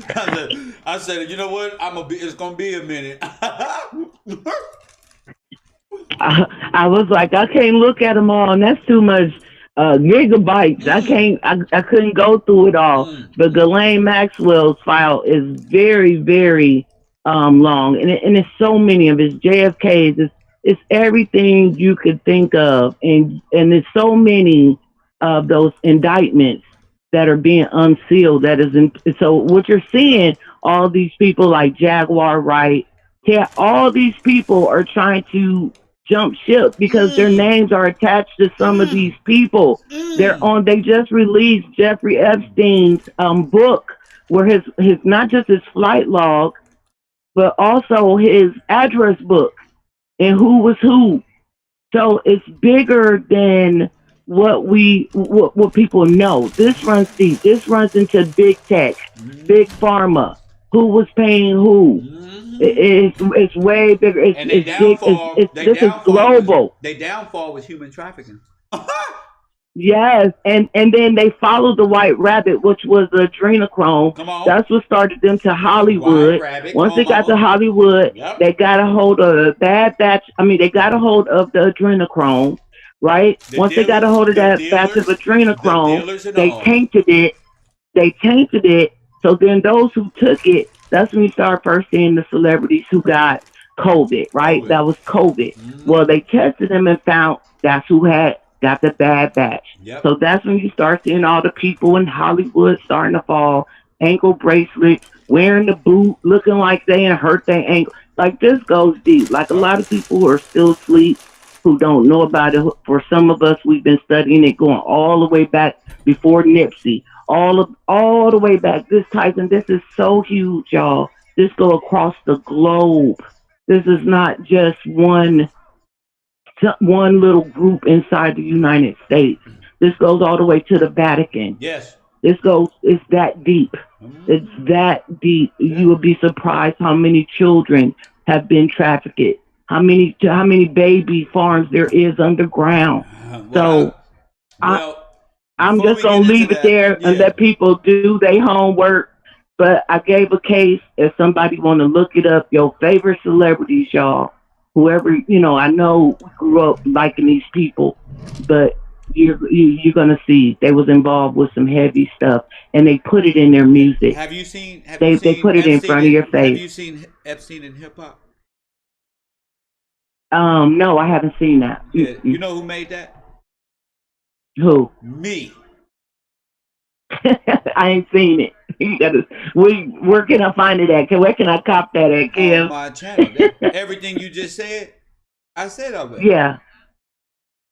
I said, you know what? It's gonna be a minute. I was like, I can't look at them all, and that's too much gigabytes. I couldn't go through it all. But Ghislaine Maxwell's file is very, very long, and it's so many of it. It's JFK's. It's everything you could think of, and there's so many of those indictments that are being unsealed. So what you're seeing, all these people like Jaguar Wright, all these people are trying to jump ship because their names are attached to some of these people. They just released Jeffrey Epstein's book where his not just his flight log, but also his address book and who was who. So it's bigger than what people know. This runs deep. This runs into big tech, big pharma. Who was paying who? It's way bigger. This is global. They downfall was human trafficking. Yes, and then they followed the White Rabbit, which was adrenochrome. That's what started them to Hollywood. Once they got to Hollywood, they got a hold of a bad batch. They got a hold of the adrenochrome, right? Once they got a hold of that batch of adrenochrome, they tainted it. So then those who took it, that's when you start first seeing the celebrities who got COVID, right? That was COVID. Well, they tested them and found that's who got the bad batch. So that's when you start seeing all the people in Hollywood starting to fall, ankle bracelets, wearing the boot, looking like they hurt their ankle. Like, this goes deep. Like, a lot of people who are still asleep, who don't know about it. For some of us, we've been studying it going all the way back before Nipsey. All the way back. This is so huge, y'all. This go across the globe. This is not just one little group inside the United States. This goes all the way to the Vatican. Yes. It's that deep. It's that deep. You will be surprised how many children have been trafficked. How many baby farms there is underground. So I'm just gonna leave it there and let people do their homework. But I gave a case. If somebody want to look it up, your favorite celebrities, y'all, whoever I know we grew up liking these people, but you're gonna see they was involved with some heavy stuff, and they put it in their music. Have you seen? They put it in front of your face. Have you seen Epstien in hip hop? No, I haven't seen that. Yeah, you know who made that? Who? Me. I ain't seen it. Where can I find it at? Where can I cop that at, Kim? On my channel. Everything you just said, I said already. Yeah.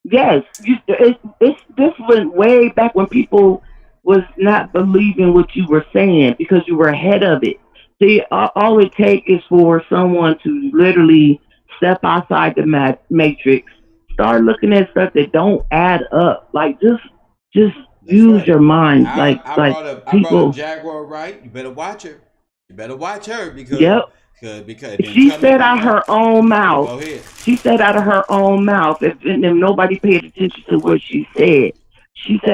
Yes. This went way back when people was not believing what you were saying because you were ahead of it. See, all it takes is for someone to literally step outside the matrix, start looking at stuff that don't add up. Like just use your mind. I brought up Jaguar, right? You better watch her. You better watch her because she said out her own mouth. Go ahead. She said out of her own mouth. If nobody paid attention to what she said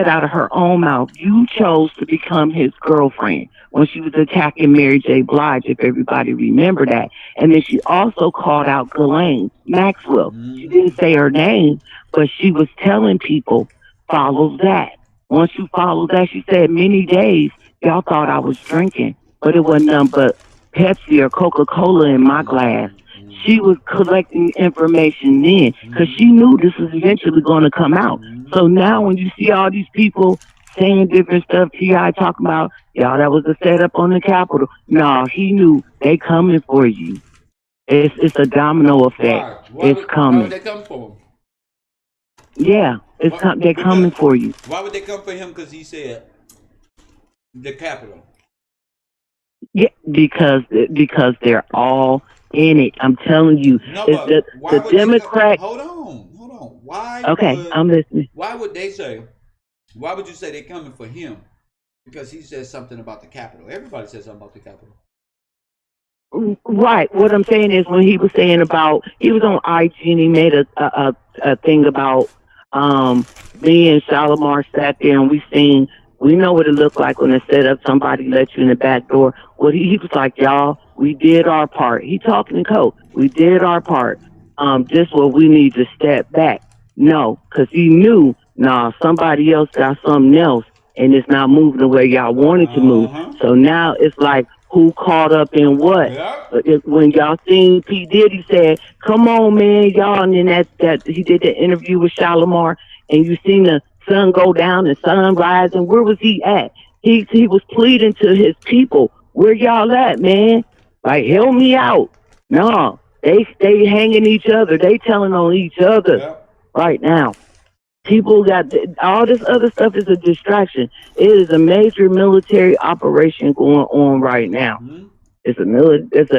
out of her own mouth, you chose to become his girlfriend when she was attacking Mary J. Blige, if everybody remember that. And then she also called out Ghislaine Maxwell. She didn't say her name, but she was telling people, follow that. Once you follow that, she said, many days, y'all thought I was drinking, but it wasn't nothing but Pepsi or Coca-Cola in my glass. She was collecting information then because she knew this was eventually going to come out. So now when you see all these people saying different stuff, T.I. talking about, y'all, that was a setup on the Capitol. No, he knew they coming for you. It's a domino effect. It's coming. Why would they come for him? Yeah, they're coming for you. Why would they come for him? Because he said the Capitol. Yeah, because they're all in it. I'm telling you, no, the Democrat. Hold on. Why? Okay, I'm listening. Why would they say? Why would you say they're coming for him? Because he says something about the Capitol. Everybody says something about the Capitol. Right. What I'm saying is when he was saying about he was on IG and he made a thing about me and Shalimar sat there and we know what it looked like when it set up somebody let you in the back door. Well, he was like, y'all, we did our part. He talking in code. We did our part. This what we need to step back. No, because he knew, somebody else got something else and it's not moving the way y'all wanted to move. So now it's like, who caught up in what? When y'all seen P. Diddy said, come on, man, y'all, and then that he did the interview with Shalimar, and you seen the sun go down and sun rise, and where was he at? He was pleading to his people, where y'all at, man? Like, help me out. No, they hanging each other. They telling on each other right now. People got all this other stuff is a distraction. It is a major military operation going on right now. It's a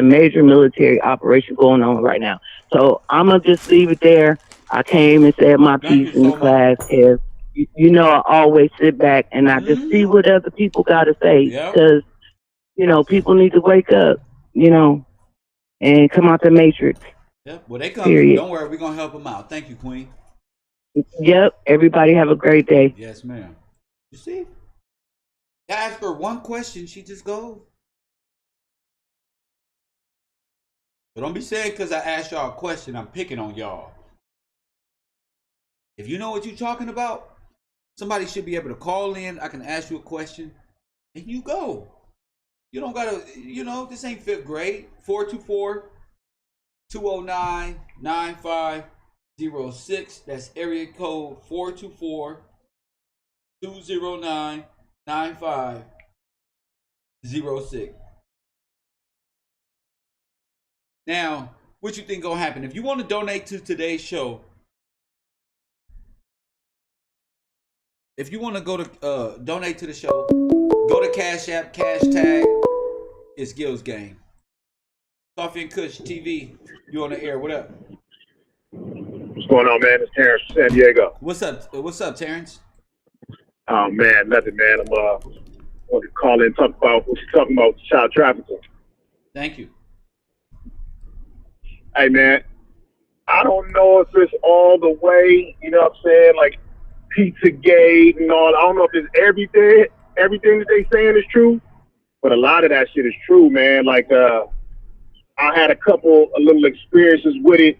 major military operation going on right now. So I'm gonna just leave it there. I came and said my piece in the class. If I always sit back and I just see what other people got to say because people need to wake up. And come out the matrix. Yep. Well, they come. Period. Don't worry, we're gonna help them out. Thank you, Queen. Yep. Everybody have a great day. Yes, ma'am. You see? I asked her one question, she just goes. But don't be saying because I asked y'all a question, I'm picking on y'all. If you know what you're talking about, somebody should be able to call in. I can ask you a question, and you go. You don't gotta, this ain't fifth grade. 424-209-9506. That's area code 424-209-9506. Now, what you think gonna happen? If you want to donate to today's show, if you want to go to donate to the show, go to Cash App, cash tag. It's Gil's Game. Coffee and Kush TV. You on the air? What up? What's going on, man? It's Terrence from San Diego. What's up? What's up, Terrence? Oh man, nothing, man. I'm want to call in and talk about what you're talking about, child trafficking. Thank you. Hey man, I don't know if it's all the way, you know what I'm saying, like Pizzagate and all. I don't know if it's everything that they saying is true, but a lot of that shit is true, man. Like I had a little experiences with it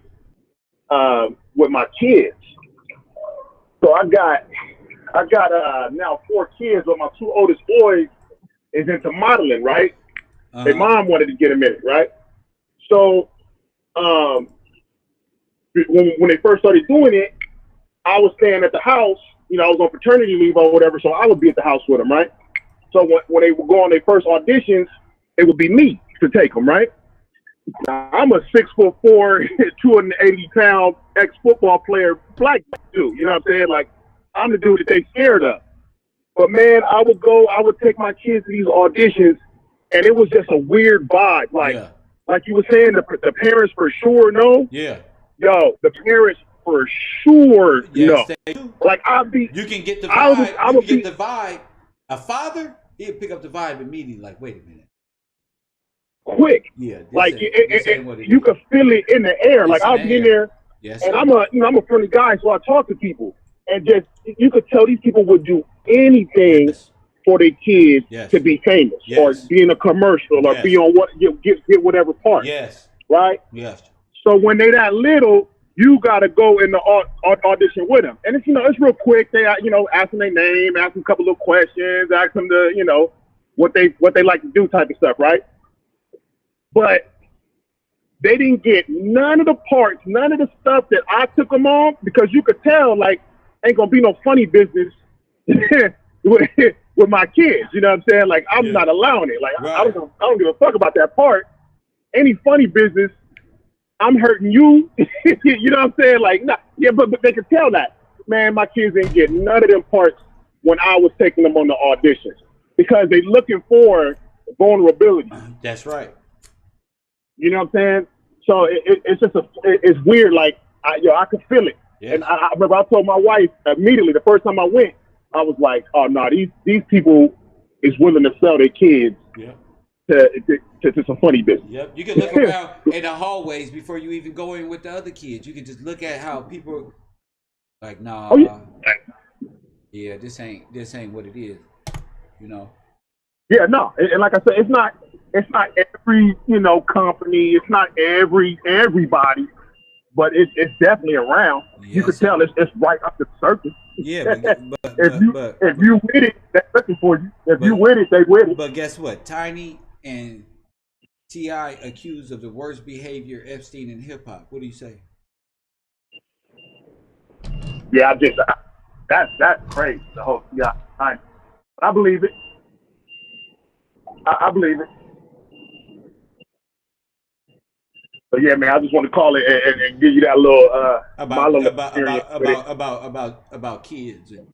with my kids. So I got now 4 kids, but my 2 oldest boys is into modeling, right? Their mom wanted to get them in it, right? So when they first started doing it, I was staying at the house. You know, I was on paternity leave or whatever, so I would be at the house with them, right? So when they would go on their first auditions, it would be me to take them, right? Now, I'm a 6'4", 280-pound ex-football player, black dude. You know what I'm saying? Like, I'm the dude that they scared of. But man, I would take my kids to these auditions, and it was just a weird vibe. Like you were saying, the parents for sure know. Yeah. Yo, the parents for sure Yes, know. they do. Like you can get the vibe. Get the vibe. A father, he'll pick up the vibe immediately. Like, wait a minute. Quick. Yeah. Like you could feel it in the air. Like I'll be in there, and I'm a friendly guy, so I talk to people, and just you could tell these people would do anything for their kids to be famous or be in a commercial or be on get whatever part. Yes. Right. Yes. So when they that little, you gotta go in the audition with them, and it's real quick. They ask them their name, ask them a couple of questions, ask them to what they like to do type of stuff, right? But they didn't get none of the parts, none of the stuff that I took them on, because you could tell, like, ain't gonna be no funny business with my kids. You know what I'm saying? Like, I'm not allowing it. Like, I don't give a fuck about that part. Any funny business, I'm hurting you. You know what I'm saying? Like, nah, yeah, but they could tell that. Man, my kids didn't get none of them parts when I was taking them on the auditions, because they looking for vulnerability. That's right. You know what I'm saying? So it's just it's weird. Like I could feel it, and I remember I told my wife immediately the first time I went, I was like, "Oh no, these people is willing to sell their kids to some funny business." Yep. You can look around in the hallways before you even go in with the other kids. You can just look at how people like, nah, this ain't what it is. You know. Yeah, no, and like I said, it's not every company, it's not everybody, but it's definitely around. Yes. You can tell it's right up the surface. Yeah, but if you with it, they're looking for you. If you with it, they with it. But guess what? Tiny and T.I. accused of the worst behavior Epstien in hip hop. What do you say? Yeah, that's crazy. The whole T.I. I believe it. I believe it. But yeah, man, I just want to call it and give you that little about kids in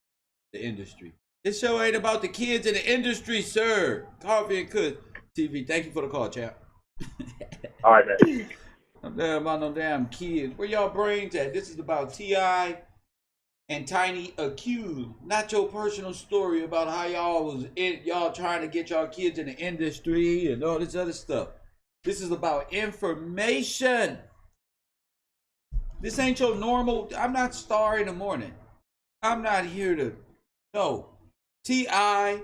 the industry. This show ain't about the kids in the industry, sir. Coffee and Kush TV. Thank you for the call, chap. All right, man. I'm there about no damn kids. Where y'all brains at? This is about T.I. and Tiny accused, not your personal story about how y'all trying to get y'all kids in the industry and all this other stuff. This is about information. This ain't your normal. I'm not Star in the Morning. I'm not here to. No. T.I.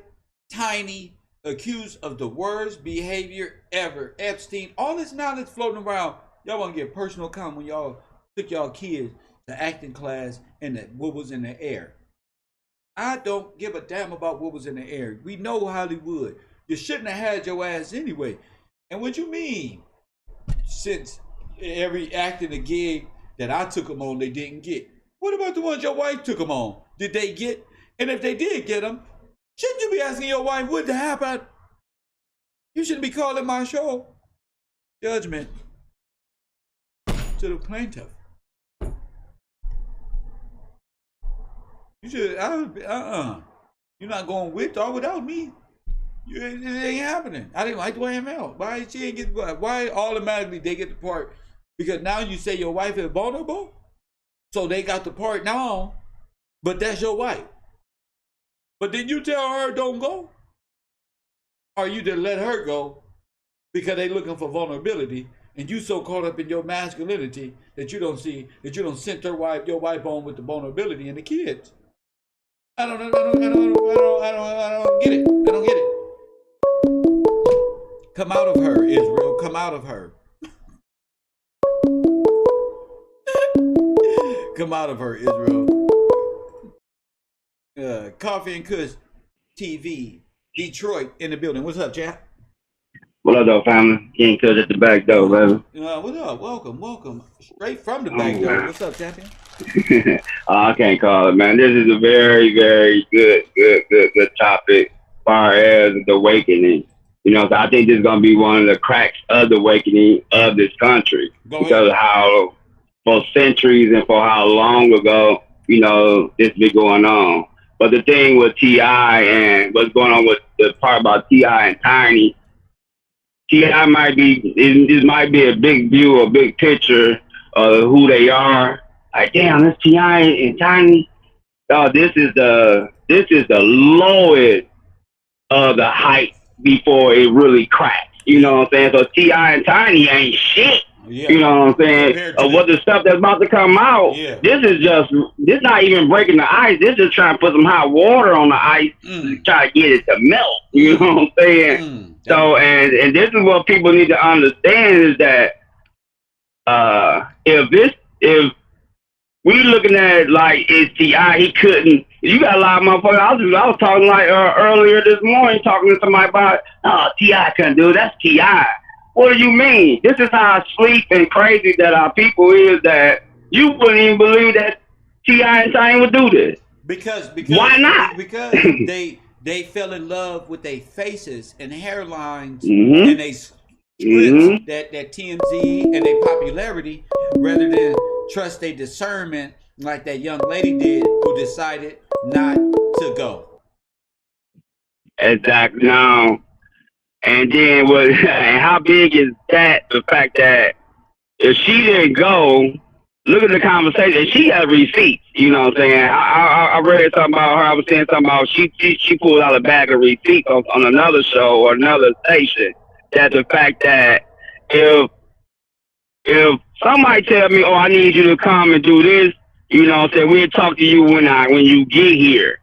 Tiny accused of the worst behavior ever. Epstien. All this knowledge floating around. Y'all want to get personal comment when y'all took y'all kids to acting class and what was in the air. I don't give a damn about what was in the air. We know Hollywood. You shouldn't have had your ass anyway. And what you mean? Since every acting a gig that I took them on, they didn't get. What about the ones your wife took them on? Did they get? And if they did get them, shouldn't you be asking your wife what happened? You shouldn't be calling my show. Judgment to the plaintiff. You should, you're not going with or without me. It ain't happening. I didn't like the way it felt. Why she ain't get? Why automatically they get the part? Because now you say your wife is vulnerable, so they got the part now. But that's your wife. But did you tell her don't go, or you just let her go because they looking for vulnerability, and you so caught up in your masculinity that you don't see that you don't send your wife on with the vulnerability and the kids. I don't get it. I don't get it. Come out of her, Israel. Come out of her. Come out of her, Israel. Coffee and Kush TV, Detroit in the building. What's up, Jack? What up, though, family? King Kush at the back door, brother. What up? Welcome. Straight from the back door. What's up, champion? I can't call it, man. This is a very, very good topic as far as the awakening. You know, so I think this is going to be one of the cracks of the awakening of this country. Because of how, for centuries and for how long ago, you know, this been going on. But the thing with T.I. and what's going on with the part about T.I. and Tiny, T.I. might be, this might be a big view, a big picture of who they are. Like, damn, this T.I. and Tiny. Oh, this is the lowest of the height before it really cracks. You know what I'm saying? So T.I. and Tiny ain't shit. Yeah. You know what I'm saying? What the stuff that's about to come out, this not even breaking the ice. This is trying to put some hot water on the ice to try to get it to melt. You know what I'm saying? So, and this is what people need to understand is that if we looking at it like it's T.I., he couldn't. You got a lot of motherfuckers. I was talking like earlier this morning, talking to somebody about, oh, T.I. couldn't do it. That's T.I. What do you mean? This is how sleep and crazy that our people is that you wouldn't even believe that T.I. and Tiny would do this. Because why not? Because they fell in love with their faces and hairlines and they scripts that TMZ and their popularity rather than trust their discernment like that young lady did who decided not to go. Exactly. Now, and then and how big is that? The fact that if she didn't go, look at the conversation. She has receipts. You know what I'm saying? I read something about her. I was saying something about she pulled out a bag of receipts on another show or another station. That the fact that if somebody tell me, oh, I need you to come and do this, you know what I'm saying, we'll talk to you when you get here.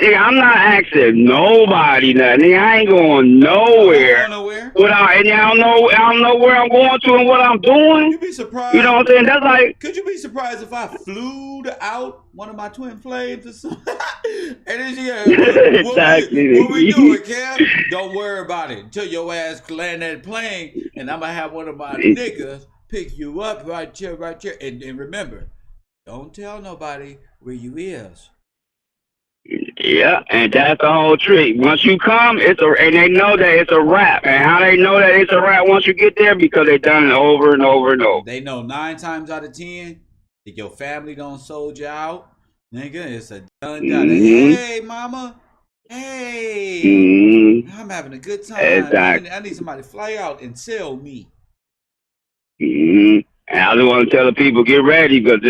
Nigga, I'm not asking nobody nothing. Nigga, I ain't going nowhere. And I don't know where I'm going to and what I'm doing. You'd be surprised. You know what I'm saying? That's like. Could you be surprised if I flew out one of my twin flames or something? And then she exactly. What we doing, Kev? Don't worry about it until your ass land that plane, and I'm gonna have one of my niggas pick you up right here. And remember, don't tell nobody where you is. Yeah, and that's the whole trick. Once you come, and they know that it's a wrap. And how they know that it's a wrap once you get there? Because they done it over and over and over. They know 9 times out of 10 that your family don't sold you out. Nigga, it's a done. Hey, mama. Hey, I'm having a good time. Exactly. I need somebody to fly out and sell me. And I just want to tell the people, get ready because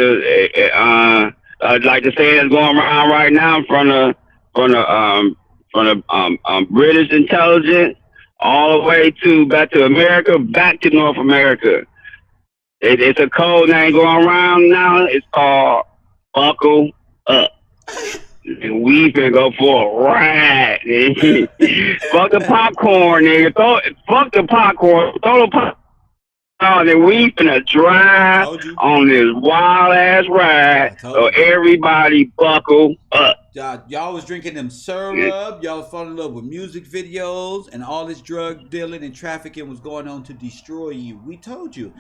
like the saying that's going around right now from the British intelligence all the way back to America, back to North America. It's a code name going around now. It's called buckle up. And we finna go for a ride. Fuck the popcorn, nigga. Fuck the popcorn. Throw the popcorn. Oh, then we finna drive on this wild ass ride. So everybody buckle up. Y'all was drinking them syrup. Y'all falling in love with music videos, and all this drug dealing and trafficking was going on to destroy you. We told you.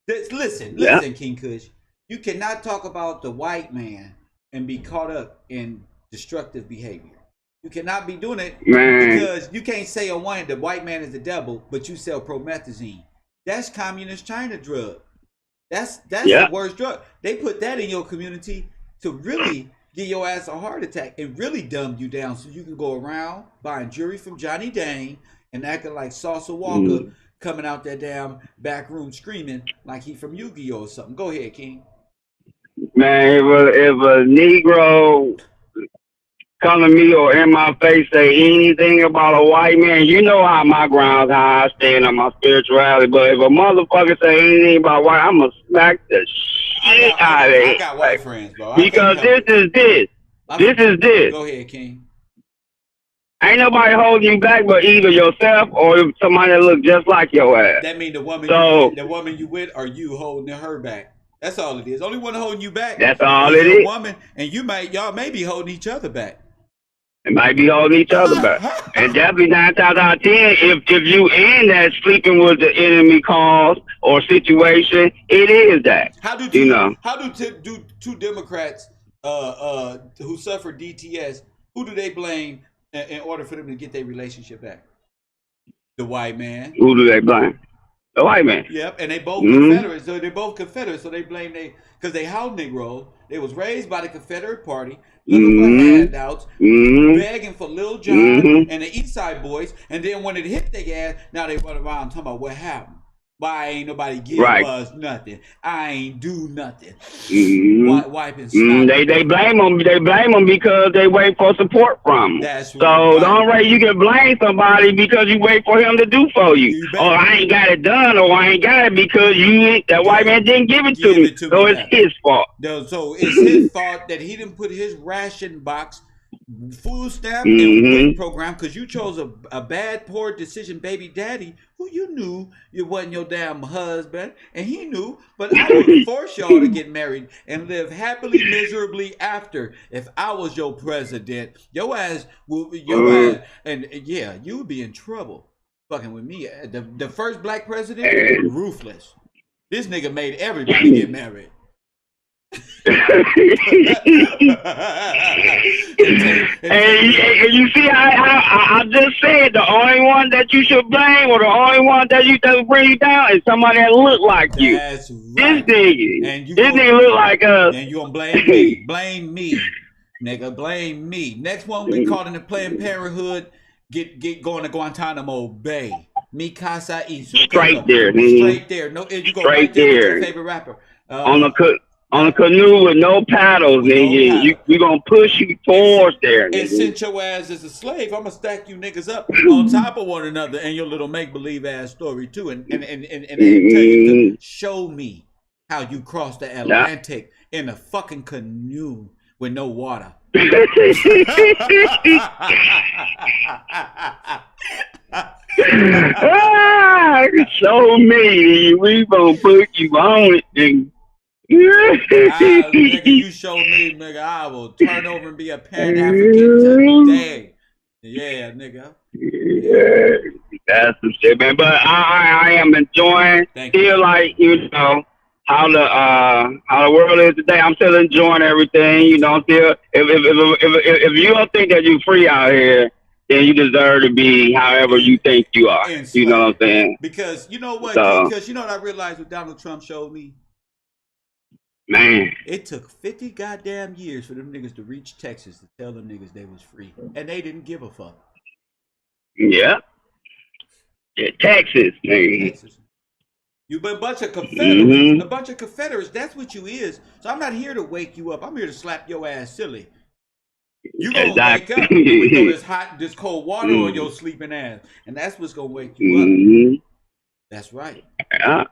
Listen, King Kush. You cannot talk about the white man and be caught up in destructive behavior. You cannot be doing it because you can't say on one hand the white man is the devil, but you sell promethazine. That's communist China drug. That's the worst drug. They put that in your community to really give your ass a heart attack and really dumb you down so you can go around buying jewelry from Johnny Dane and acting like Salsa Walker coming out that damn back room screaming like he from Yu-Gi-Oh or something. Go ahead, King. Man, if a Negro come to me or in my face say anything about a white man, you know how my grounds, how I stand on my spirituality. But if a motherfucker say anything about white, I'm going to smack the shit out of it. I got white friends, bro. Because this is this. This is this. Go ahead, King. Ain't nobody holding you back but either yourself or somebody that look just like your ass. That mean the woman you with or you holding her back. That's all it is. Only one holding you back. That's all it is. Woman, and y'all may be holding each other back. It might be holding each other back. And definitely 9 times out of 10, if you in that sleeping with the enemy cause or situation, it is that. How do two Democrats who suffer DTS, who do they blame in order for them to get their relationship back? The white man. Who do they blame? The white man. Yep, and they both Confederates. So they both Confederates. So they blame because they house Negro. They was raised by the Confederate Party, looking for handouts, begging for Lil Jon and the East Side Boys. And then when it hit their ass, now they run around talking about what happened. Why ain't nobody give us nothing? I ain't do nothing. Wiping they blame them. They blame them because they wait for support from them. That's so right. the only way you can blame somebody because you wait for him to do for you. Or I ain't got it done, or I ain't got it because that white man didn't give it to me. So it's his fault. So it's his fault that he didn't put his ration box, food stamp, and WIC program because you chose a bad, poor decision, baby daddy, who you knew it wasn't your damn husband, and he knew, but I would force y'all to get married and live happily, miserably after. If I was your president, your ass, and yeah, you would be in trouble fucking with me. The first black president, ruthless. This nigga made everybody get married. And you see I just said the only one that you should blame or the only one that you should bring you down is somebody that look like you. That's right. This nigga look like us. And you gonna blame me. Blame me. Nigga, blame me. Next one we caught in the Planned Parenthood, get going to Guantanamo Bay. Mi casa y su Straight there, straight there. No, you go straight right there. With your favorite rapper. On a canoe with no paddles, nigga. We gonna push you towards there, nigga. And since your ass is a slave, I'm gonna stack you niggas up on top of one another and your little make-believe ass story too. And tell you to show me how you crossed the Atlantic in a fucking canoe with no water. Show me. We gonna put you on it, nigga. Nigga, you show me, nigga, I will turn over and be a Pan-African today. Yeah, nigga. Yeah, that's some shit, man. But I am enjoying. Feel like how the world is today. I'm still enjoying everything. Still if you don't think that you're free out here, then you deserve to be however you think you are. You know what I'm saying? Because you know what? Because you know what I realized what Donald Trump showed me. Man, it took 50 goddamn years for them niggas to reach Texas to tell them niggas they was free, and they didn't give a fuck. Yeah, Texas, nigga. Texas. You a bunch of Confederates, a bunch of Confederates. That's what you is. So I'm not here to wake you up. I'm here to slap your ass silly. You gonna wake up with this cold water on your sleeping ass, and that's what's gonna wake you up. That's right. Yeah.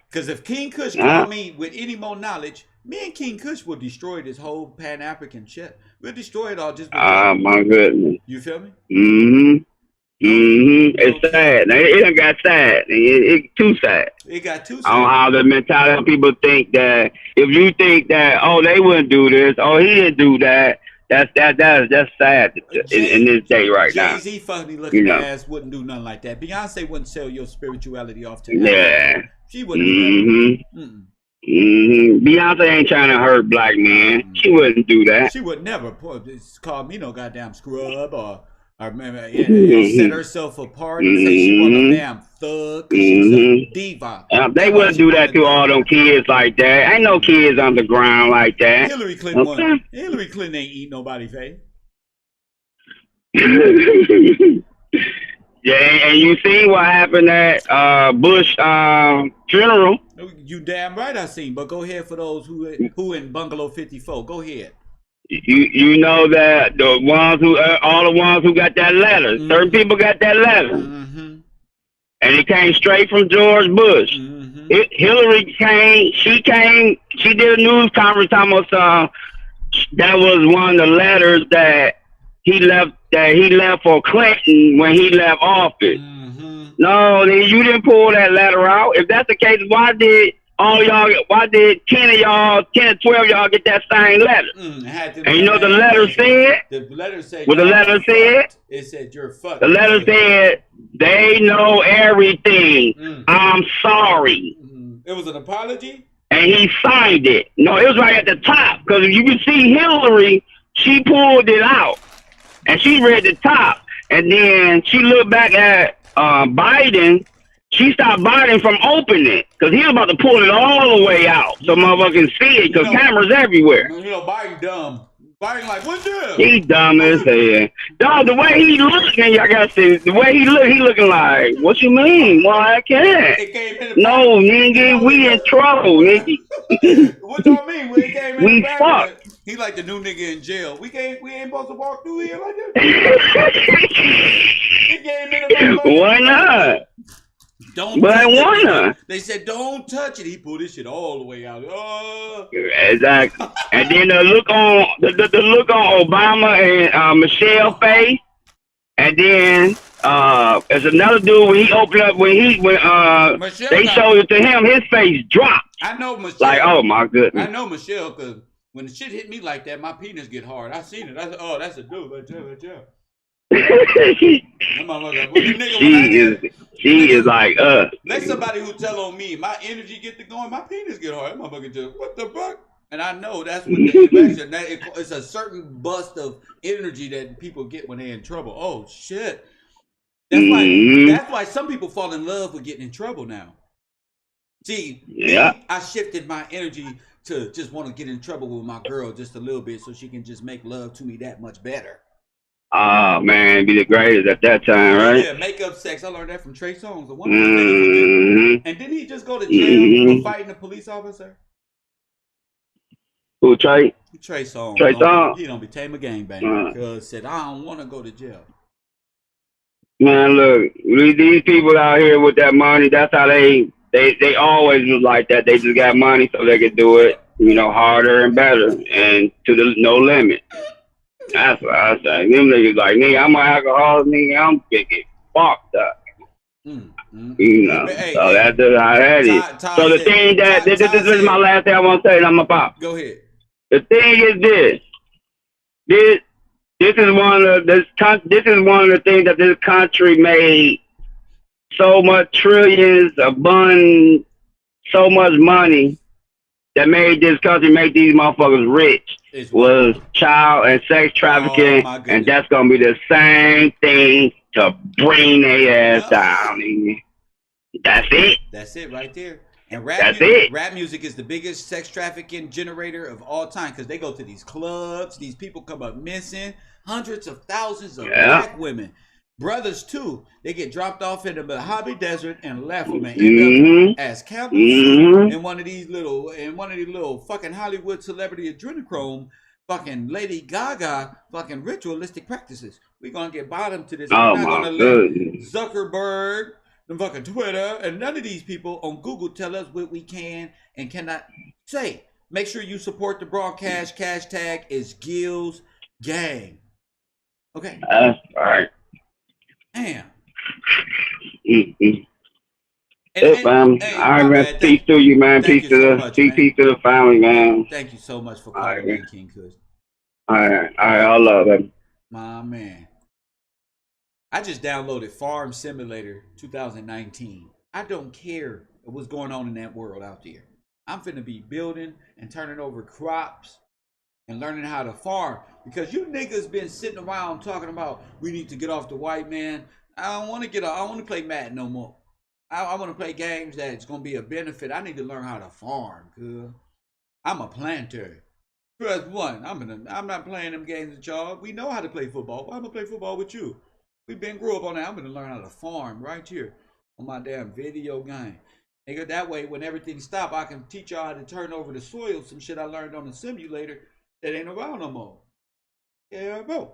Because if King Kush called me with any more knowledge, me and King Kush will destroy this whole Pan-African shit. We'll destroy it all just because. My goodness. You feel me? It's sad. It done got sad. It's too sad. It got too sad. On how the mentality of people think that if you think that, they wouldn't do this, he didn't do that. That's sad in this day right now. Jay-Z funny looking ass wouldn't do nothing like that. Beyonce wouldn't sell your spirituality off to yeah. She wouldn't do that. Beyonce ain't trying to hurt black men. She wouldn't do that. She would never call me no goddamn scrub or set herself apart and say she want a damn thug, cause she's a diva. They wouldn't do that to all them kids like that. Ain't no kids underground like that. Hillary Clinton won. Hillary Clinton ain't eat nobody face. Yeah, and you see what happened at Bush funeral. You damn right I seen. But go ahead for those who in Bungalow 54. Go ahead. You know that the ones who all the ones who got that letter. Certain people got that letter, and it came straight from George Bush. Hillary came. She did a news conference almost. That was one of the letters that he left for Clinton when he left office. No, you didn't pull that letter out. If that's the case, why did 10 or 12 y'all get that same letter? And you know what the letter said? The letter said, what the letter said? It said, you're fucked. The letter said, they know everything. I'm sorry. It was an apology? And he signed it. No, it was right at the top. Because you can see Hillary, she pulled it out. And she read the top. And then she looked back at Biden. She stopped Biden from opening it. Because he was about to pull it all the way out. So motherfuckers can see it. Because cameras everywhere. You know, Biden dumb. Biden like, what's this? He dumb as hell. Dog, the way he looking, y'all gotta see. The way he looking like, what you mean? Well, I can't. No, nigga, we in trouble, nigga. What y'all mean? We came in we fucked. He like the new nigga in jail. We ain't supposed to walk through here like this. He came in the Why not? Why not? They said don't touch it. He pulled this shit all the way out. Exactly. And then the look on Obama and Michelle face. And then there's another dude when he opened up they showed it to him, his face dropped. I know Michelle. Like, oh my goodness. I know Michelle because when the shit hit me like that, my penis get hard. I seen it. I said, oh, that's a dude right there. She is like Let somebody who tell on me, my energy get to going, my penis get hard. That motherfucker just, what the fuck? And I know that's what the infection. It's a certain bust of energy that people get when they're in trouble. Oh shit! That's why some people fall in love with getting in trouble now. See, I shifted my energy to just want to get in trouble with my girl just a little bit so she can just make love to me that much better. Oh man, be the greatest at that time, right? Yeah, makeup sex. I learned that from Trey Songz. And didn't he just go to jail for fighting a police officer? Who, Trey? Trey Songz. Trey Songz. He don't be tame a gangbang because said I don't want to go to jail. Man, look, these people out here with that money. That's how they always was like that. They just got money so they could do it, harder and better and to the no limit. That's what I say. Them niggas like, nigga, I'm an alcoholic, nigga, I'm getting fucked up. Hey, so that's just how that is. So the thing that, this is my last thing I want to say, and I'm going to pop. Go ahead. The thing is this is one of the things that this country made so much trillions abundant, so much money that made this country make these motherfuckers rich. Was child and sex trafficking, and that's gonna be the same thing to bring their ass down. That's it. That's it right there. And rap music is the biggest sex trafficking generator of all time because they go to these clubs. These people come up missing. Hundreds of thousands of black women. Brothers too, they get dropped off in the Mojave Desert and left them and end up as campers in one of these little fucking Hollywood celebrity adrenochrome fucking Lady Gaga fucking ritualistic practices. We're gonna get bottom to this. Oh, we're not my gonna goodness. let Zuckerberg and fucking Twitter and none of these people on Google tell us what we can and cannot say. Make sure you support the broadcast. Hashtag is Gil's Gang. Okay. That's right. Damn. All right, man. Peace to you, man. Peace to the family, man. Thank you so much for calling me, King Kush. All right. I love it. My man. I just downloaded Farm Simulator 2019. I don't care what's going on in that world out there. I'm finna be building and turning over crops and learning how to farm because you niggas been sitting around talking about we need to get off the white man. I don't want to play Madden no more. I want to play games that's gonna be a benefit. I need to learn how to farm, cuz I'm a planter. Press one. I'm not playing them games with y'all. We know how to play football. Why am I gonna play football with you? We've been grew up on that. I'm gonna learn how to farm right here on my damn video game. Nigga, that way when everything stop, I can teach y'all how to turn over the soil, some shit I learned on the simulator that ain't around no more. Yeah, bro.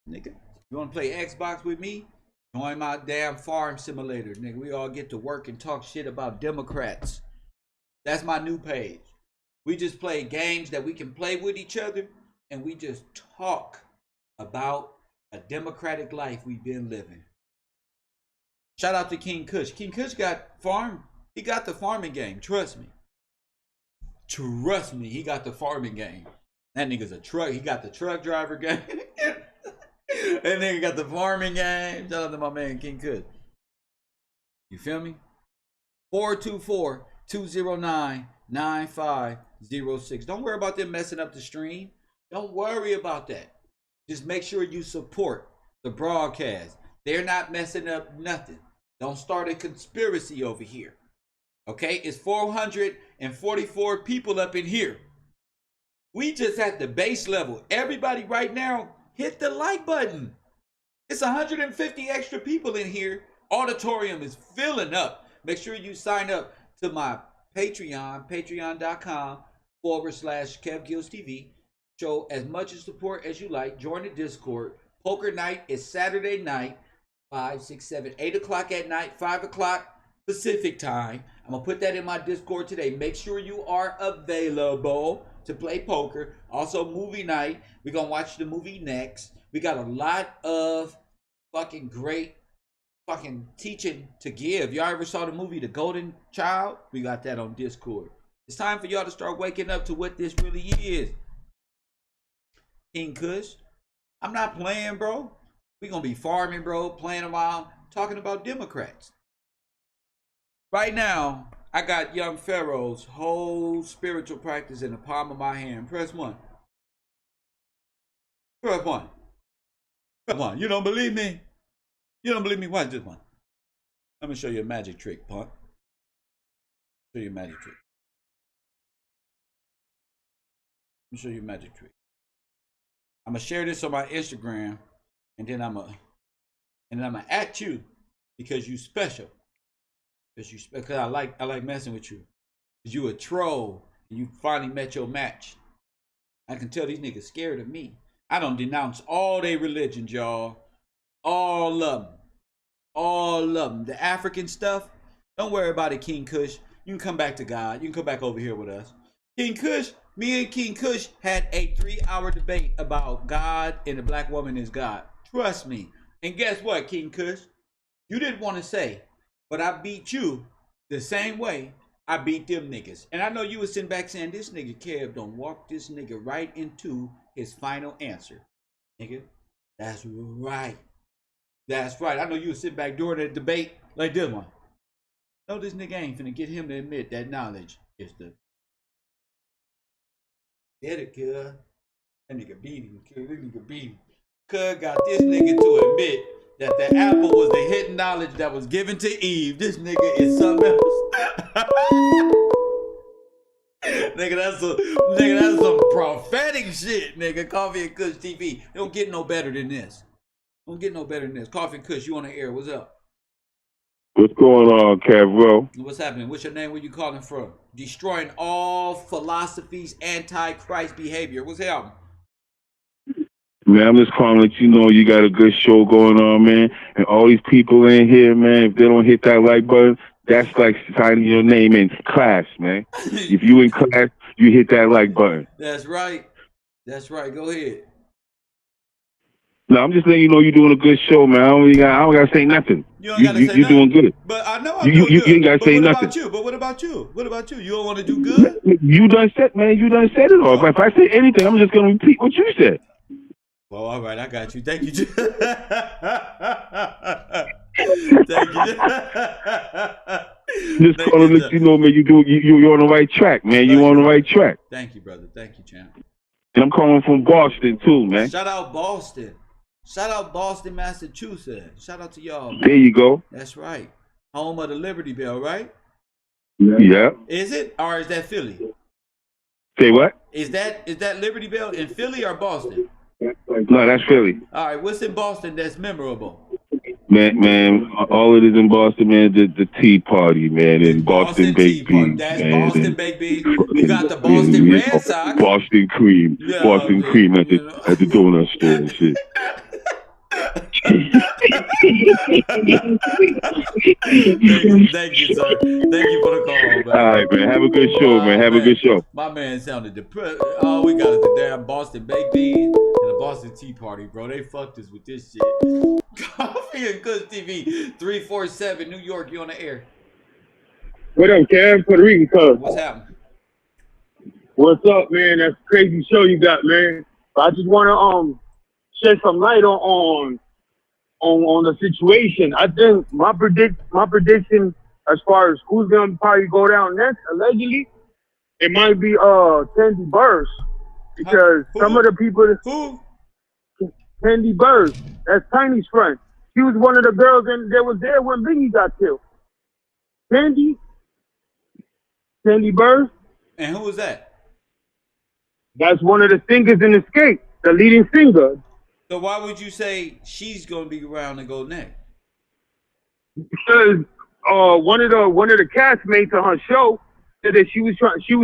Nigga, you wanna play Xbox with me? Join my damn farm simulator, nigga. We all get to work and talk shit about Democrats. That's my new page. We just play games that we can play with each other, and we just talk about a democratic life we've been living. Shout out to King Kush. King Kush got farm. He got the farming game. Trust me. Trust me, he got the farming game. That nigga's a truck. He got the truck driver game. That nigga got the farming game. Shout out to my man King Kush. You feel me? 424-209-9506. Don't worry about them messing up the stream. Don't worry about that. Just make sure you support the broadcast. They're not messing up nothing. Don't start a conspiracy over here. Okay? It's 444 people up in here. We just at the base level. Everybody right now, hit the like button. It's 150 extra people in here. Auditorium is filling up. Make sure you sign up to my Patreon, patreon.com/KevGillsTV. Show as much support as you like. Join the Discord. Poker night is Saturday night, 5, 6, 7, 8 o'clock at night, 5 o'clock Pacific time. I'm going to put that in my Discord today. Make sure you are available to play poker. Also, movie night. We're going to watch the movie next. We got a lot of fucking great fucking teaching to give. Y'all ever saw the movie The Golden Child? We got that on Discord. It's time for y'all to start waking up to what this really is. King Kush, I'm not playing, bro. We gonna be farming, bro, playing a while, talking about Democrats. Right now, I got Young Pharaoh's whole spiritual practice in the palm of my hand. Press one. Press one. Press one. You don't believe me? You don't believe me? Watch this one. Let me show you a magic trick, punk. Show you a magic trick. Let me show you a magic trick. I'm gonna share this on my Instagram, and then I'm gonna at you because you special. Because I like messing with you. Cause you a troll and you finally met your match. I can tell these niggas scared of me. I don't denounce all they religions, y'all. All of them. All of them. The African stuff, don't worry about it, King Kush. You can come back to God. You can come back over here with us. King Kush, me and King Kush had a 3-hour debate about God and the black woman is God. Trust me. And guess what, King Kush? You didn't want to say, but I beat you the same way I beat them niggas. And I know you was sitting back saying, this nigga Kev don't walk this nigga right into his final answer. Nigga, that's right. That's right. I know you was sitting back during the debate like this one. No, this nigga ain't finna get him to admit that knowledge is the... Get it, cuz. That nigga beat him, cuz. That nigga beat him. Cuz got this nigga to admit that the apple was the hidden knowledge that was given to Eve. This nigga is something else. Nigga, that's some prophetic shit, nigga. Coffee and Kush TV. Don't get no better than this. Don't get no better than this. Coffee and Kush, you on the air. What's up? What's going on, Cavro? What's happening? What's your name? Where you calling from? Destroying all philosophies, anti-Christ behavior. What's happening? Man, I'm just calling to let you know you got a good show going on, man. And all these people in here, man, if they don't hit that like button, that's like signing your name in class, man. If you in class, you hit that like button. That's right. That's right. Go ahead. No, I'm just letting you know you're doing a good show, man. I don't gotta say nothing. You don't gotta say nothing. You're doing good. But I know I'm doing good. You ain't gotta say nothing. What about you? What about you? You don't want to do good? You done said, man. You done said it all. But if I say anything, I'm just gonna repeat what you said. Well, all right, I got you. Thank you. Thank you. Just calling to let you know, man. You're on the right track, man. You're on the right track. Thank you, brother. Thank you, champ. And I'm calling from Boston too, man. Shout out Boston. Shout out Boston, Massachusetts. Shout out to y'all, man. There you go. That's right. home of the Liberty Bell, right? Yeah. Is it, or is that Philly? Say what? Is that Liberty Bell in Philly or Boston? No, that's Philly. All right, what's in Boston that's memorable? Man, all it is in Boston, man, the Tea Party, man, and Boston baked beans, That's man. Boston baked beans. You got the Boston Red Sox. Boston cream. Yeah, Boston cream at the donut store and shit. Thank you, sir. Thank you for the call, man. All right, man. Have a good show, man. Have a good show. My man sounded depressed. All we got is the damn Boston baked beans and the Boston Tea Party, bro. They fucked us with this shit. Coffee and Kush TV, 347 New York. You on the air? What up, Cam? Puerto Rican cuz. What's happening? What's up, man? That's a crazy show you got, man. I just want to shed some light on the situation. I think my prediction as far as who's gonna probably go down next, allegedly, it might be Candy Burrs, because some of the people. Who? Candy Burrs, that's Tiny's friend. She was one of the girls that was there when Biggie got killed. Candy Burrs. And who was that? That's one of the singers in Escape, the leading singer. So why would you say she's gonna be around and go next? Because one of the castmates on her show said that she was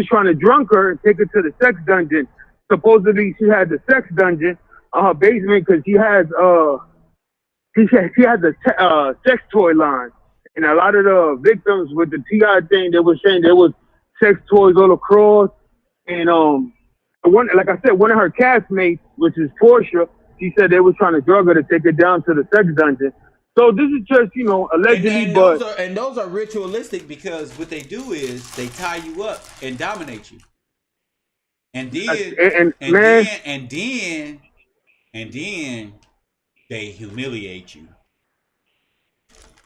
trying to drunk her and take her to the sex dungeon. Supposedly she had the sex dungeon on her basement because she had the sex toy line, and a lot of the victims with the TI thing, they were saying there was sex toys all across, and like I said, one of her castmates, which is Portia, she said they were trying to drug her to take her down to the sex dungeon. So this is just, allegedly, and those are ritualistic, because what they do is they tie you up and dominate you, and then they humiliate you.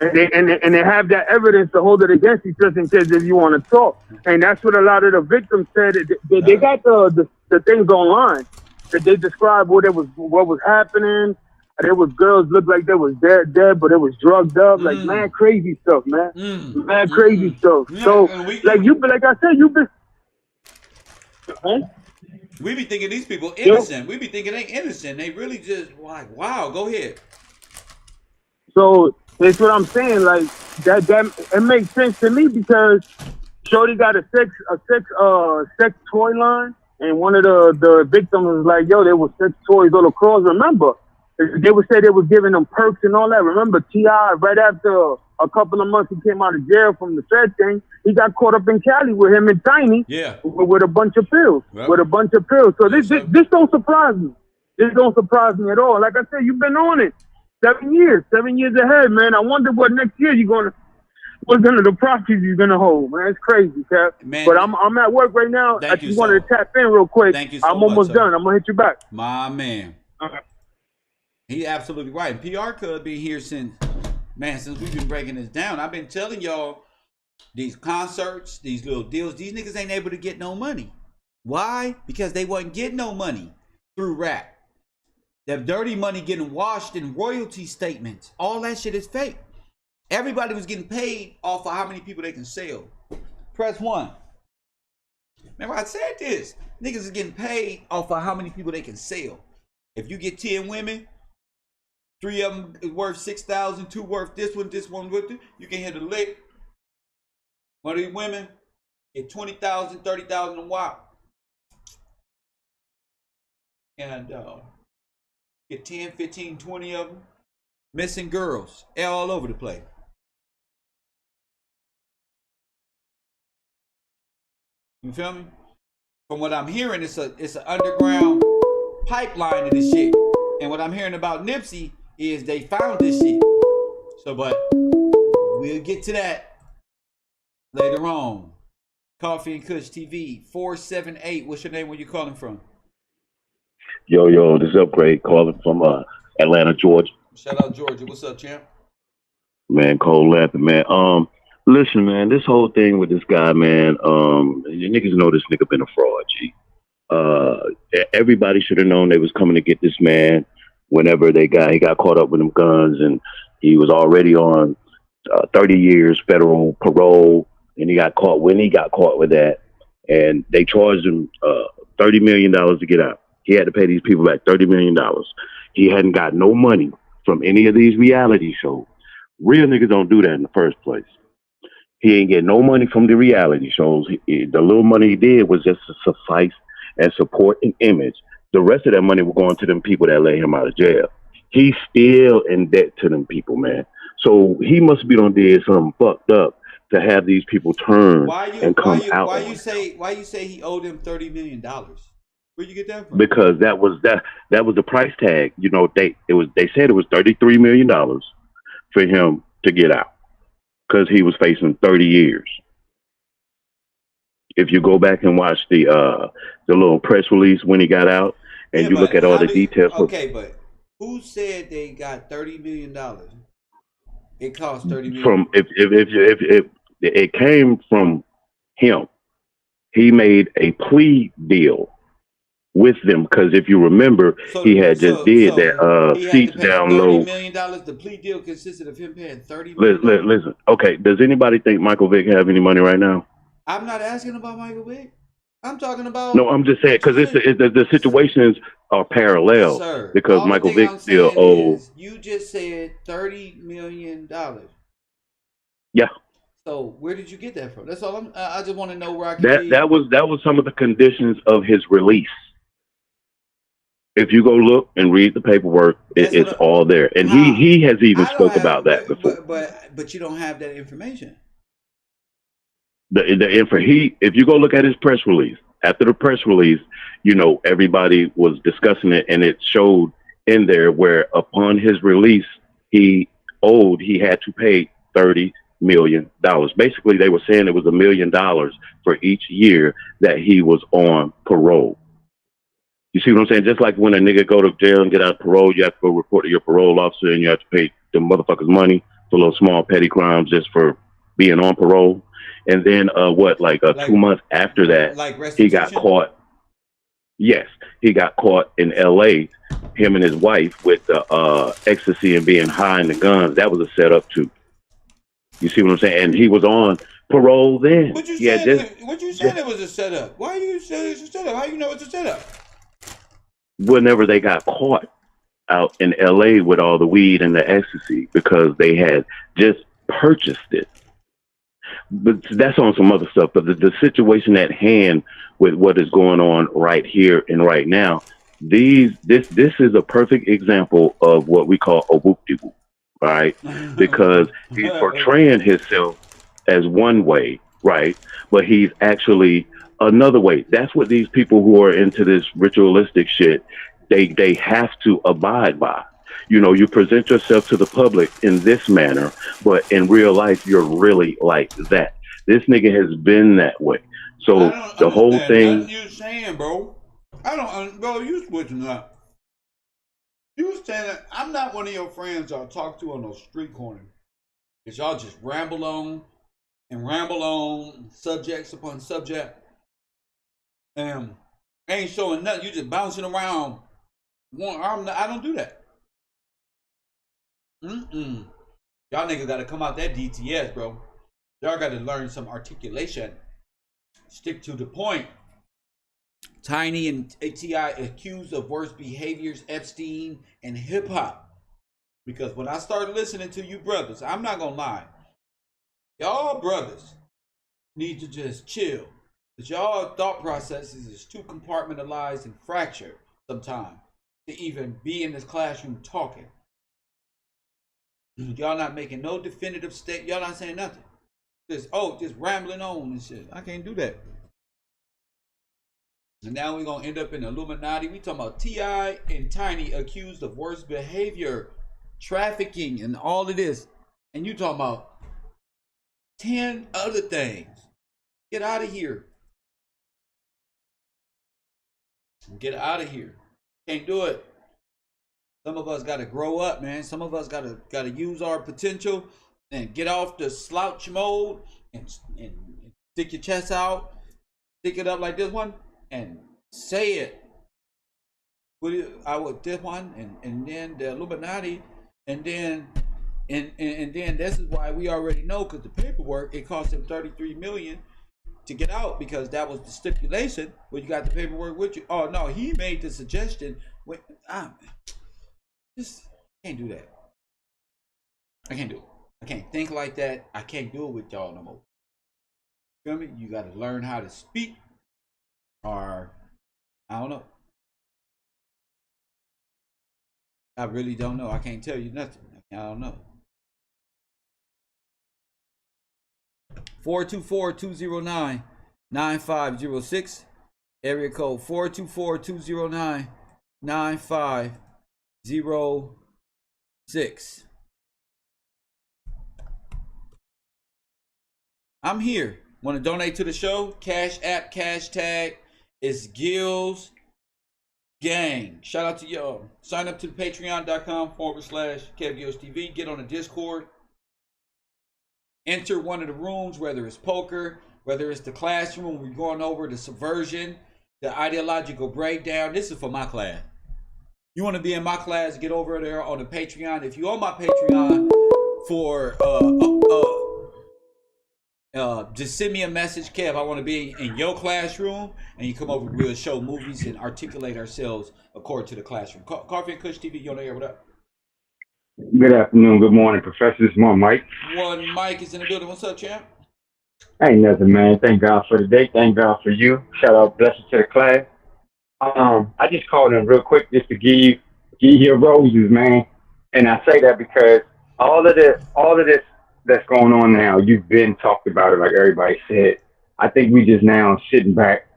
And they have that evidence to hold it against you just in case if you want to talk. And that's what a lot of the victims said. They got the things online that they described what was happening. There was girls looked like they was dead, but it was drugged up, like mad crazy stuff, man. Mad crazy stuff. Yeah, so like I said, you've been. Huh? We be thinking these people innocent. We be thinking they innocent. They really just like, wow. Go ahead. So that's what I'm saying. Like that it makes sense to me, because Shorty got a sex toy line, and one of the victims was like, "Yo, there was sex toys all across." Remember, they would say they was giving them perks and all that. Remember, T.I. right after a couple of months he came out of jail from the Fed thing, he got caught up in Cali with him and Tiny, with a bunch of pills, So this don't surprise me. This don't surprise me at all. Like I said, you've been on it 7 years ahead, man. I wonder what next year what the prophecies you're gonna hold, man. It's crazy, Cap. Man, but I'm at work right now. I just wanted to tap in real quick. Thank you so I'm almost done. I'm gonna hit you back. My man. He absolutely right. PR could be here since we've been breaking this down. I've been telling y'all, these concerts, these little deals, these niggas ain't able to get no money. Why? Because they wasn't getting no money through rap. That dirty money getting washed in royalty statements. All that shit is fake. Everybody was getting paid off of how many people they can sell. Press 1. Remember I said this. Niggas is getting paid off of how many people they can sell. If you get 10 women, 3 of them is worth 6,000, 2 worth this one with it, you can hit a lick. One of these women get 20,000, 30,000 a while. And get 10, 15, 20 of them. Missing girls all over the place. You feel me? From what I'm hearing, it's an underground pipeline of this shit. And what I'm hearing about Nipsey is they found this shit. So, but we'll get to that later on. Coffee and Kush TV 478. What's your name? Where you calling from? Yo, this is Upgrade calling from Atlanta, Georgia. Shout out Georgia. What's up, champ? Man, cold laughing, man. Listen, man, this whole thing with this guy, man, you niggas know this nigga been a fraud, G. Everybody should have known they was coming to get this man whenever he got caught up with them guns, and he was already on 30 years federal parole, and he got caught when he got caught with that, and they charged him $30 million to get out. He had to pay these people back $30 million. He hadn't got no money from any of these reality shows. Real niggas don't do that in the first place. He ain't get no money from the reality shows. The little money he did was just to suffice and support an image. The rest of that money was going to them people that let him out of jail. He's still in debt to them people, man. So he must be done did something fucked up to have these people turn and come out. Why you say he owed him $30 million? Where'd you get that from? Because that was the price tag. You know, they said it was $33 million for him to get out because he was facing 30 years. If you go back and watch the little press release when he got out, and you look at all the details. Okay, but who said they got $30 million? It cost $30 million. From if it came from him, he made a plea deal with them because if you remember, he had just did that seats down low. $30 million. The plea deal consisted of him paying $30 million. Listen, okay. Does anybody think Michael Vick have any money right now? I'm not asking about Michael Vick. I'm talking about. No, I'm just saying because the situations are parallel. Sir, because Michael Vick still owes. You just said $30 million. Yeah. So where did you get that from? That's all. I just want to know where I can. That was some of the conditions of his release. If you go look and read the paperwork, it's all there, and he has even spoke about that before. But you don't have that information. If you go look at his press release, after the press release, you know, everybody was discussing it, and it showed in there where upon his release, he had to pay $30 million. Basically, they were saying it was $1 million for each year that he was on parole. You see what I'm saying? Just like when a nigga go to jail and get out of parole, you have to go report to your parole officer, and you have to pay the motherfuckers money for little small petty crimes just for being on parole. And then 2 months after that, he got caught. Yes, he got caught in L.A. Him and his wife with the ecstasy and being high in the guns. That was a setup too. You see what I'm saying? And he was on parole then. What you saying it was a setup? Why you say it's a setup? How you know it's a setup? Whenever they got caught out in L.A. with all the weed and the ecstasy, because they had just purchased it. But that's on some other stuff. But the situation at hand with what is going on right here and right now, this is a perfect example of what we call a whoop-de-whoop, right? Because he's portraying himself as one way, right? But he's actually another way. That's what these people who are into this ritualistic shit, they have to abide by. You know, you present yourself to the public in this manner, but in real life, you're really like that. This nigga has been that way. So the whole thing. You saying, bro? Bro, you switching up. You saying that I'm not one of your friends y'all talk to on those street corners. Cause y'all just ramble on subjects upon subject. And ain't showing nothing. You just bouncing around one arm. I don't do that. Y'all niggas gotta come out that DTS, bro. Y'all gotta learn some articulation. Stick to the point. Tiny and T.I. accused of worse behaviors, Epstien and hip hop. Because when I started listening to you brothers, I'm not gonna lie. Y'all brothers need to just chill. Because y'all thought processes is too compartmentalized and fractured sometimes to even be in this classroom talking. Y'all not making no definitive state. Y'all not saying nothing. Just rambling on and shit. I can't do that. And now we're gonna end up in Illuminati. We talking about T.I. and Tiny accused of worse behavior, trafficking, and all of this. And you talking about 10 other things. Get out of here. Get out of here. Can't do it. Some of us got to grow up, man. Some of us got to use our potential and get off the slouch mode and stick your chest out, stick it up like this one, and say it. I would this one, and then the Illuminati, and then And then this is why we already know, because the paperwork, it cost him $33 million to get out, because that was the stipulation when you got the paperwork with you. Oh no, he made the suggestion. When just can't do that. I can't do it. I can't think like that. I can't do it with y'all no more. Feel me? You got to learn how to speak, or I don't know. I really don't know. I can't tell you nothing. I don't know. 424-209-9506. Area code 424-209-9506. I'm here. Want to donate to the show? Cash App, cash tag is Gills Gang. Shout out to y'all. Sign up to patreon.com/Kev Gills TV. Get on the Discord. Enter one of the rooms, whether it's poker, whether it's the classroom, we're going over the subversion, the ideological breakdown. This is for my class. You want to be in my class, get over there on the Patreon. If you're on my Patreon for just send me a message, Kev. I want to be in your classroom, and you come over. We'll show movies and articulate ourselves according to the classroom. Coffee and Kush TV, you on the air? What up? Good afternoon, good morning, Professor. This is Mike. One Mike is in the building. What's up, champ? Ain't nothing, man. Thank God for the day. Thank God for you. Shout out, blessings to the class. I just called in real quick just to give you your roses, man. And I say that because all of this that's going on now, you've been talked about it, like everybody said. I think we just now sitting back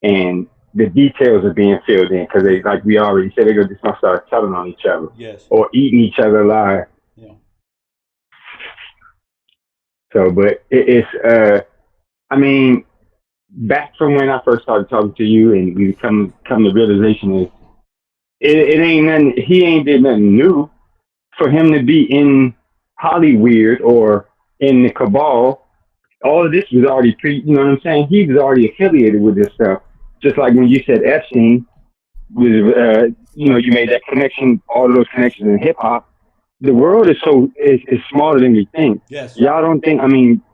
and the details are being filled in, because they, like we already said, they're just gonna start telling on each other, yes, or eating each other alive. Yeah. So, but it's I mean, back from when I first started talking to you, and we come to realization is it ain't nothing. He ain't did nothing new. For him to be in Hollywood or in the cabal, all of this was already you know what I'm saying? He was already affiliated with this stuff. Just like when you said Epstien was, you made that connection, all of those connections in hip hop. The world is is smaller than we think. Yes. Y'all don't think,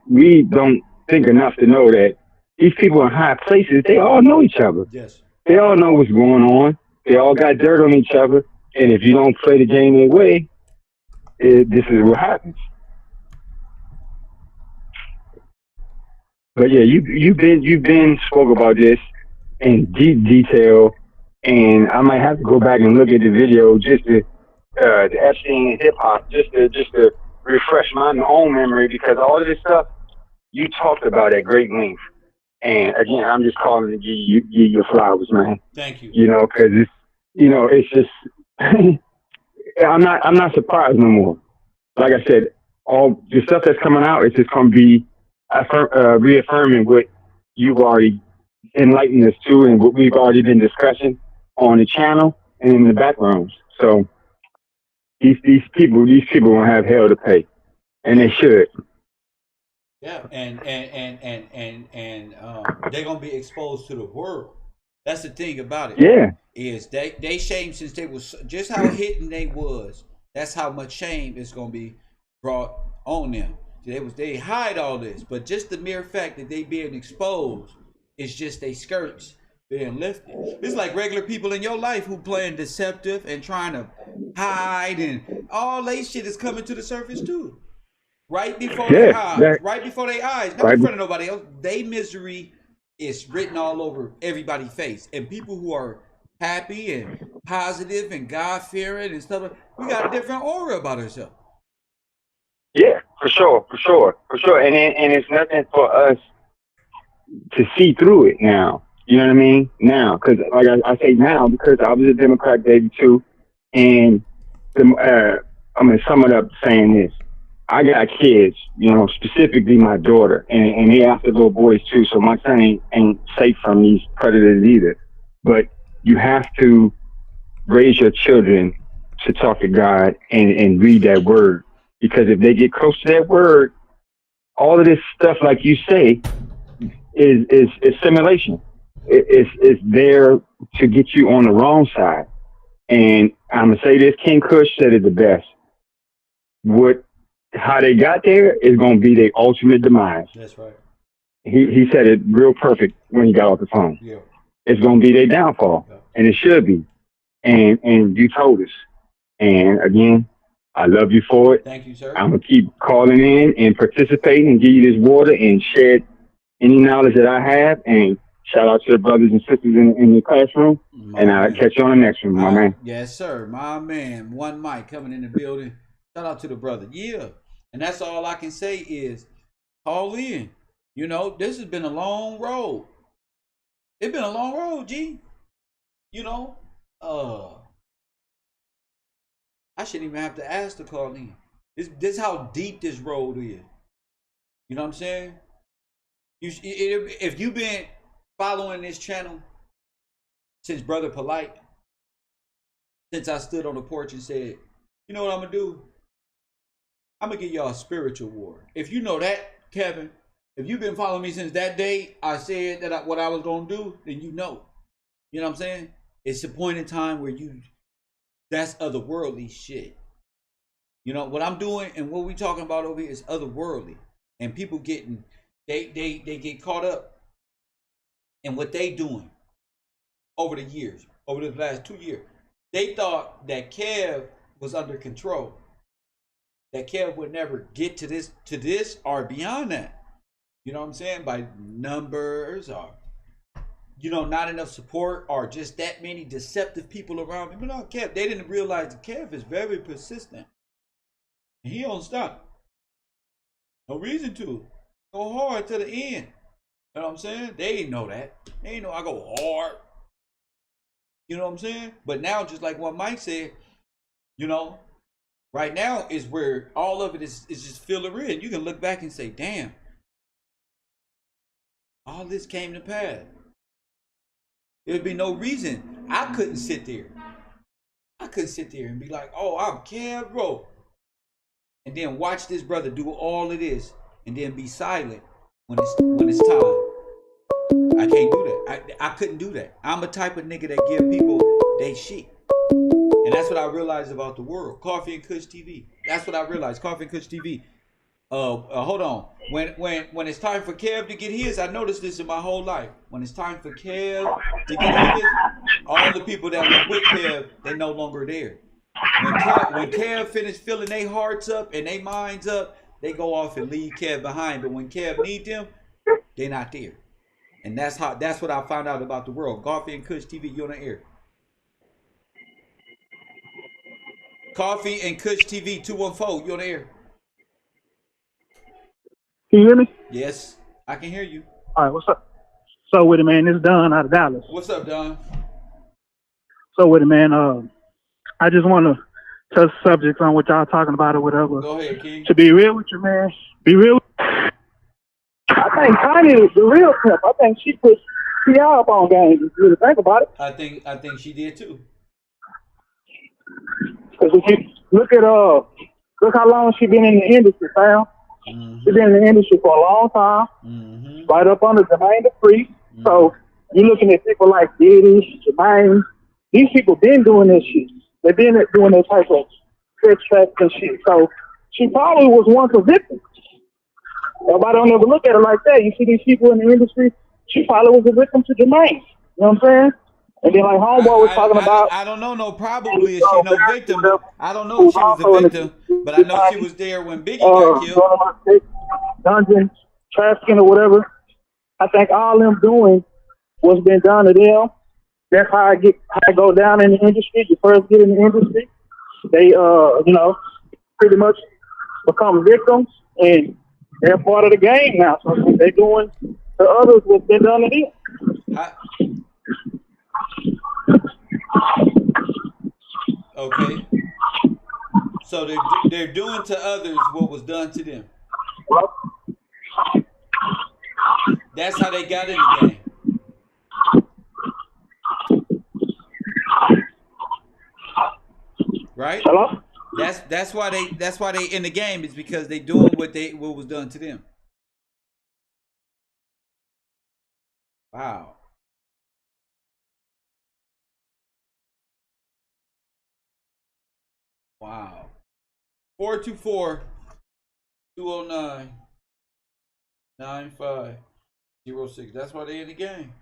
we don't think enough to know that these people in high places, they all know each other. Yes. They all know what's going on. They all got dirt on each other. And if you don't play the game their way, this is what happens. But yeah, you've been spoke about this in deep detail, and I might have to go back and look at the video just to the Epstien hip hop, just to refresh my own memory, because all of this stuff you talked about at great length. And again, I'm just calling to give you your flowers, man. Thank you. You know, because it's just I'm not surprised no more. Like I said, all the stuff that's coming out, it's just going to be reaffirming what you've already enlightened us to, and what we've already been discussing on the channel and in the backgrounds. So these people will have hell to pay, and they should. Yeah, and they're gonna be exposed to the world. That's the thing about it. Yeah, is they shame since they was just how hidden they was. That's how much shame is gonna be brought on them. They hide all this, but just the mere fact that they being exposed is just they skirts being lifted. It's like regular people in your life who playing deceptive and trying to hide, and all they shit is coming to the surface too. Right before their eyes. Right before their eyes. Not in front of nobody else. They misery is written all over everybody's face. And people who are happy and positive and God-fearing and stuff, we got a different aura about ourselves. Yeah, for sure. And it's nothing for us to see through it now. You know what I mean? Now, because like I say now, because I was a Democrat baby too, and I'm gonna sum it up saying this: I got kids, specifically my daughter, and they after little boys too. So my son ain't safe from these predators either. But you have to raise your children to talk to God and read that word, because if they get close to that word, all of this stuff, like you say, is simulation. It's there to get you on the wrong side. And I'm gonna say this: King Kush said it the best. What how they got there is gonna be their ultimate demise. That's right. He said it real perfect when he got off the phone. Yeah. It's gonna be their downfall, and it should be. And you told us. And again, I love you for it. Thank you, sir. I'm gonna keep calling in and participating and give you this water and shed any knowledge that I have. And shout out to the brothers and sisters in the classroom. And I'll catch you on the next one, my man. Yes, sir. My man. One mic coming in the building. Shout out to the brother. Yeah. And that's all I can say is call in. You know, this has been a long road. It's been a long road, G. You know, I shouldn't even have to ask to call in. This how deep this road is. You know what I'm saying? If you've been following this channel since Brother Polite, since I stood on the porch and said, you know what I'm gonna do? I'm gonna give y'all a spiritual war. If you know that, Kevin, if you've been following me since that day I said that what I was gonna do, then you know. You know what I'm saying? It's a point in time where that's otherworldly shit. You know what I'm doing and what we talking about over here is otherworldly, and people they get caught up in what they doing over the years, over the last 2 years. They thought that Kev was under control, that Kev would never get to this or beyond that. You know what I'm saying? By numbers or not enough support or just that many deceptive people around him. But no, Kev, they didn't realize that Kev is very persistent. And he don't stop. No reason to. Go hard to the end. You know what I'm saying? They ain't know that. They ain't know I go hard. You know what I'm saying? But now, just like what Mike said, right now is where all of it is just filler in. You can look back and say, damn, all this came to pass. There'd be no reason. I couldn't sit there and be like, oh, I'm Kev, bro. And then watch this brother do all of this and then be silent when it's time. I can't do that. I couldn't do that. I'm a type of nigga that give people they shit. And that's what I realized about the world. Coffee and Kush TV. That's what I realized. Coffee and Kush TV. Hold on. When it's time for Kev to get his, I noticed this in my whole life. When it's time for Kev to get his, all the people that were with Kev, they no longer there. When Kev finished filling their hearts up and their minds up, they go off and leave Kev behind. But when Kev need them, they're not there. And that's what I found out about the world. Coffee and Kush TV, you on the air. Coffee and Kush TV 214, you on the air. Can you hear me? Yes, I can hear you. All right, what's up? So with it, man, it's Don out of Dallas. What's up, Don? So with it, man, I just want to touch subjects on what y'all talking about or whatever. Go ahead, King. To be real with you, man, be real. I think Tiny is the real pimp. I think she put PR up on games. If you really think about it. I think she did too. Because if you look how long she been in the industry, fam. Mm-hmm. She's been in the industry for a long time. Mm-hmm. Right up under Jermaine the Priest. Mm-hmm. So you're looking at people like Diddy, Jermaine. These people been doing this shit. They've been doing those type of sex trafficking and shit. So she probably was once a victim. Nobody don't ever look at it like that. You see these people in the industry, she probably was a victim to Jermaine. You know what I'm saying? And then like Homeboy was talking about... I don't know, probably is she no victim. I don't know if she was a victim, but I know she was there when Biggie got killed. Dungeon, trafficking or whatever. I think all them doing what's been done to them. That's how I go down in the industry. You first get in the industry, they pretty much become victims, and they're part of the game now. So they're doing to others what's been done to them. Okay. So they're doing to others what was done to them. That's how they got in the game. Right? Hello? That's why they in the game, is because they doing what was done to them. Wow. Wow. 424 209 9506. That's why they in the game.